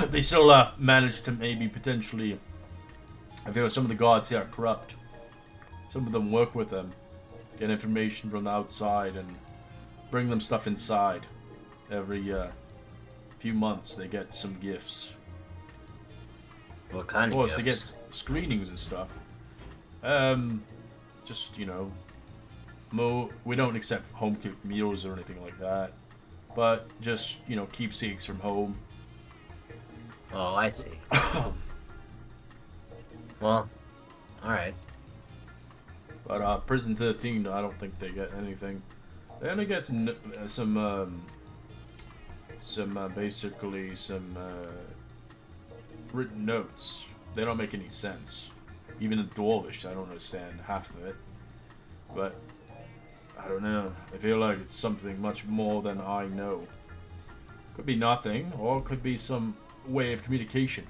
They still manage to maybe potentially. I feel some of the guards here are corrupt. Some of them work with them, get information from the outside, and bring them stuff inside. Every few months, they get some gifts. What kind Of course, of they get gifts? screenings and stuff. Just we don't accept home cooked meals or anything like that. But just keepsakes from home. Oh, I see. Well, all right. But prison 13, I don't think they get anything. They only get some written notes. They don't make any sense. Even in Dwarvish, I don't understand half of it. But I don't know. I feel like it's something much more than I know. Could be nothing, or it could be some way of communication.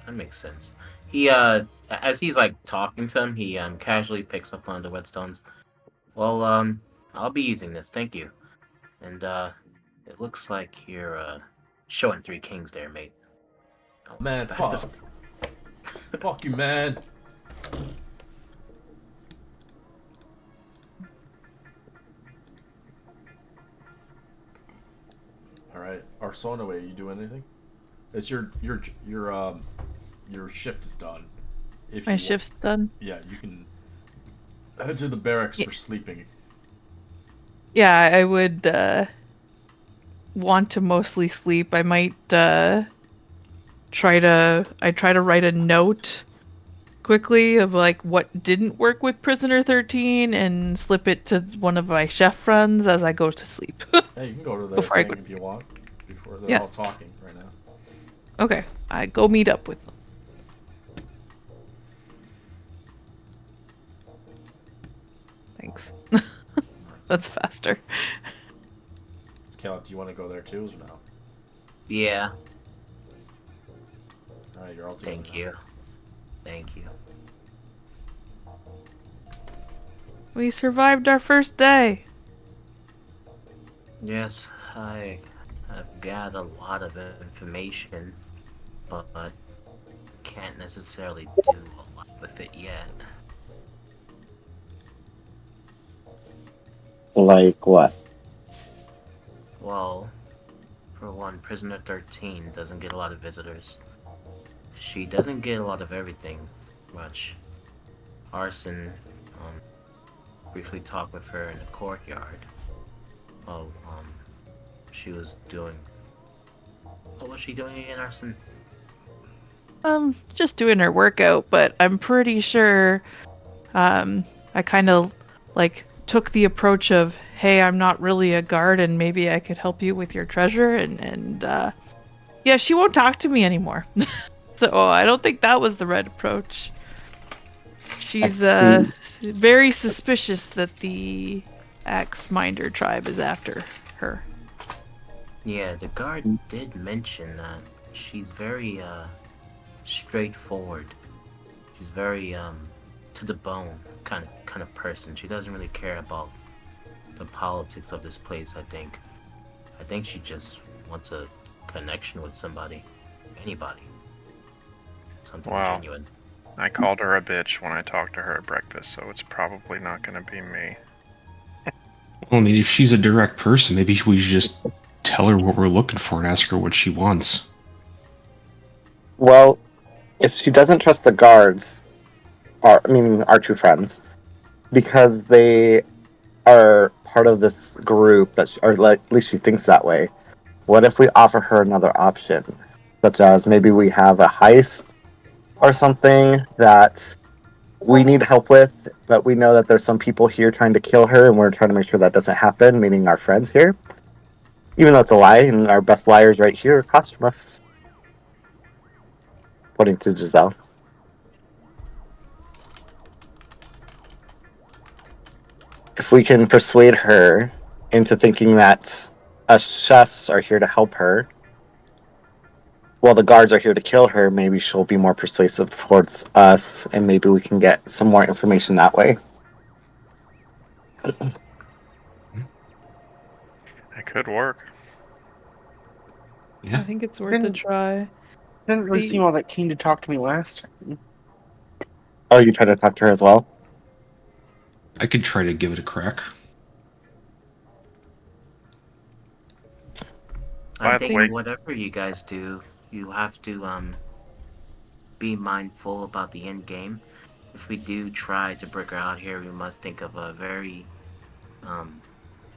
That makes sense. He as he's like talking to him, he casually picks up one of the whetstones. Well, I'll be using this, thank you. And it looks like you're showing 3 kings there, mate. Oh, Man, it's fuck. bad. Fuck you, man. Alright, Arsonaway, you do anything? It's your shift is done. If My you shift's done. Yeah, you can head to the barracks Yeah. for sleeping. Yeah, I would want to mostly sleep. I might try to write a note quickly of like what didn't work with Prisoner 13 and slip it to one of my chef friends as I go to sleep. Hey, you can go to their Before I thing go- if you want. Before they're Yeah. all talking right now. Okay, I go meet up with them. Thanks. That's faster. Caleb, do you want to go there too or no? Yeah, Alright, you're all together. thank now. you. Thank you. We survived our first day. Yes, I've got a lot of information, but can't necessarily do a lot with it yet. Like what? Well, for one, Prisoner 13 doesn't get a lot of visitors. She doesn't get a lot of everything, much. Arson, briefly talked with her in the courtyard. Oh, she was doing... What was she doing again, Arson? Just doing her workout, but I'm pretty sure I kind of like took the approach of, hey, I'm not really a guard and maybe I could help you with your treasure and yeah, she won't talk to me anymore. So I don't think that was the right approach. She's I see. very suspicious that the Axe Minder tribe is after her. Yeah, the guard did mention that she's very, straightforward. She's very, to the bone kind of person. She doesn't really care about the politics of this place, I think. I think she just wants a connection with somebody. Anybody. Something Wow. genuine. I called her a bitch when I talked to her at breakfast, so it's probably not going to be me. Well, I mean, if she's a direct person, maybe we should just tell her what we're looking for and ask her what she wants. Well, if she doesn't trust the guards, our two friends, because they are part of this group or at least she thinks that way. What if we offer her another option, such as maybe we have a heist or something that we need help with, but we know that there's some people here trying to kill her, and we're trying to make sure that doesn't happen, meaning our friends here. Even though it's a lie, and our best liars right here are Costumus. According to Giselle. If we can persuade her into thinking that us chefs are here to help her, while the guards are here to kill her, maybe she'll be more persuasive towards us, and maybe we can get some more information that way. It could work. I Yeah. think it's worth a try. Didn't really seem all that keen to talk to me last time. Oh, you tried to talk to her as well? I could try to give it a crack. By I the think way- whatever you guys do, you have to be mindful about the end game. If we do try to break her out here, we must think of a very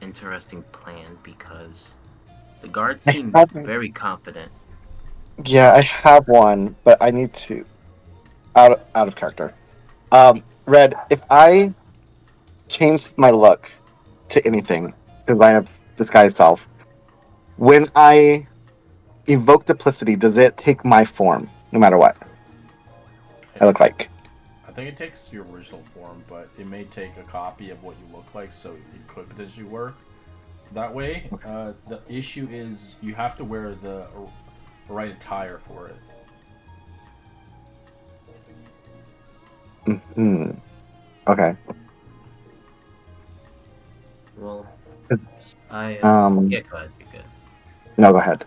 interesting plan because the guards seem very confident. Yeah, I have one, but I need to out of character. Red, if I change my look to anything, because I have disguise self, when I evoke duplicity, does it take my form, no matter what I look like? I think it takes your original form, but it may take a copy of what you look like, so it could potentially work that way. The issue is you have to wear the right attire for it. Mm-hmm. Okay. Well, It's, yeah, go ahead. You're good. no, go ahead.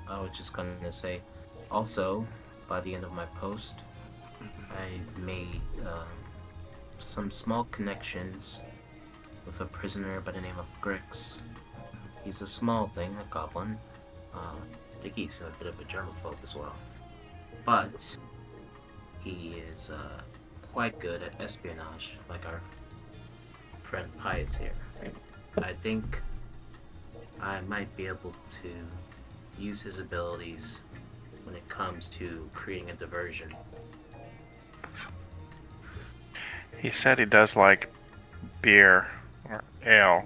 I was just gonna say, also, by the end of my post, I made some small connections with a prisoner by the name of Grix. He's a small thing, a goblin. I think he's a bit of a germaphobe as well. But he is quite good at espionage, like our friend Pius here. I think I might be able to use his abilities when it comes to creating a diversion. He said he does like beer or ale.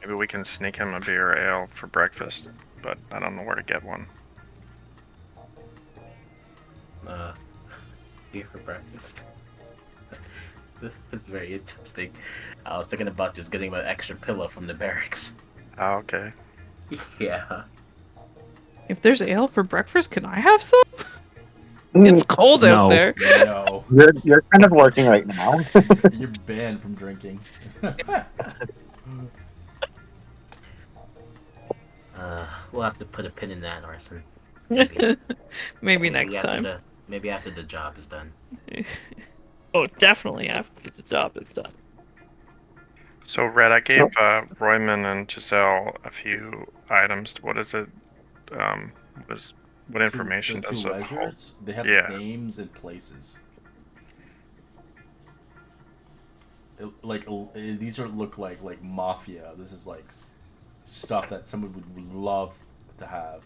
Maybe we can sneak him a beer or ale for breakfast, but I don't know where to get one. Beer for breakfast. That's very interesting. I was thinking about just getting an extra pillow from the barracks. Oh, okay. Yeah. If there's ale for breakfast, can I have some? It's cold out No. there. No, You're kind of working right now. you're banned from drinking. We'll have to put a pin in that, Orson. Maybe next after time. Maybe after the job is done. Oh, definitely after the job is done. So, Red, I gave Royman and Giselle a few items. What is it? What information the does two it hold? ledgers? They have Yeah. names and places. These look like mafia. This is like stuff that someone would love to have.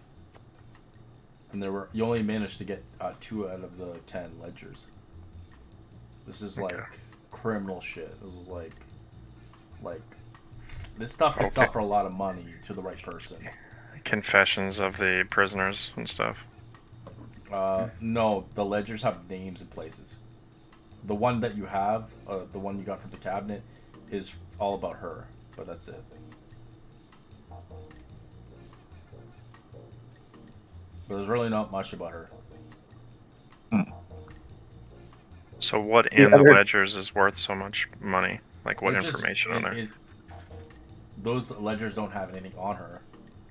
And you only managed to get 2 out of the 10 ledgers. This is like criminal shit. This is like this stuff can sell for a lot of money to the right person. Confessions of the prisoners and stuff. No, the ledgers have names and places. The one that you have, the one you got from the cabinet, is all about her, but that's it. But there's really not much about her. So, what in the ledgers is worth so much money? Like, what information on there? Those ledgers don't have anything on her.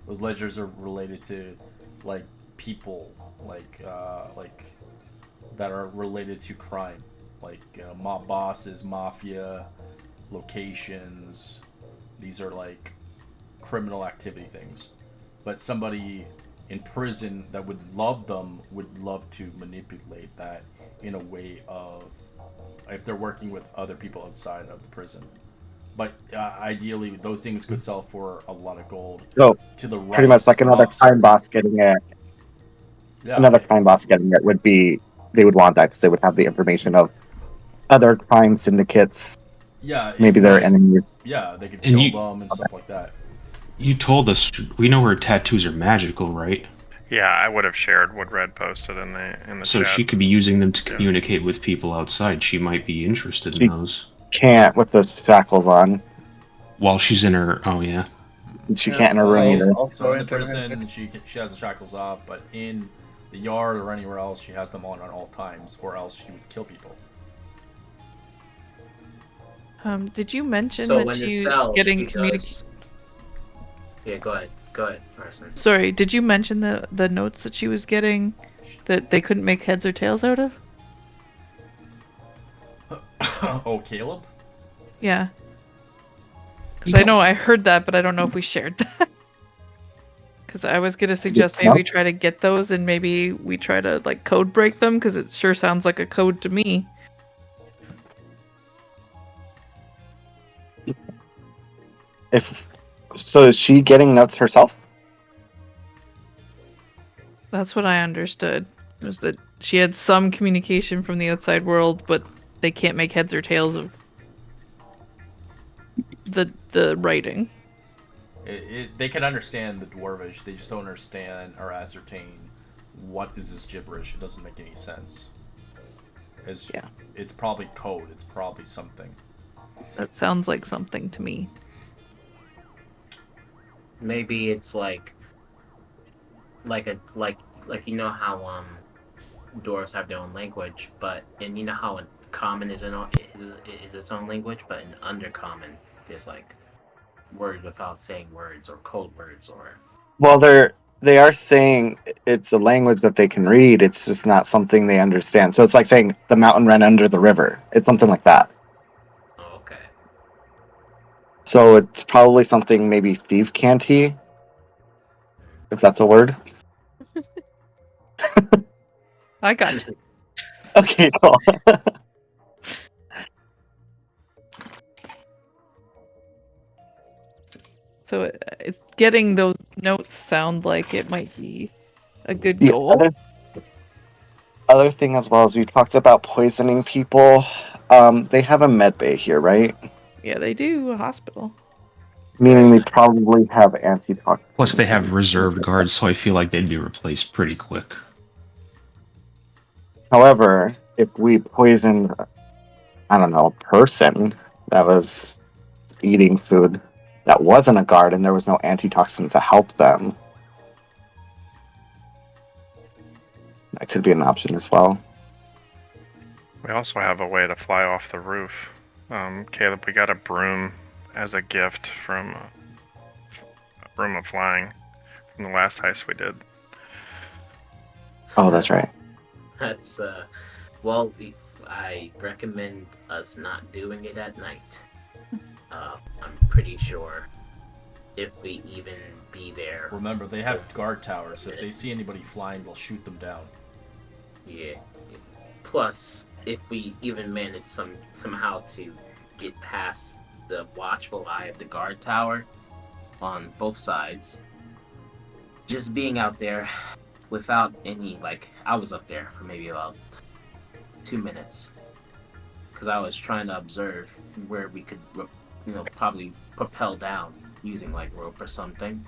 Those ledgers are related to, like, people, like that are related to crime, like mob bosses, mafia, locations. These are like criminal activity things. But somebody in prison that would love them would love to manipulate that in a way of if they're working with other people outside of the prison. But ideally, those things could sell for a lot of gold. So to the right, pretty much like another crime boss getting it. Yeah, another crime boss getting it would be they would want that because they would have the information of other crime syndicates. Yeah, Maybe they're enemies. yeah, they could And kill you- them and stuff like that. You told us we know her tattoos are magical, right? Yeah, I would have shared what Red posted in the So chat. she could be using them to Yeah. communicate with people outside. She might be interested in She- those. Can't with the shackles on. While she's in her, oh yeah, She Yeah, can't in her room well, either. So in the into her prison, head. she has the shackles off, but in the yard or anywhere else, she has them on at all times, or else she would kill people. Did you mention So that when the she's cell, getting she communication? does. Yeah, go ahead. Go ahead, Arson. Sorry, did you mention the notes that she was getting that they couldn't make heads or tails out of? Oh, Caleb? Yeah. Because I know I heard that, but I don't know if we shared that. Because I was gonna suggest maybe we try to get those and maybe we try to like code break them because it sure sounds like a code to me. If so, is she getting notes herself? That's what I understood. Was that she had some communication from the outside world, but they can't make heads or tails of the writing. They can understand the dwarvish, they just don't understand or ascertain what is this gibberish. It doesn't make any sense. Yeah. It's probably code. It's probably something. That sounds like something to me. Maybe it's like you know how dwarves have their own language, but and you know how in common is its own language, but in undercommon there's like words without saying words or code words or Well, they are saying it's a language that they can read. It's just not something they understand. So it's like saying the mountain ran under the river. It's something like that. oh, okay. So it's probably something maybe thief canty, if that's a word. I got you. Okay, cool. So it's getting those notes sound like it might be a good The goal. other thing as well is we talked about poisoning people. They have a med bay here, right? Yeah, they do a hospital. Meaning they probably have antitoxin. plus they have reserved guards, so I feel like they'd be replaced pretty quick. However, if we poisoned, I don't know, a person that was eating food that wasn't a guard and there was no antitoxin to help them, that could be an option as well. We also have a way to fly off the roof. Caleb, we got a broom as a gift from a Room of Flying from the last heist we did. Oh, that's right. That's well, I recommend us not doing it at night. I'm pretty sure if we even be there. Remember, they have guard towers, so if they see anybody flying, they'll shoot them down. Yeah. Plus, if we even manage somehow to get past the watchful eye of the guard tower on both sides, just being out there without any I was up there for maybe about 2 minutes because I was trying to observe where we could, probably propel down using like rope or something,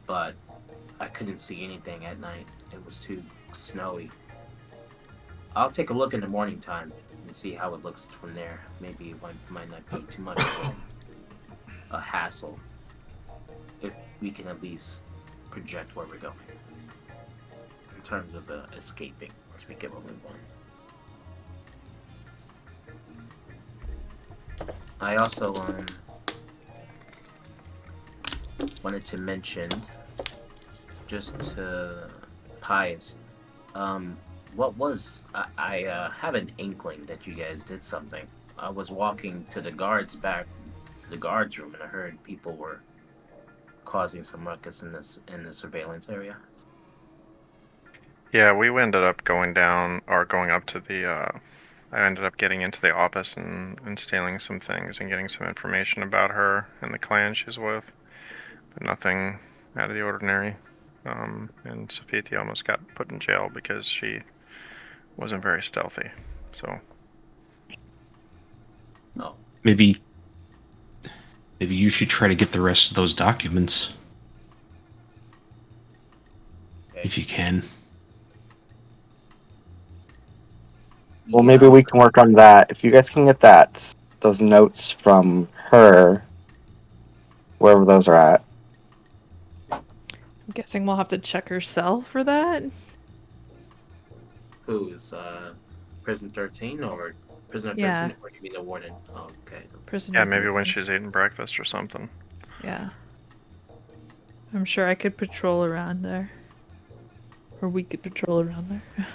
but I couldn't see anything at night. It was too snowy. I'll take a look in the morning time and see how it looks from there. Maybe it might not be too much of a hassle if we can at least project where we're going in terms of escaping once we get what we want. I also wanted to mention just to Pies, what was I have an inkling that you guys did something. I was walking to the guards room, and I heard people were causing some ruckus in the surveillance area. Yeah, we ended up going down or going up to the. I ended up getting into the office and stealing some things and getting some information about her and the clan she's with, but nothing out of the ordinary. And Safiti almost got put in jail because she wasn't very stealthy. So Oh, Maybe you should try to get the rest of those documents okay. if you can. Well, maybe Yeah, we can work on that. If you guys can get those notes from her, wherever those are at. I'm guessing we'll have to check her cell for that. who's prison 13 or prisoner Yeah. 13, or do you mean the warden? Oh, okay. Prisoner Yeah, maybe when 13. she's eating breakfast or something. Yeah. I'm sure I could patrol around there. Or we could patrol around there.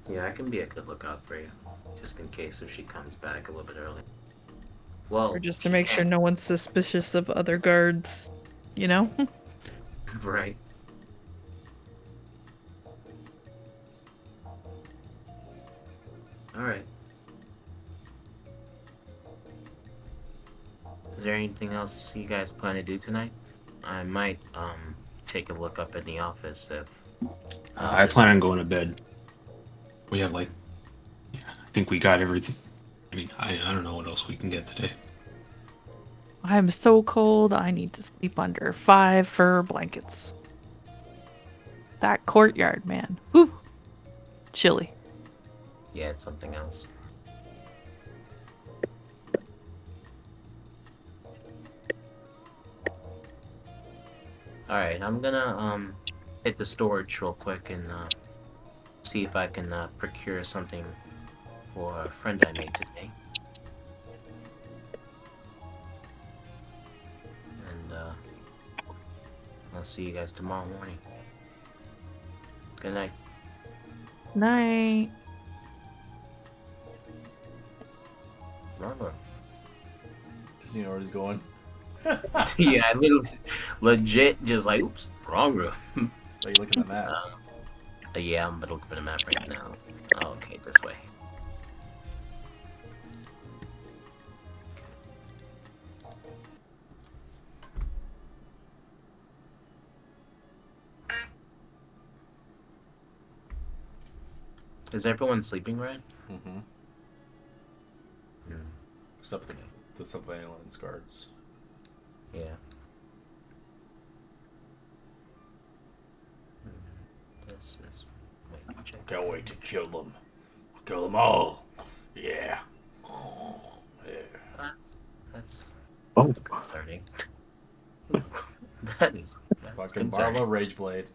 Yeah, I can be a good lookout for you, just in case if she comes back a little bit early. Well, Or just to she make sure can't. no one's suspicious of other guards. You know? Right. All right. Is there anything else you guys plan to do tonight? I might take a look up in the office if I plan on going to bed. We have I think we got everything. I mean, I don't know what else we can get today. I'm so cold, I need to sleep under 5 fur blankets. That courtyard, man. Whew. Chilly. yeah, it's something else. All right, I'm gonna hit the storage real quick and see if I can procure something for a friend I made today. And I'll see you guys tomorrow morning. Good night. Night. Remember. You know where he's going. Yeah, I literally, legit, just like, oops, wrong room. Are you looking at the map? Yeah, I'm looking for the map right now. Oh, okay, this way. Is everyone sleeping, right? Mm-hmm. Hmm. Except the surveillance guards. Yeah. This is. Wait, check. Can't wait to kill them. Kill them all. Yeah. Yeah. That's Oh, concerning. That's Fucking concerning. Barlow Rageblade.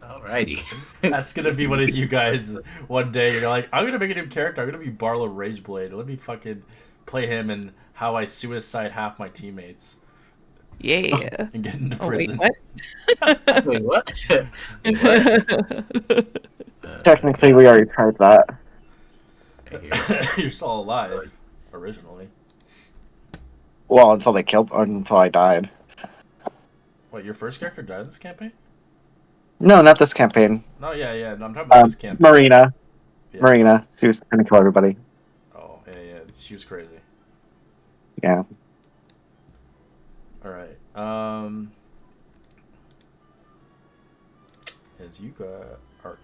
Alrighty. That's gonna be one of you guys one day. You're like, I'm gonna make a new character. I'm gonna be Barlow Rageblade. Let me fucking play him and how I suicide half my teammates Yeah. and get into Oh, wait, prison. what? Wait, what? Wait, what? technically, we already tried that. You're still alive, originally. Well, until I died. What, your first character died in this campaign? No, not this campaign. No, yeah. No, I'm talking about this campaign. Marina. Yeah. Marina. She was gonna kill everybody. Oh, yeah. She was crazy. Yeah. All right. As you are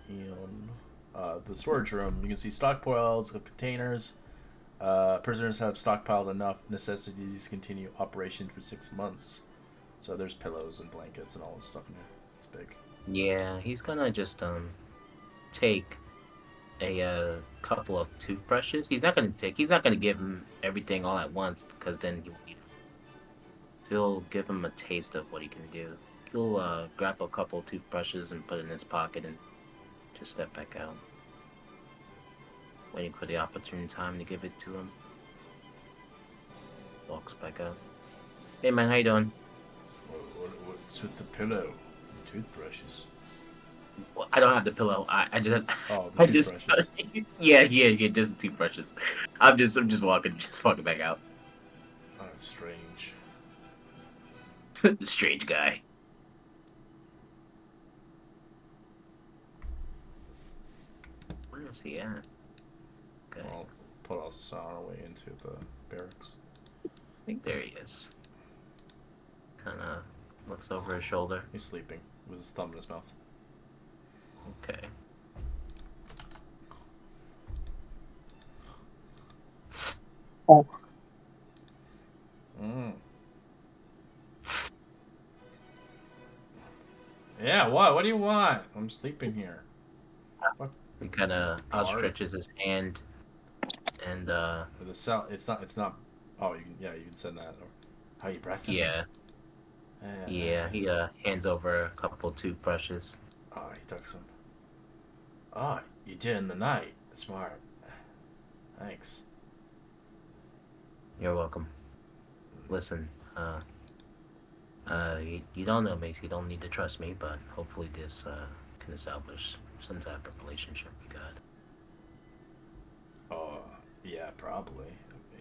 in the storage room, you can see stockpiles of containers. Prisoners have stockpiled enough necessities to continue operation for 6 months. So there's pillows and blankets and all this stuff in there. It's big. Yeah, he's gonna just take a couple of toothbrushes. He's not gonna give him everything all at once because then he'll give him a taste of what he can do. He'll grab a couple of toothbrushes and put it in his pocket and just step back out, waiting for the opportune time to give it to him. Walks back out. Hey man, how you doing? What's with the pillow and toothbrushes? Well, I don't have the pillow. I just Oh, the toothbrushes. yeah, just toothbrushes. I'm just walking back out. Oh, strange. Strange guy. Where is he at? Okay, I'll put us on our way into the barracks. there he is. Kind of looks over his shoulder. He's sleeping with his thumb in his mouth. Okay. Oh, Mm. Yeah, what? What do you want? I'm sleeping here. What He kind of guards? outstretches his hand and The cell. It's not. It's not. Oh, you can. Yeah, you can send that. How you pressing? yeah, Yeah. he hands over a couple toothbrushes. Oh, he took some. Oh, you did in the night. Smart. Thanks. You're welcome. Listen, you don't know me, so you don't need to trust me, but hopefully this can establish some type of relationship we got. Oh, yeah, probably.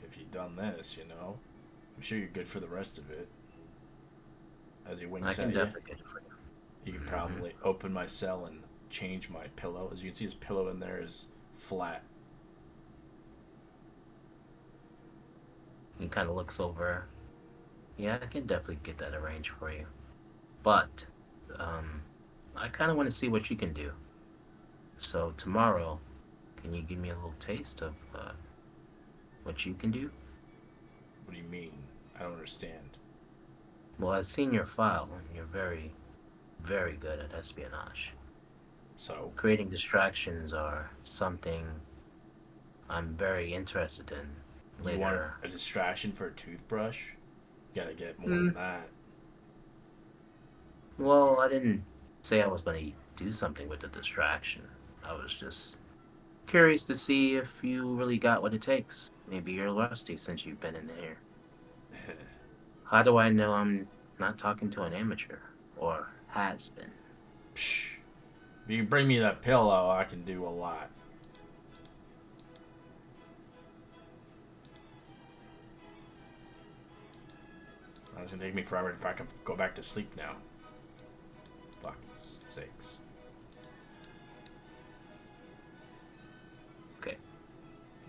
If you've done this, you know, I'm sure you're good for the rest of it. As he I winks can at you, definitely get it for you. you can probably open my cell and change my pillow. As you can see, his pillow in there is flat. He kind of looks over. Yeah, I can definitely get that arranged for you. But, I kind of want to see what you can do. So tomorrow, can you give me a little taste of what you can do? What do you mean? I don't understand. Well, I've seen your file, and you're very, very good at espionage. So, Creating distractions are something I'm very interested in you want later. a distraction for a toothbrush? You gotta get more Hmm. than that. Well, I didn't say I was going to do something with the distraction. I was just curious to see if you really got what it takes. Maybe you're rusty since you've been in here. How do I know I'm not talking to an amateur? Or has been? Psh. If you can bring me that pillow, I can do a lot. It's gonna take me forever if I can go back to sleep now. Fucking sakes. Okay.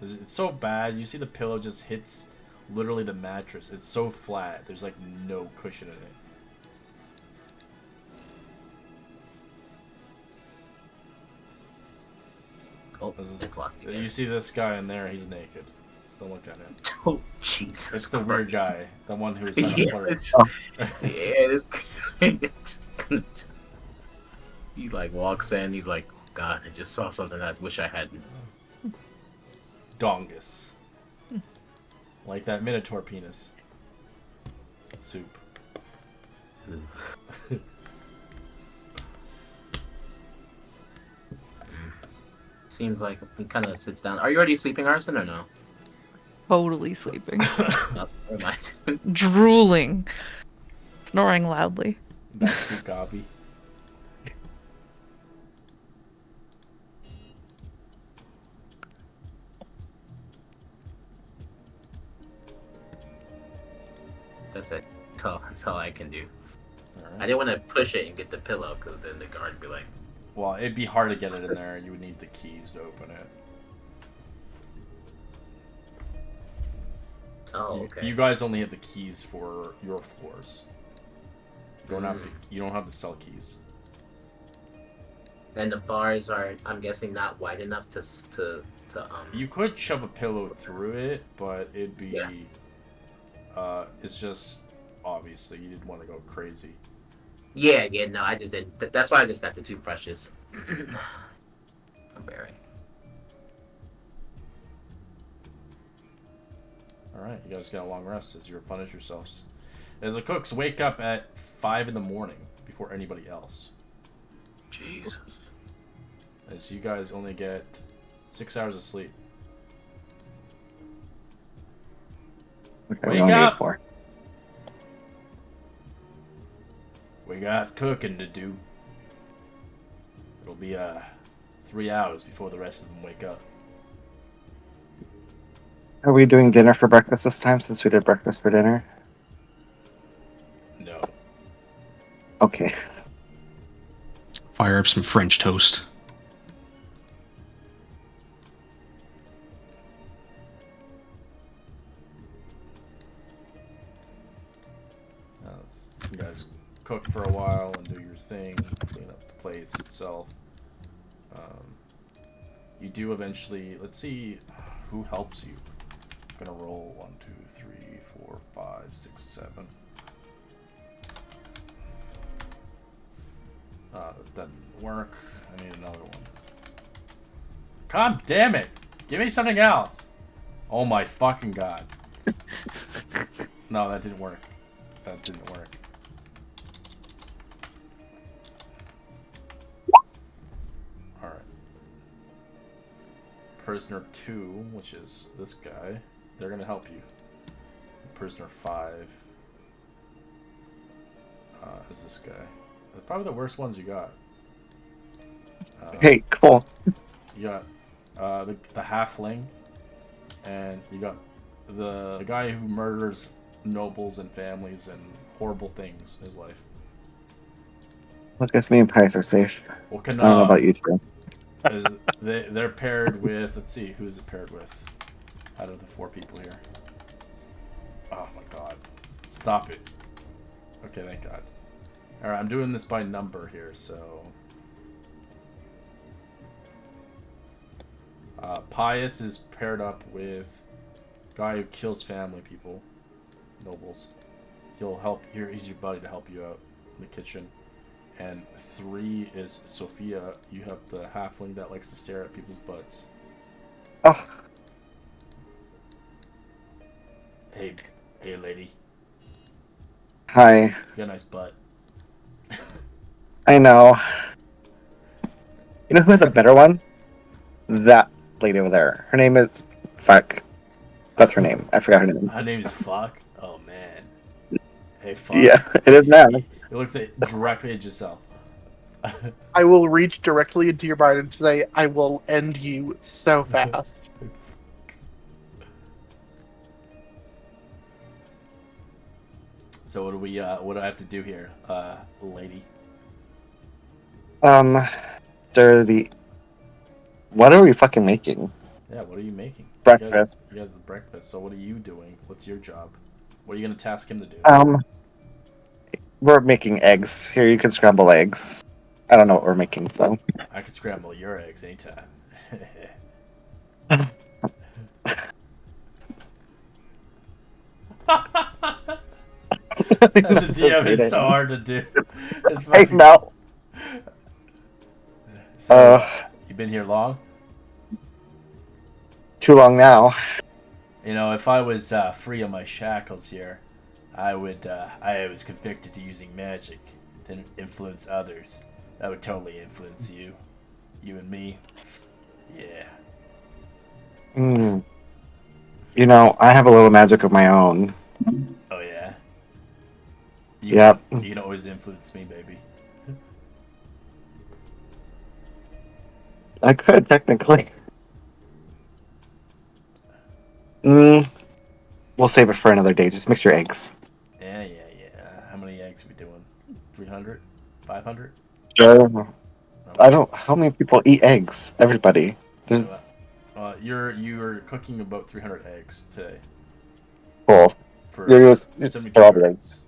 It's so bad. You see the pillow just hits literally the mattress. It's so flat. There's like no cushion in it. Oh, This is- it's locked You again. see this guy in there? He's naked. Don't look at him. Oh, Jesus. It's the weird guy, the one who was trying to flirt. Yes. Yeah, this he like walks in, he's like, oh, God, I just saw something I wish I hadn't. Dongus. Like that Minotaur penis. Soup. Seems like he kind of sits down. Are you already sleeping, Arson, or no? Totally sleeping. No, never mind. Drooling. Snoring loudly. Back to Gabi. That's it. That's all I can do. Alright. I didn't want to push it and get the pillow, because then the guard would be like, Well, it'd be hard to get it in there. You would need the keys to open it. oh, okay. You guys only have the keys for your floors. You don't have the cell keys. And the bars are, I'm guessing, not wide enough to You could shove a pillow through it, but it'd be Yeah. It's just obviously you didn't want to go crazy. Yeah, no, I just didn't. That's why I just got the toothbrushes. I'm very. Alright, you guys get a long rest as you replenish yourselves. As the cooks wake up at 5 in the morning before anybody else. Jesus. As you guys only get 6 hours of sleep. okay, Wake we only up! need 4. We got cooking to do. It'll be 3 hours before the rest of them wake up. Are we doing dinner for breakfast this time since we did breakfast for dinner? No. Okay. Fire up some French toast. You guys cook for a while and do your thing, clean up the place itself. You do eventually. Let's see who helps you. gonna roll 1, 2, 3, 4, 5, 6, 7. That doesn't work. I need another one. God damn it! Give me something else! Oh my fucking god. No, that didn't work. That didn't work. Alright. Prisoner 2, which is this guy, they're gonna help you. Prisoner 5 is this guy. That's probably the worst ones you got. Hey, cool. You got the halfling, and you got the guy who murders nobles and families and horrible things in his life. I guess me and Pies are safe. Well, I don't know about you two. is they're paired with, let's see, who is it paired with out of the 4 people here? Oh my god. Stop it. Okay, thank god. Alright, I'm doing this by number here, so... Pius is paired up with guy who kills family people, nobles. He'll help, he's your buddy to help you out in the kitchen. And 3 is Sophia. You have the halfling that likes to stare at people's butts. Oh, Hey lady. hi. You got a nice butt. I know. You know who has a better one? That lady over there. Her name is... Fuck. That's her name. I forgot her name. Her name's Fuck? Oh man. Hey Fuck. Yeah, it is now. It looks directly at Giselle. I will reach directly into your mind and say, I will end you so fast. So what do I have to do here, lady? They're the... What are we fucking making? Yeah, what are you making? Breakfast. You guys the breakfast. So what are you doing? What's your job? What are you gonna task him to do? We're making eggs. Here, you can scramble eggs. I don't know what we're making, so... I can scramble your eggs anytime. As a DM, it's so hard to do. It's I fucking... know. So, you been here long? Too long now. You know, if I was free of my shackles here, I was convicted to using magic to influence others. That would totally influence you. You and me. Yeah. You know, I have a little magic of my own. Oh, yeah? Yep. You can always influence me, baby. I could, technically. We'll save it for another day. Just mix your eggs. Yeah. How many eggs are we doing? 300? 500? Sure. I don't... How many people eat eggs? Everybody. There's... You're cooking about 300 eggs today. Cool. For 72 all the eggs.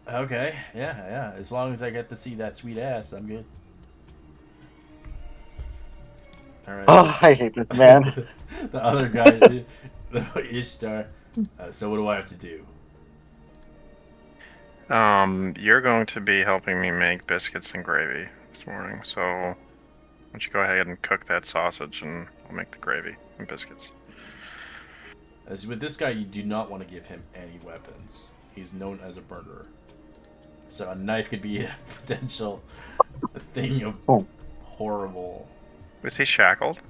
Okay, yeah. As long as I get to see that sweet ass, I'm good. Alright. Oh, I hate this man. The other guy, Ishtar. So what do I have to do? You're going to be helping me make biscuits and gravy this morning, so why don't you go ahead and cook that sausage and I'll make the gravy and biscuits. As with this guy, you do not want to give him any weapons. He's known as a murderer. So a knife could be a potential thing of horrible... Was he shackled?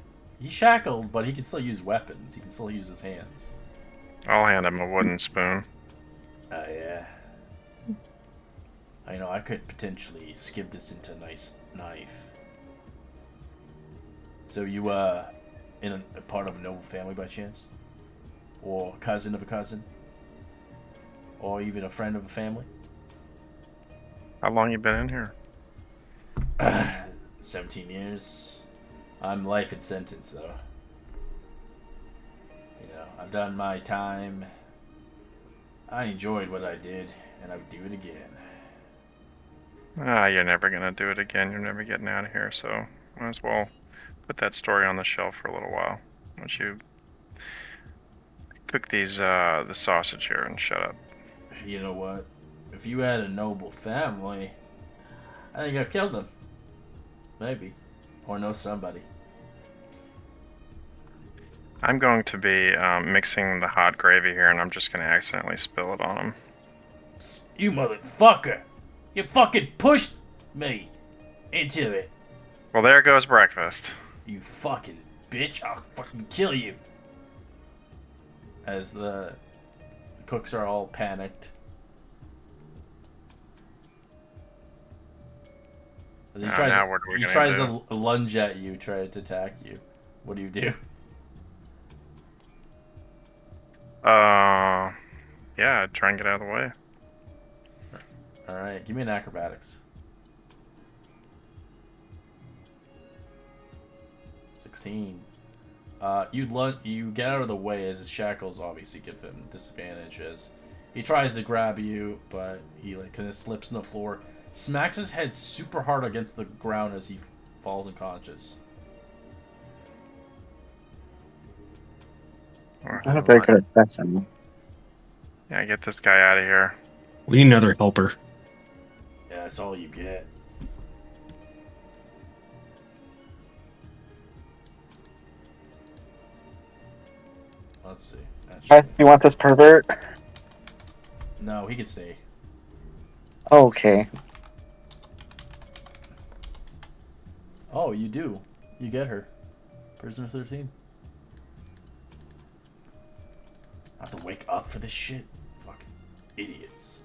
He's shackled, but he can still use weapons. He can still use his hands. I'll hand him a wooden spoon. Yeah. I know, I could potentially skip this into a nice knife. So you, in a part of a noble family by chance? Or cousin of a cousin? Or even a friend of a family? How long you been in here? 17 years. I'm life in sentence, though. You know, I've done my time. I enjoyed what I did, and I would do it again. You're never gonna do it again. You're never getting out of here, so might as well put that story on the shelf for a little while. Once you cook these the sausage here and shut up. You know what? If you had a noble family, I think I'd kill them. Maybe. Or know somebody. I'm going to be mixing the hot gravy here, and I'm just going to accidentally spill it on him. You motherfucker! You fucking pushed me into it. Well, there goes breakfast. You fucking bitch. I'll fucking kill you. As the cooks are all panicked. As he tries, now what are we he gonna tries do? to lunge at you, try to attack you. What do you do? Yeah, try and get out of the way. Alright, give me an acrobatics. 16. You get out of the way as his shackles obviously give him disadvantage as he tries to grab you, but he like kind of slips on the floor, smacks his head super hard against the ground as he falls unconscious. Not a very good assassin. Yeah, get this guy out of here. We need another helper. Yeah, that's all you get. Let's see. You want this pervert? No, he can stay. Okay. Oh, you do. You get her. Prisoner 13. I have to wake up for this shit? Fucking idiots.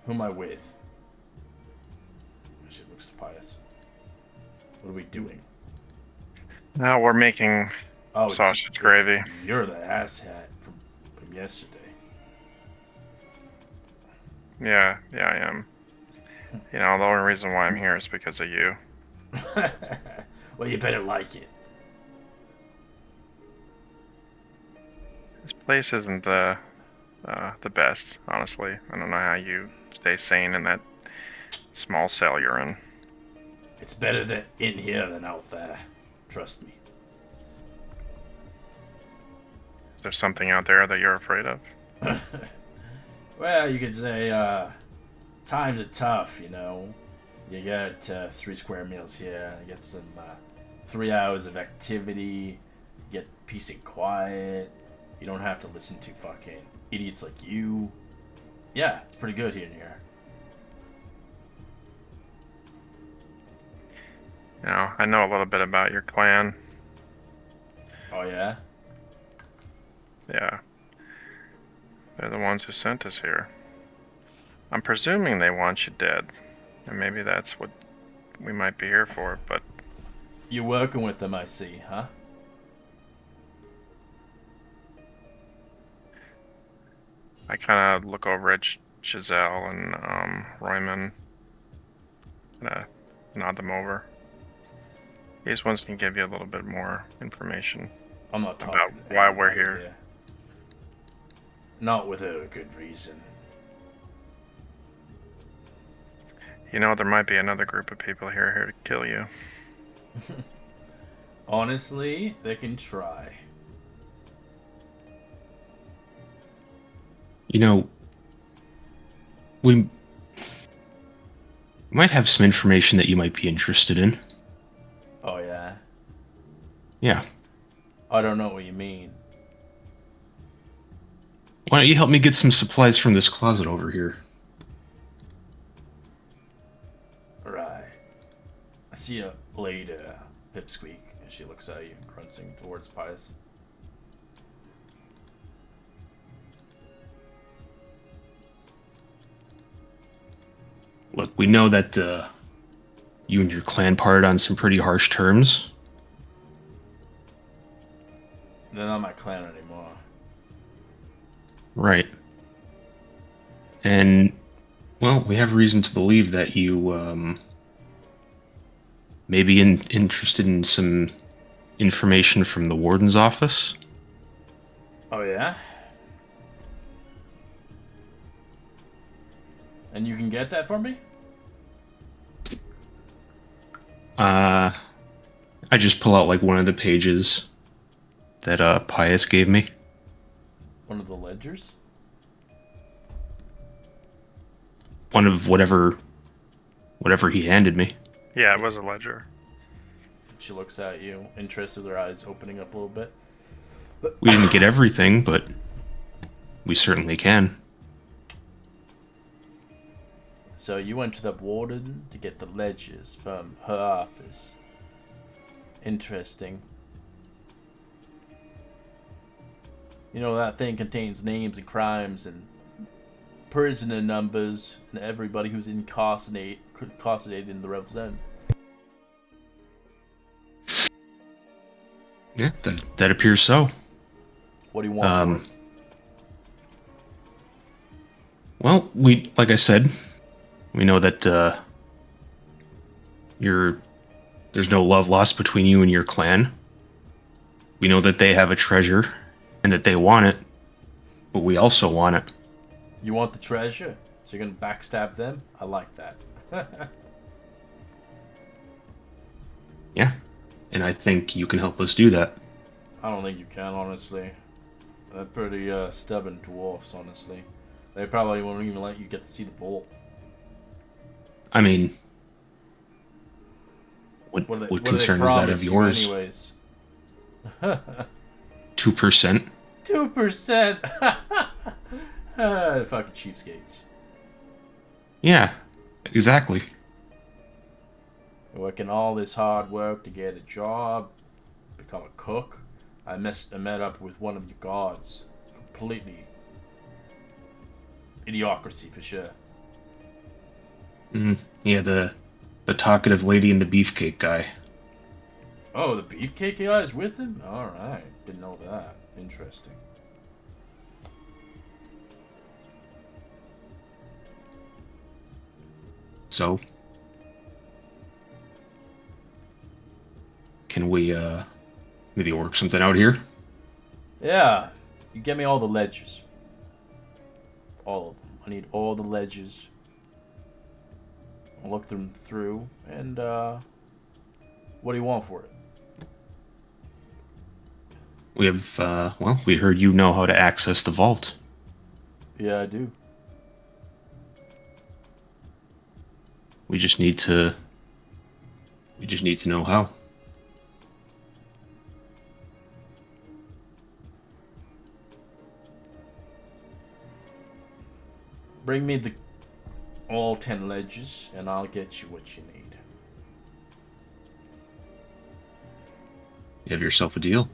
Who am I with? That shit looks pious. What are we doing? Now we're making sausage gravy. You're the asshat from yesterday. Yeah, I am. You know, the only reason why I'm here is because of you. Well, you better like it. This place isn't the best, honestly. I don't know how you stay sane in that small cell you're in. It's better than in here than out there. Trust me. Is there something out there that you're afraid of? Well, you could say, times are tough, you know. You get 3 square meals here, you get some 3 hours of activity, you get peace and quiet, you don't have to listen to fucking idiots like you. Yeah, it's pretty good here in here. You know, I know a little bit about your clan. Oh, yeah? Yeah. They're the ones who sent us here. I'm presuming they want you dead. And maybe that's what we might be here for, but... You're working with them, I see, huh? I kind of look over at Giselle and Royman. Nod them over. These ones can give you a little bit more information I'm not talking about why we're here. Not without a good reason. You know, there might be another group of people here to kill you. Honestly, they can try. You know, we might have some information that you might be interested in. Oh, yeah? Yeah. I don't know what you mean. Why don't you help me get some supplies from this closet over here? Right. I see a blade pipsqueak, and she looks at you, grunting towards Pius. Look, we know that you and your clan parted on some pretty harsh terms. They're not my clan anymore. Right. And, well, we have reason to believe that you may be interested in some information from the warden's office. Oh, yeah? And you can get that for me? I just pull out like one of the pages that Pius gave me. One of the ledgers? One of whatever he handed me. Yeah, it was a ledger. She looks at you, interested, her eyes opening up a little bit. We didn't get everything, but we certainly can. So you went to the warden to get the ledgers from her office. Interesting. You know, that thing contains names and crimes and prisoner numbers and everybody who's incarcerated in the Revel's End. Yeah, that appears so. What do you want for it? Well, like I said, we know that there's no love lost between you and your clan. We know that they have a treasure and that they want it, but we also want it. You want the treasure? So you're gonna backstab them? I like that. Yeah, and I think you can help us do that. I don't think you can, honestly. They're pretty stubborn dwarfs, honestly. They probably won't even let you get to see the vault. I mean, What what do concern they is that promise of you yours? anyways? 2%? 2%! Fucking cheapskates. Yeah, exactly. Working all this hard work to get a job, become a cook. I met up with one of your guards. Completely idiocracy for sure. Yeah, the talkative lady and the beefcake guy. Oh, the beefcake guy is with him? Alright, didn't know that. Interesting. So, can we maybe work something out here? Yeah, you get me all the ledgers. All of them. I need all the ledgers. I'll look them through, and what do you want for it? We have well, we heard you know how to access the vault. Yeah, I do. We just need to know how. Bring me all 10 ledgers, and I'll get you what you need. You have yourself a deal.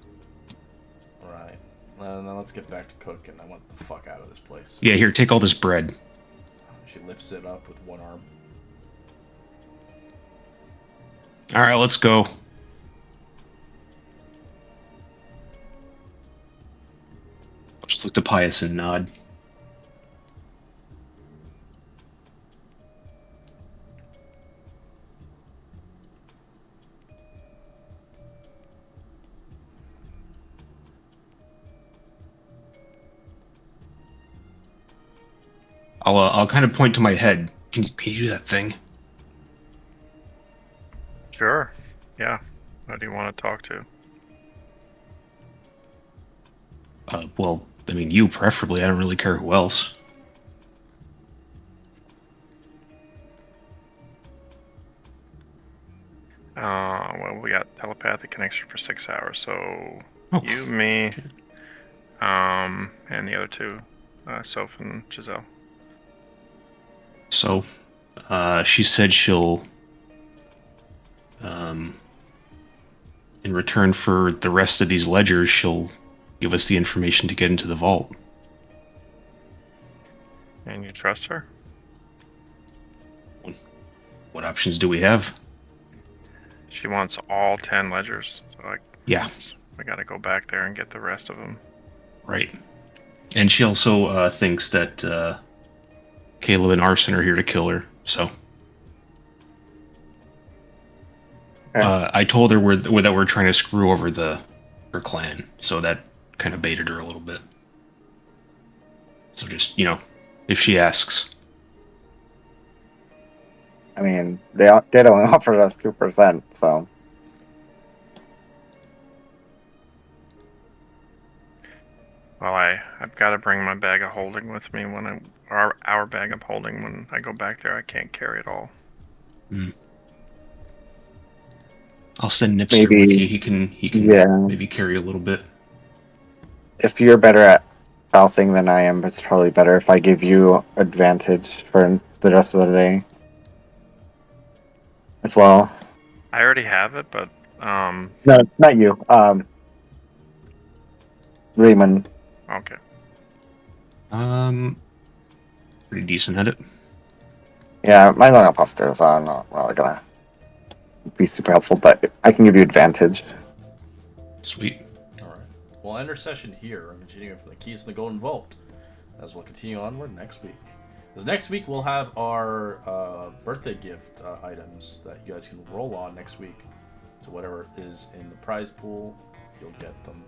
Alright. Now let's get back to cooking. I want the fuck out of this place. Yeah, here, take all this bread. She lifts it up with one arm. All right, let's go. I'll just look to Pius and nod. I'll kind of point to my head. Can you do that thing? Sure. Yeah. Who do you want to talk to? Well, I mean, you preferably. I don't really care who else. Well, we got telepathic connection for 6 hours, so Oh. you, me, and the other two, Soph and Giselle. So, she said she'll, in return for the rest of these ledgers, she'll give us the information to get into the vault. And you trust her? What options do we have? She wants all 10 ledgers, so Yeah, we gotta go back there and get the rest of them. right. And she also thinks that Caleb and Arson are here to kill her. So I told her that we're trying to screw over her clan, so that kind of baited her a little bit. So just, if she asks. I mean, they did only offer us 2%, so. Well, I've got to bring my bag of holding with me when our bag of holding when I go back there. I can't carry it all. I'll send Nipster with you. He can Yeah. maybe carry a little bit. If you're better at mouthing than I am, it's probably better if I give you advantage for the rest of the day as well. I already have it, but No, not you. Raymond. okay. Pretty decent at it. Yeah, mine's not a positive, so I'm not really gonna be super helpful, but I can give you advantage. Sweet. All right. We'll end our session here and continue for the keys from the Golden Vault, as we'll continue onward next week. Because next week we'll have our birthday gift items that you guys can roll on next week. So whatever is in the prize pool, you'll get them